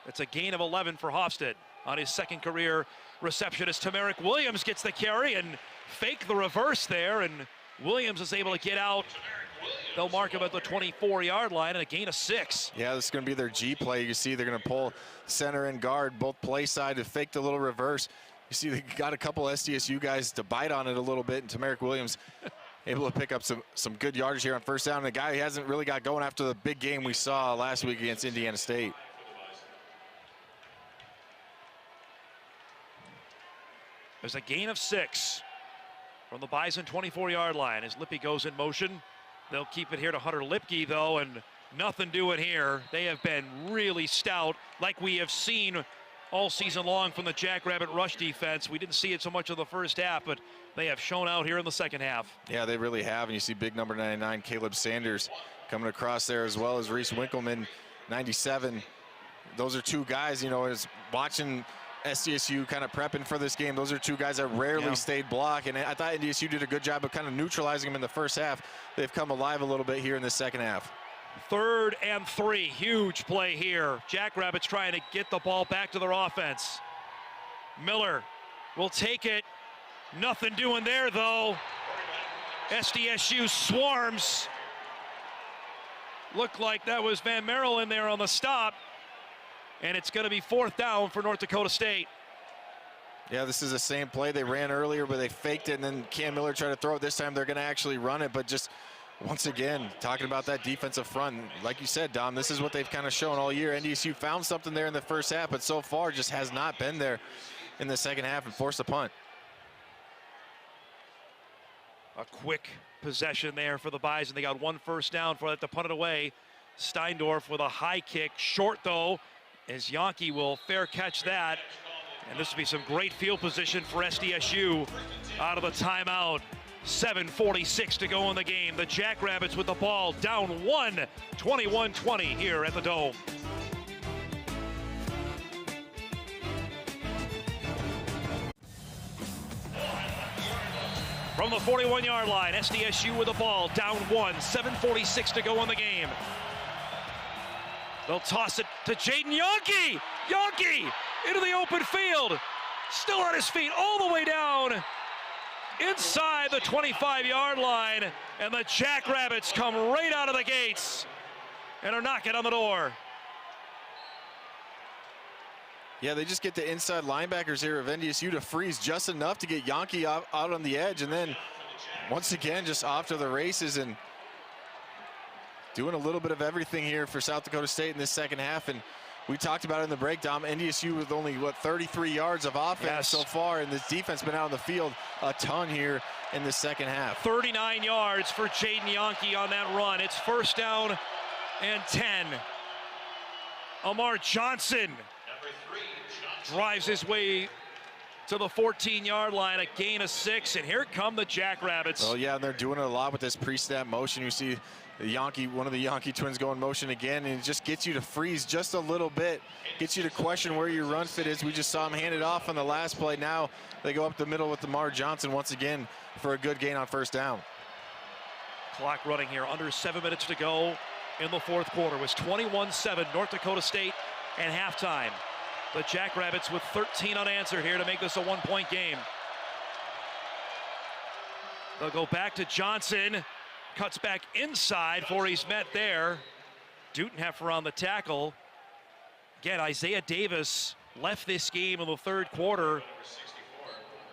It's a gain of 11 for Hofstad on his 2nd career reception as Tamarick Williams gets the carry and fake the reverse there, and Williams is able to get out. They'll mark him at the 24-yard line and a gain of 6. Yeah, this is going to be their G play. You see they're going to pull center and guard, both play side, to fake the little reverse. You see they got a couple SDSU guys to bite on it a little bit, and Tamarick Williams able to pick up some good yardage here on 1st down. And a guy who hasn't really got going after the big game we saw last week against Indiana State. There's a gain of 6 from the Bison 24-yard line as Lippy goes in motion. They'll keep it here to Hunter Lipke, though, and nothing doing here. They have been really stout, like we have seen all season long from the Jackrabbit rush defense. We didn't see it so much in the 1st half, but they have shown out here in the 2nd half. Yeah, they really have, and you see big number 99, Caleb Sanders, coming across there, as well as Reese Winkleman, 97. Those are 2 guys, you know, is watching SDSU kind of prepping for this game. Those are two guys that rarely stayed block, and I thought NDSU did a good job of kind of neutralizing them in the first half. They've come alive a little bit here in the second half. 3rd and 3, huge play here. Jackrabbits trying to get the ball back to their offense. Miller will take it. Nothing doing there, though. SDSU swarms. Looked like that was Van Merrill in there on the stop. And it's going to be 4th down for North Dakota State. Yeah, this is the same play they ran earlier, but they faked it, and then Cam Miller tried to throw it. This time they're going to actually run it, but just once again, talking about that defensive front, like you said, Dom, this is what they've kind of shown all year. NDSU found something there in the first half, but so far just has not been there in the second half and forced a punt. A quick possession there for the Bison. They got 1 first down for that to punt it away. Steindorf with a high kick, short though, as Yankee will fair catch that. And this will be some great field position for SDSU out of the timeout. 7:46 to go in the game. The Jackrabbits with the ball down 1, 21-20 here at the Dome. From the 41-yard line, SDSU with the ball down 1, 7:46 to go in the game. They'll toss it to Jaden Yankee. Yankee into the open field. Still on his feet all the way down inside the 25-yard line. And the Jackrabbits come right out of the gates and are knocking on the door. Yeah, they just get the inside linebackers here of NDSU to freeze just enough to get Yankee out on the edge. And then once again, just off to the races and doing a little bit of everything here for South Dakota State in this second half. And we talked about it in the breakdown. NDSU with only, 33 yards of offense so far, and this defense been out on the field a ton here in the second half. 39 yards for Jaden Yankee on that run. It's 1st down and 10. Amar Johnson drives his way to the 14-yard line, a gain of 6, and here come the Jackrabbits. Oh yeah, and they're doing it a lot with this pre-snap motion. You see one of the Yankee twins go in motion again, and it just gets you to freeze just a little bit, gets you to question where your run fit is. We just saw him hand it off on the last play. Now they go up the middle with Amar Johnson once again for a good gain on 1st down. Clock running here, under 7 minutes to go in the 4th quarter. It was 21-7 North Dakota State and halftime. The Jackrabbits with 13 unanswered here to make this a 1-point game. They'll go back to Johnson. Cuts back inside before he's met there. Dutenheffer on the tackle. Again, Isaiah Davis left this game in the 3rd quarter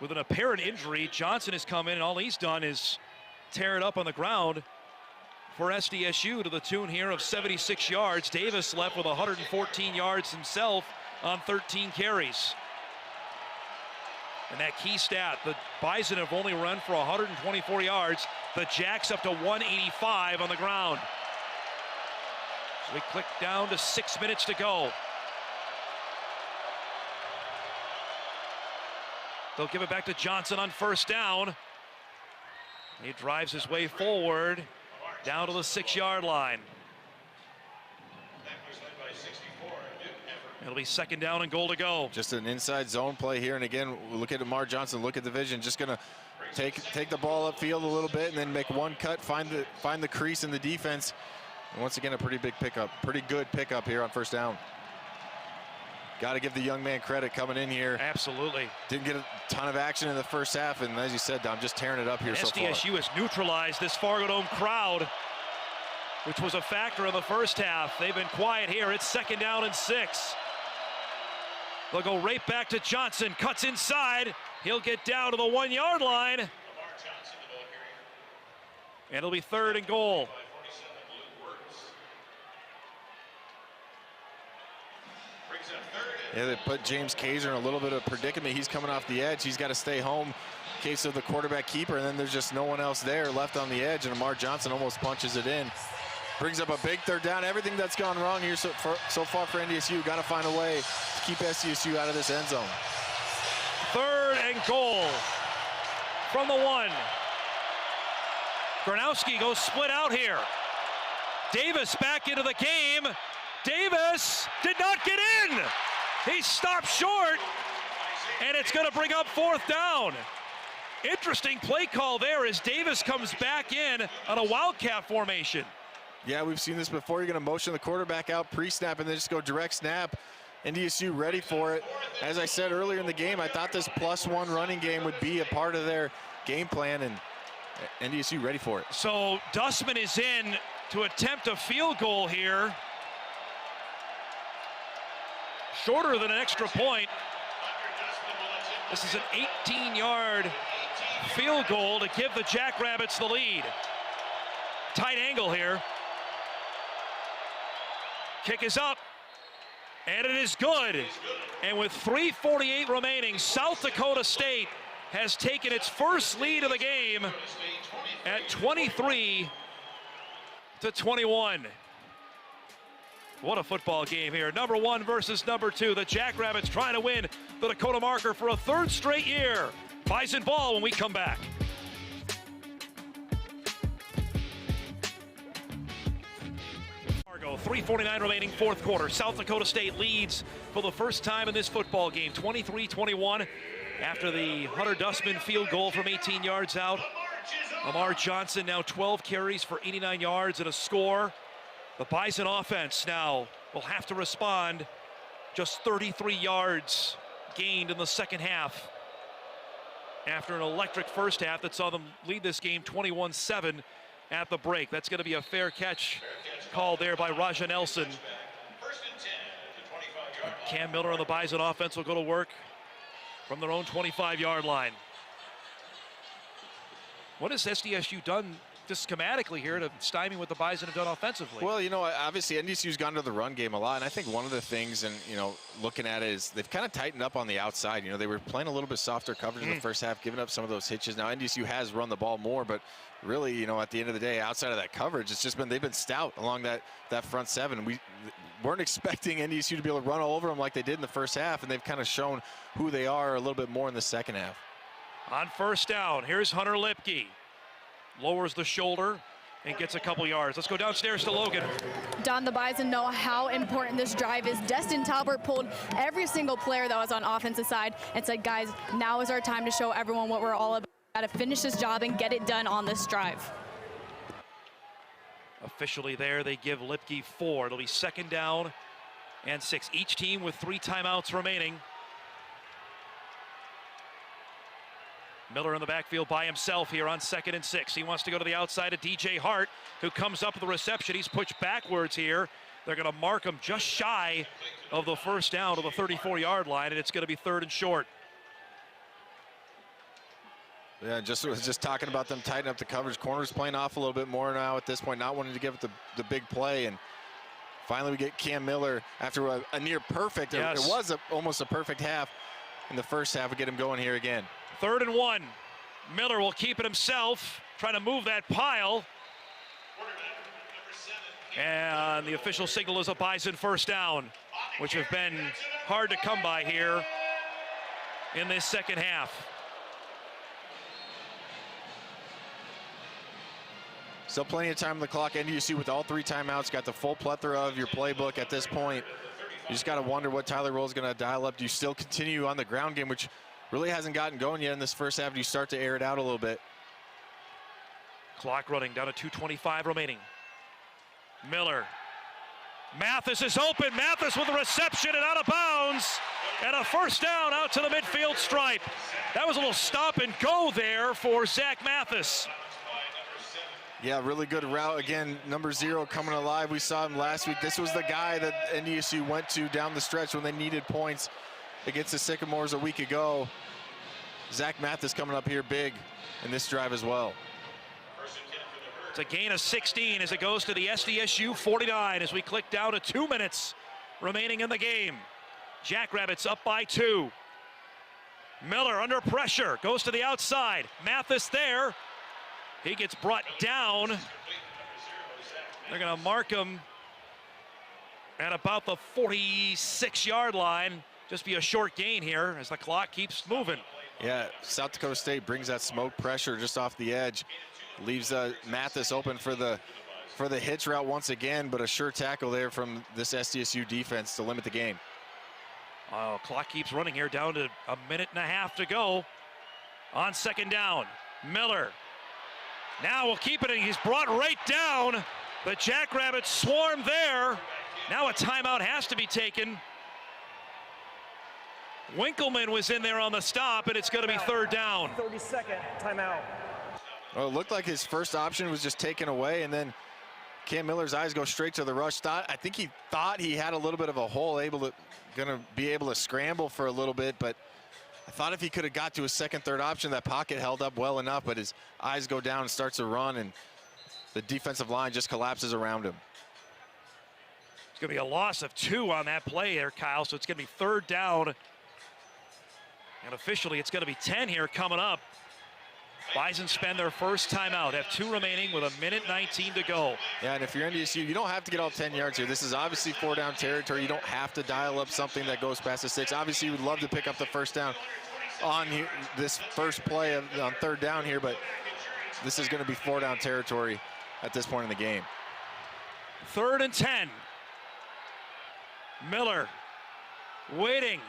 with an apparent injury. Johnson has come in, and all he's done is tear it up on the ground for SDSU to the tune here of 76 yards. Davis left with 114 yards himself on 13 carries. And that key stat, the Bison have only run for 124 yards. The Jacks up to 185 on the ground. So we click down to 6 minutes to go. They'll give it back to Johnson on 1st down. He drives his way forward down to the 6-yard line. It'll be 2nd down and goal to go. Just an inside zone play here, and again, look at Amar Johnson, look at the vision, just gonna take the ball upfield a little bit and then make one cut, find the crease in the defense. And once again, a pretty big pickup, pretty good pickup here on 1st down. Got to give the young man credit coming in here. Absolutely. Didn't get a ton of action in the first half, and as you said, Dom, just tearing it up here so far. SDSU has neutralized this Fargo Dome crowd, which was a factor in the first half. They've been quiet here. It's 2nd down and 6. They'll go right back to Johnson, cuts inside. He'll get down to the 1-yard line. And it'll be 3rd and goal. Yeah, they put James Kaiser in a little bit of predicament. He's coming off the edge. He's got to stay home in case of the quarterback keeper, and then there's just no one else there left on the edge, and Amar Johnson almost punches it in. Brings up a big 3rd down. Everything that's gone wrong here so far for NDSU, got to find a way to keep SDSU out of this end zone. 3rd and goal from the 1. Gronowski goes split out here. Davis back into the game. Davis did not get in. He stopped short, And it's going to bring up 4th down. Interesting play call there as Davis comes back in on a wildcat formation. Yeah, we've seen this before. You're going to motion the quarterback out pre-snap and then just go direct snap. NDSU ready for it. As I said earlier in the game, I thought this +1 running game would be a part of their game plan, and NDSU ready for it. So Dustman is in to attempt a field goal here. Shorter than an extra point. This is an 18-yard field goal to give the Jackrabbits the lead. Tight angle here. Kick is up, and it is good. And with 3:48 remaining, South Dakota State has taken its first lead of the game at 23-21. What a football game here. Number 1 versus number 2. The Jackrabbits trying to win the Dakota marker for a 3rd straight year. Bison ball when we come back. Fargo, 3:49 remaining, 4th quarter. South Dakota State leads for the first time in this football game, 23-21. After the Hunter Dustman field goal from 18 yards out. Lamar Johnson now 12 carries for 89 yards and a score. The Bison offense now will have to respond. Just 33 yards gained in the second half after an electric first half that saw them lead this game 21-7 at the break. That's going to be a fair catch called there by Raja Nelson. Cam Miller on the Bison offense will go to work from their own 25-yard line. What has SDSU done just schematically here to stymie what the Bison have done offensively? Well, you know, obviously NDSU's gone to the run game a lot, and I think one of the things, and you know, looking at it, is they've kind of tightened up on the outside. You know, they were playing a little bit softer coverage in the first half, giving up some of those hitches. Now NDSU has run the ball more, but really, you know, at the end of the day, outside of that coverage, it's just been, they've been stout along that front seven. We weren't expecting NDSU to be able to run all over them like they did in the first half, and they've kind of shown who they are a little bit more in the second half. On 1st down, here's Hunter Lipke. Lowers the shoulder and gets a couple yards. Let's go downstairs to Logan. Don, the Bison know how important this drive is. Destin Talbert pulled every single player that was on offensive side and said, guys, now is our time to show everyone what we're all about, to finish this job and get it done on this drive. Officially there, they give Lipke 4. It'll be 2nd down and 6. Each team with 3 timeouts remaining. Miller in the backfield by himself here on 2nd and 6. He wants to go to the outside of DJ Hart, who comes up with the reception. He's pushed backwards here. They're going to mark him just shy of the 1st down to the 34-yard line, and it's going to be 3rd and short. Yeah, was just talking about them tightening up the coverage. Corners playing off a little bit more now at this point, not wanting to give it the big play. And finally we get Cam Miller after a near perfect, yes. It was almost a perfect half in the first half. We get him going here again. 3rd and 1. Miller will keep it himself, trying to move that pile. And the official signal is a Bison 1st down, which have been hard to come by here in this second half. Still plenty of time on the clock. NDSU with all 3 timeouts, got the full plethora of your playbook at this point. You just got to wonder what Tyler Roll's going to dial up. Do you still continue on the ground game, which really hasn't gotten going yet in this first half? Do you start to air it out a little bit? Clock running down to 2:25 remaining. Miller. Mathis is open. Mathis with a reception and out of bounds. And a 1st down out to the midfield stripe. That was a little stop and go there for Zach Mathis. Yeah, really good route. Again, number 0 coming alive. We saw him last week. This was the guy that NDSU went to down the stretch when they needed points against the Sycamores a week ago. Zach Mathis coming up here big in this drive as well. It's a gain of 16 as it goes to the SDSU 49 as we click down to 2 minutes remaining in the game. Jackrabbits up by 2. Miller under pressure, goes to the outside. Mathis there. He gets brought down. They're going to mark him at about the 46-yard line. Just be a short gain here as the clock keeps moving. Yeah, South Dakota State brings that smoke pressure just off the edge. Leaves Mathis open for the hitch route once again, but a sure tackle there from this SDSU defense to limit the game. Clock keeps running here, down to a minute and a half to go. On second down, Miller. Now we'll keep it, and he's brought right down. The Jackrabbits swarm there. Now a timeout has to be taken. Winkleman was in there on the stop, and it's going to be third down. 30-second timeout. Well, it looked like his first option was just taken away, and then Cam Miller's eyes go straight to the rush. I think he thought he had a little bit of a hole, gonna be able to scramble for a little bit, but I thought if he could have got to a second, third option, that pocket held up well enough, but his eyes go down and starts to run, and the defensive line just collapses around him. It's going to be a loss of 2 on that play there, Kyle, so it's going to be third down. And officially, it's going to be 10 here coming up. Bison spend their first timeout, have 2 remaining with 1:19 to go. Yeah, and if you're NDSU, you don't have to get all 10 yards here. This is obviously 4-down territory. You don't have to dial up something that goes past the 6. Obviously, you would love to pick up the first down on this first play on third down here, but this is going to be 4-down territory at this point in the game. 3rd and 10. Miller waiting.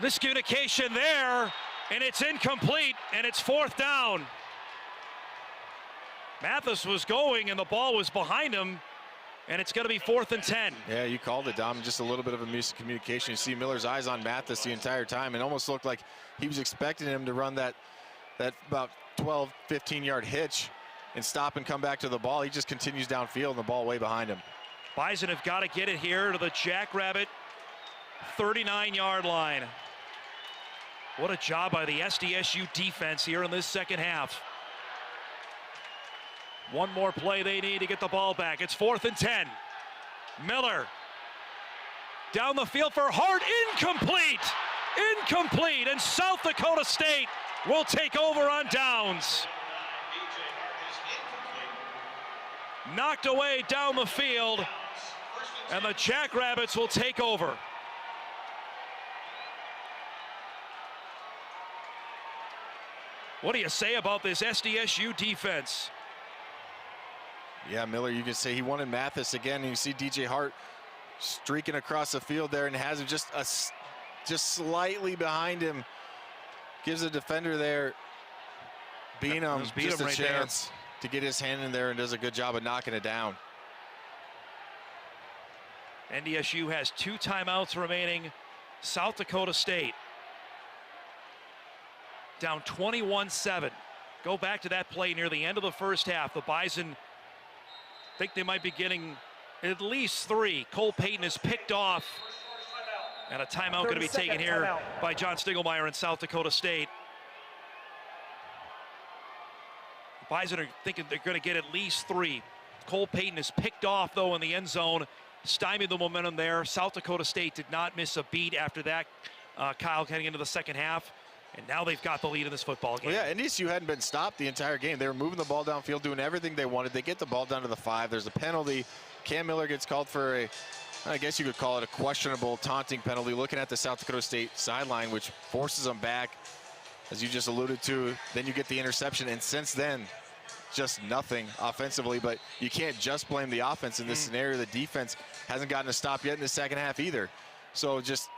Miscommunication there, and it's incomplete, and it's 4th down. Mathis was going, and the ball was behind him, and it's going to be 4th and 10. Yeah, you called it, Dom. Just a little bit of a miscommunication. You see Miller's eyes on Mathis the entire time. It almost looked like he was expecting him to run that about 12, 15-yard hitch and stop and come back to the ball. He just continues downfield, and the ball way behind him. Bison have got to get it here to the Jackrabbit 39-yard line. What a job by the SDSU defense here in this second half. One more play they need to get the ball back. It's 4th and 10. Miller down the field for Hart, incomplete. Incomplete, and South Dakota State will take over on downs. Knocked away down the field, and the Jackrabbits will take over. What do you say about this SDSU defense? Yeah, Miller, you can say he wanted Mathis again, and you see DJ Hart streaking across the field there and has him just slightly behind him. Gives the defender there, Beanham, just a right chance to get his hand in there, and does a good job of knocking it down. NDSU has 2 timeouts remaining. South Dakota State down 21-7. Go back to that play near the end of the first half. The Bison think they might be getting at least 3. Cole Payton is picked off, and a timeout going to be taken here by John Stiegelmeier in South Dakota State. The Bison are thinking they're going to get at least 3. Cole Payton is picked off, though, in the end zone, stymied the momentum there. South Dakota State did not miss a beat after that, Kyle, heading into the second half. And now they've got the lead in this football game. Well, yeah, NDSU hadn't been stopped the entire game. They were moving the ball downfield, doing everything they wanted. They get the ball down to the 5. There's a penalty. Cam Miller gets called for I guess you could call it a questionable taunting penalty, looking at the South Dakota State sideline, which forces them back, as you just alluded to. Then you get the interception, and since then, just nothing offensively. But you can't just blame the offense in this scenario. The defense hasn't gotten a stop yet in the second half either. So just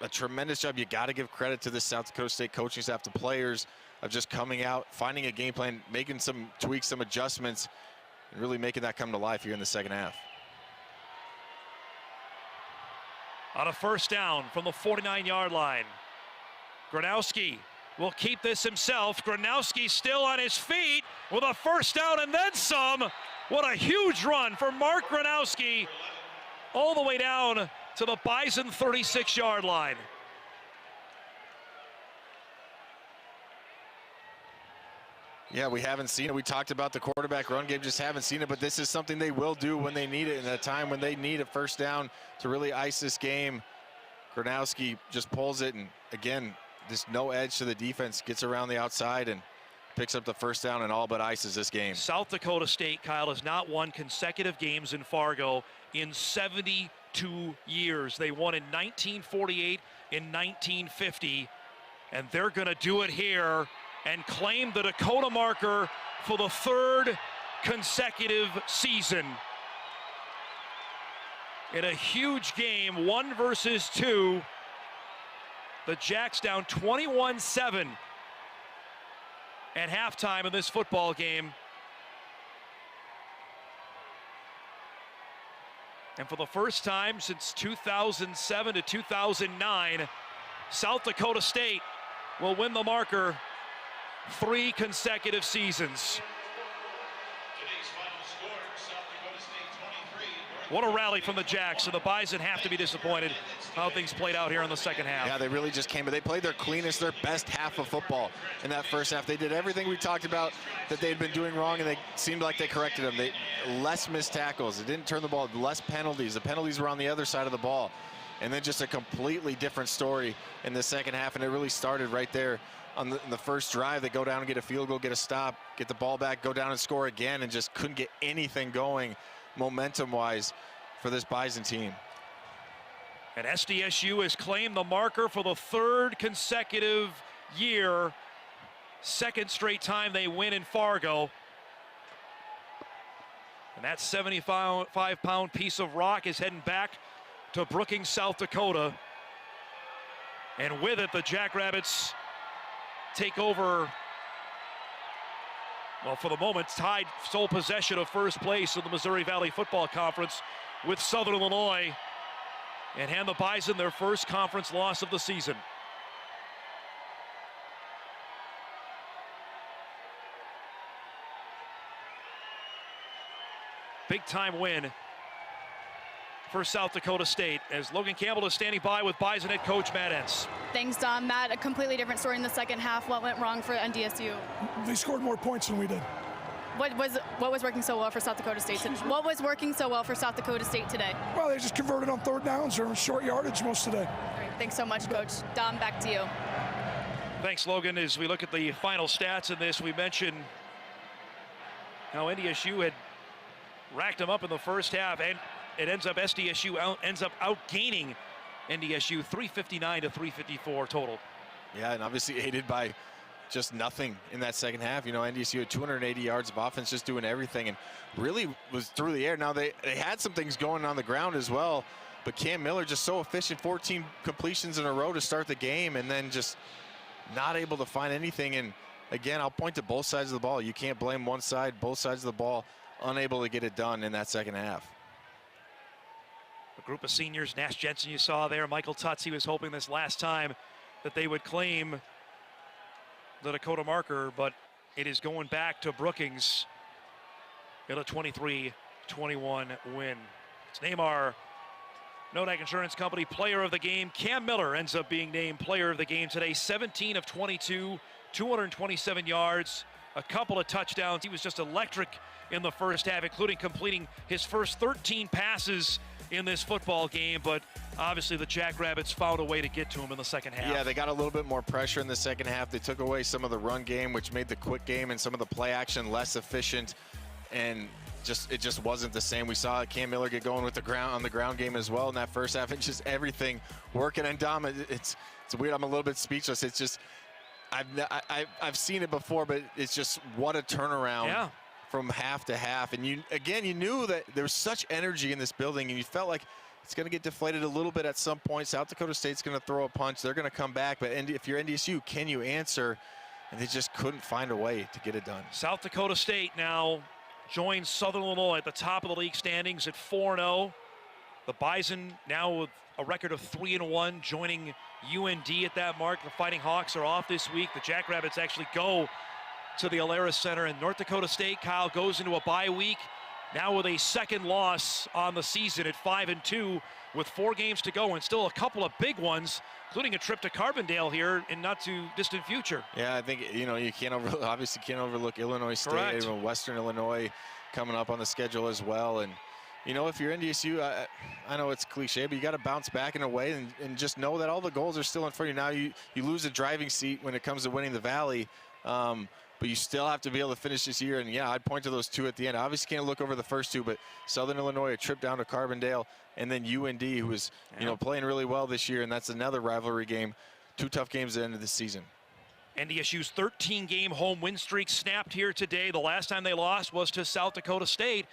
a tremendous job. You got to give credit to the South Dakota State coaching staff, the players, of just coming out, finding a game plan, making some tweaks, some adjustments, and really making that come to life here in the second half. On a first down from the 49-yard line, Gronowski will keep this himself. Gronowski still on his feet with a first down and then some. What a huge run for Mark Gronowski, all the way down to the Bison 36-yard line. Yeah, we haven't seen it. We talked about the quarterback run game, just haven't seen it, but this is something they will do when they need it, in a time when they need a first down to really ice this game. Gronowski just pulls it, and again, just no edge to the defense, gets around the outside and picks up the first down and all but ices this game. South Dakota State, Kyle, has not won consecutive games in Fargo in 72 years. They won in 1948 and 1950, and they're going to do it here and claim the Dakota marker for the 3rd consecutive season. In a huge game, 1 versus 2, The Jacks down 21-7 at halftime in this football game. And for the first time since 2007 to 2009, South Dakota State will win the marker 3 consecutive seasons. What a rally from the Jacks, so the Bison have to be disappointed how things played out here in the second half. Yeah, they really just came, but they played their cleanest, their best half of football in that first half. They did everything we talked about that they'd been doing wrong, and they seemed like they corrected them. Less missed tackles. They didn't turn the ball, less penalties. The penalties were on the other side of the ball. And then just a completely different story in the second half, and it really started right there on the first drive. They go down and get a field goal, get a stop, get the ball back, go down and score again, and just couldn't get anything going momentum-wise for this Bison team. And SDSU has claimed the marker for the 3rd consecutive year. 2nd straight time they win in Fargo. And that 75-pound piece of rock is heading back to Brookings, South Dakota. And with it, the Jackrabbits take over, well, for the moment, tied sole possession of first place in the Missouri Valley Football Conference with Southern Illinois, and hand the Bison their first conference loss of the season. Big time win for South Dakota State, as Logan Campbell is standing by with Bison head coach Matt Entz. Thanks, Dom. Matt, a completely different story in the second half. What went wrong for NDSU? They scored more points than we did. What was working so well for South Dakota State? What was working so well for South Dakota State today? Well, they just converted on 3rd downs or short yardage most of the day. All right, thanks so much, Coach. Dom, back to you. Thanks, Logan. As we look at the final stats in this, we mentioned how NDSU had racked them up in the first half, and it ends up SDSU ends up outgaining NDSU 359 to 354 total. Yeah, and obviously aided by just nothing in that second half. You know, NDSU had 280 yards of offense, just doing everything, and really was through the air. Now they had some things going on the ground as well, but Cam Miller just so efficient, 14 completions in a row to start the game, and then just not able to find anything. And again, I'll point to both sides of the ball. You can't blame one side. Both sides of the ball unable to get it done in that second half. A group of seniors, Nash Jensen you saw there, Michael Tutsi was hoping this last time that they would claim the Dakota marker, but it is going back to Brookings in a 23-21 win. Let's name our Nodak Insurance Company player of the game. Cam Miller ends up being named player of the game today. 17 of 22, 227 yards, a couple of touchdowns. He was just electric in the first half, including completing his first 13 passes in this football game, but obviously the Jackrabbits found a way to get to him in the second half. Yeah, they got a little bit more pressure in the second half. They took away some of the run game, which made the quick game and some of the play action less efficient, and it just wasn't the same. We saw Cam Miller get going with on the ground game as well in that first half. It's just everything working. And Dom, it's weird. I'm a little bit speechless. It's just I've seen it before, but it's just what a turnaround. Yeah. From half to half. And you knew that there was such energy in this building, and you felt like it's going to get deflated a little bit at some point. South Dakota State's going to throw a punch. They're going to come back, but if you're NDSU, can you answer? And they just couldn't find a way to get it done. South Dakota State now joins Southern Illinois at the top of the league standings at 4-0. The Bison now with a record of 3-1, joining UND at that mark. The Fighting Hawks are off this week. The Jackrabbits actually go to the Alaris Center, and North Dakota State, Kyle, goes into a bye week now with a second loss on the season at 5-2 with 4 games to go, and still a couple of big ones, including a trip to Carbondale here in not too distant future. Yeah, I think you obviously can't overlook Illinois State. Correct. Western Illinois coming up on the schedule as well. And you know, if you're NDSU, I know it's cliche, but you got to bounce back in a way and just know that all the goals are still in front of you. Now you lose a driving seat when it comes to winning the Valley. But you still have to be able to finish this year. And yeah, I'd point to those 2 at the end. Obviously can't look over the first 2, but Southern Illinois, a trip down to Carbondale, and then UND, who is playing really well this year, and that's another rivalry game. 2 tough games at the end of the season. NDSU's 13-game home win streak snapped here today. The last time they lost was to South Dakota State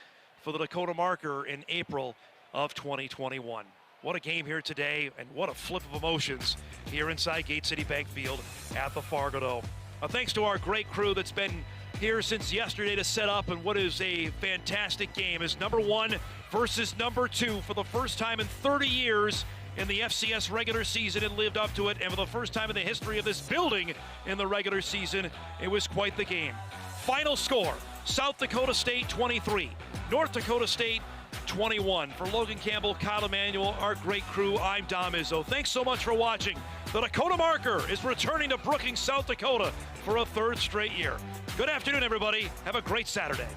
for the Dakota marker in April of 2021. What a game here today, and what a flip of emotions here inside Gate City Bank Field at the Fargo Dome. Thanks to our great crew that's been here since yesterday to set up, and what is a fantastic game is number 1 versus number 2 for the first time in 30 years in the FCS regular season. It lived up to it, and for the first time in the history of this building in the regular season, it was quite the game. Final score, South Dakota State 23, North Dakota State 21. For Logan Campbell, Kyle Emanuel, our great crew, I'm Dom Izzo. Thanks so much for watching. The Dakota Marker is returning to Brookings, South Dakota for a 3rd straight year. Good afternoon, everybody. Have a great Saturday.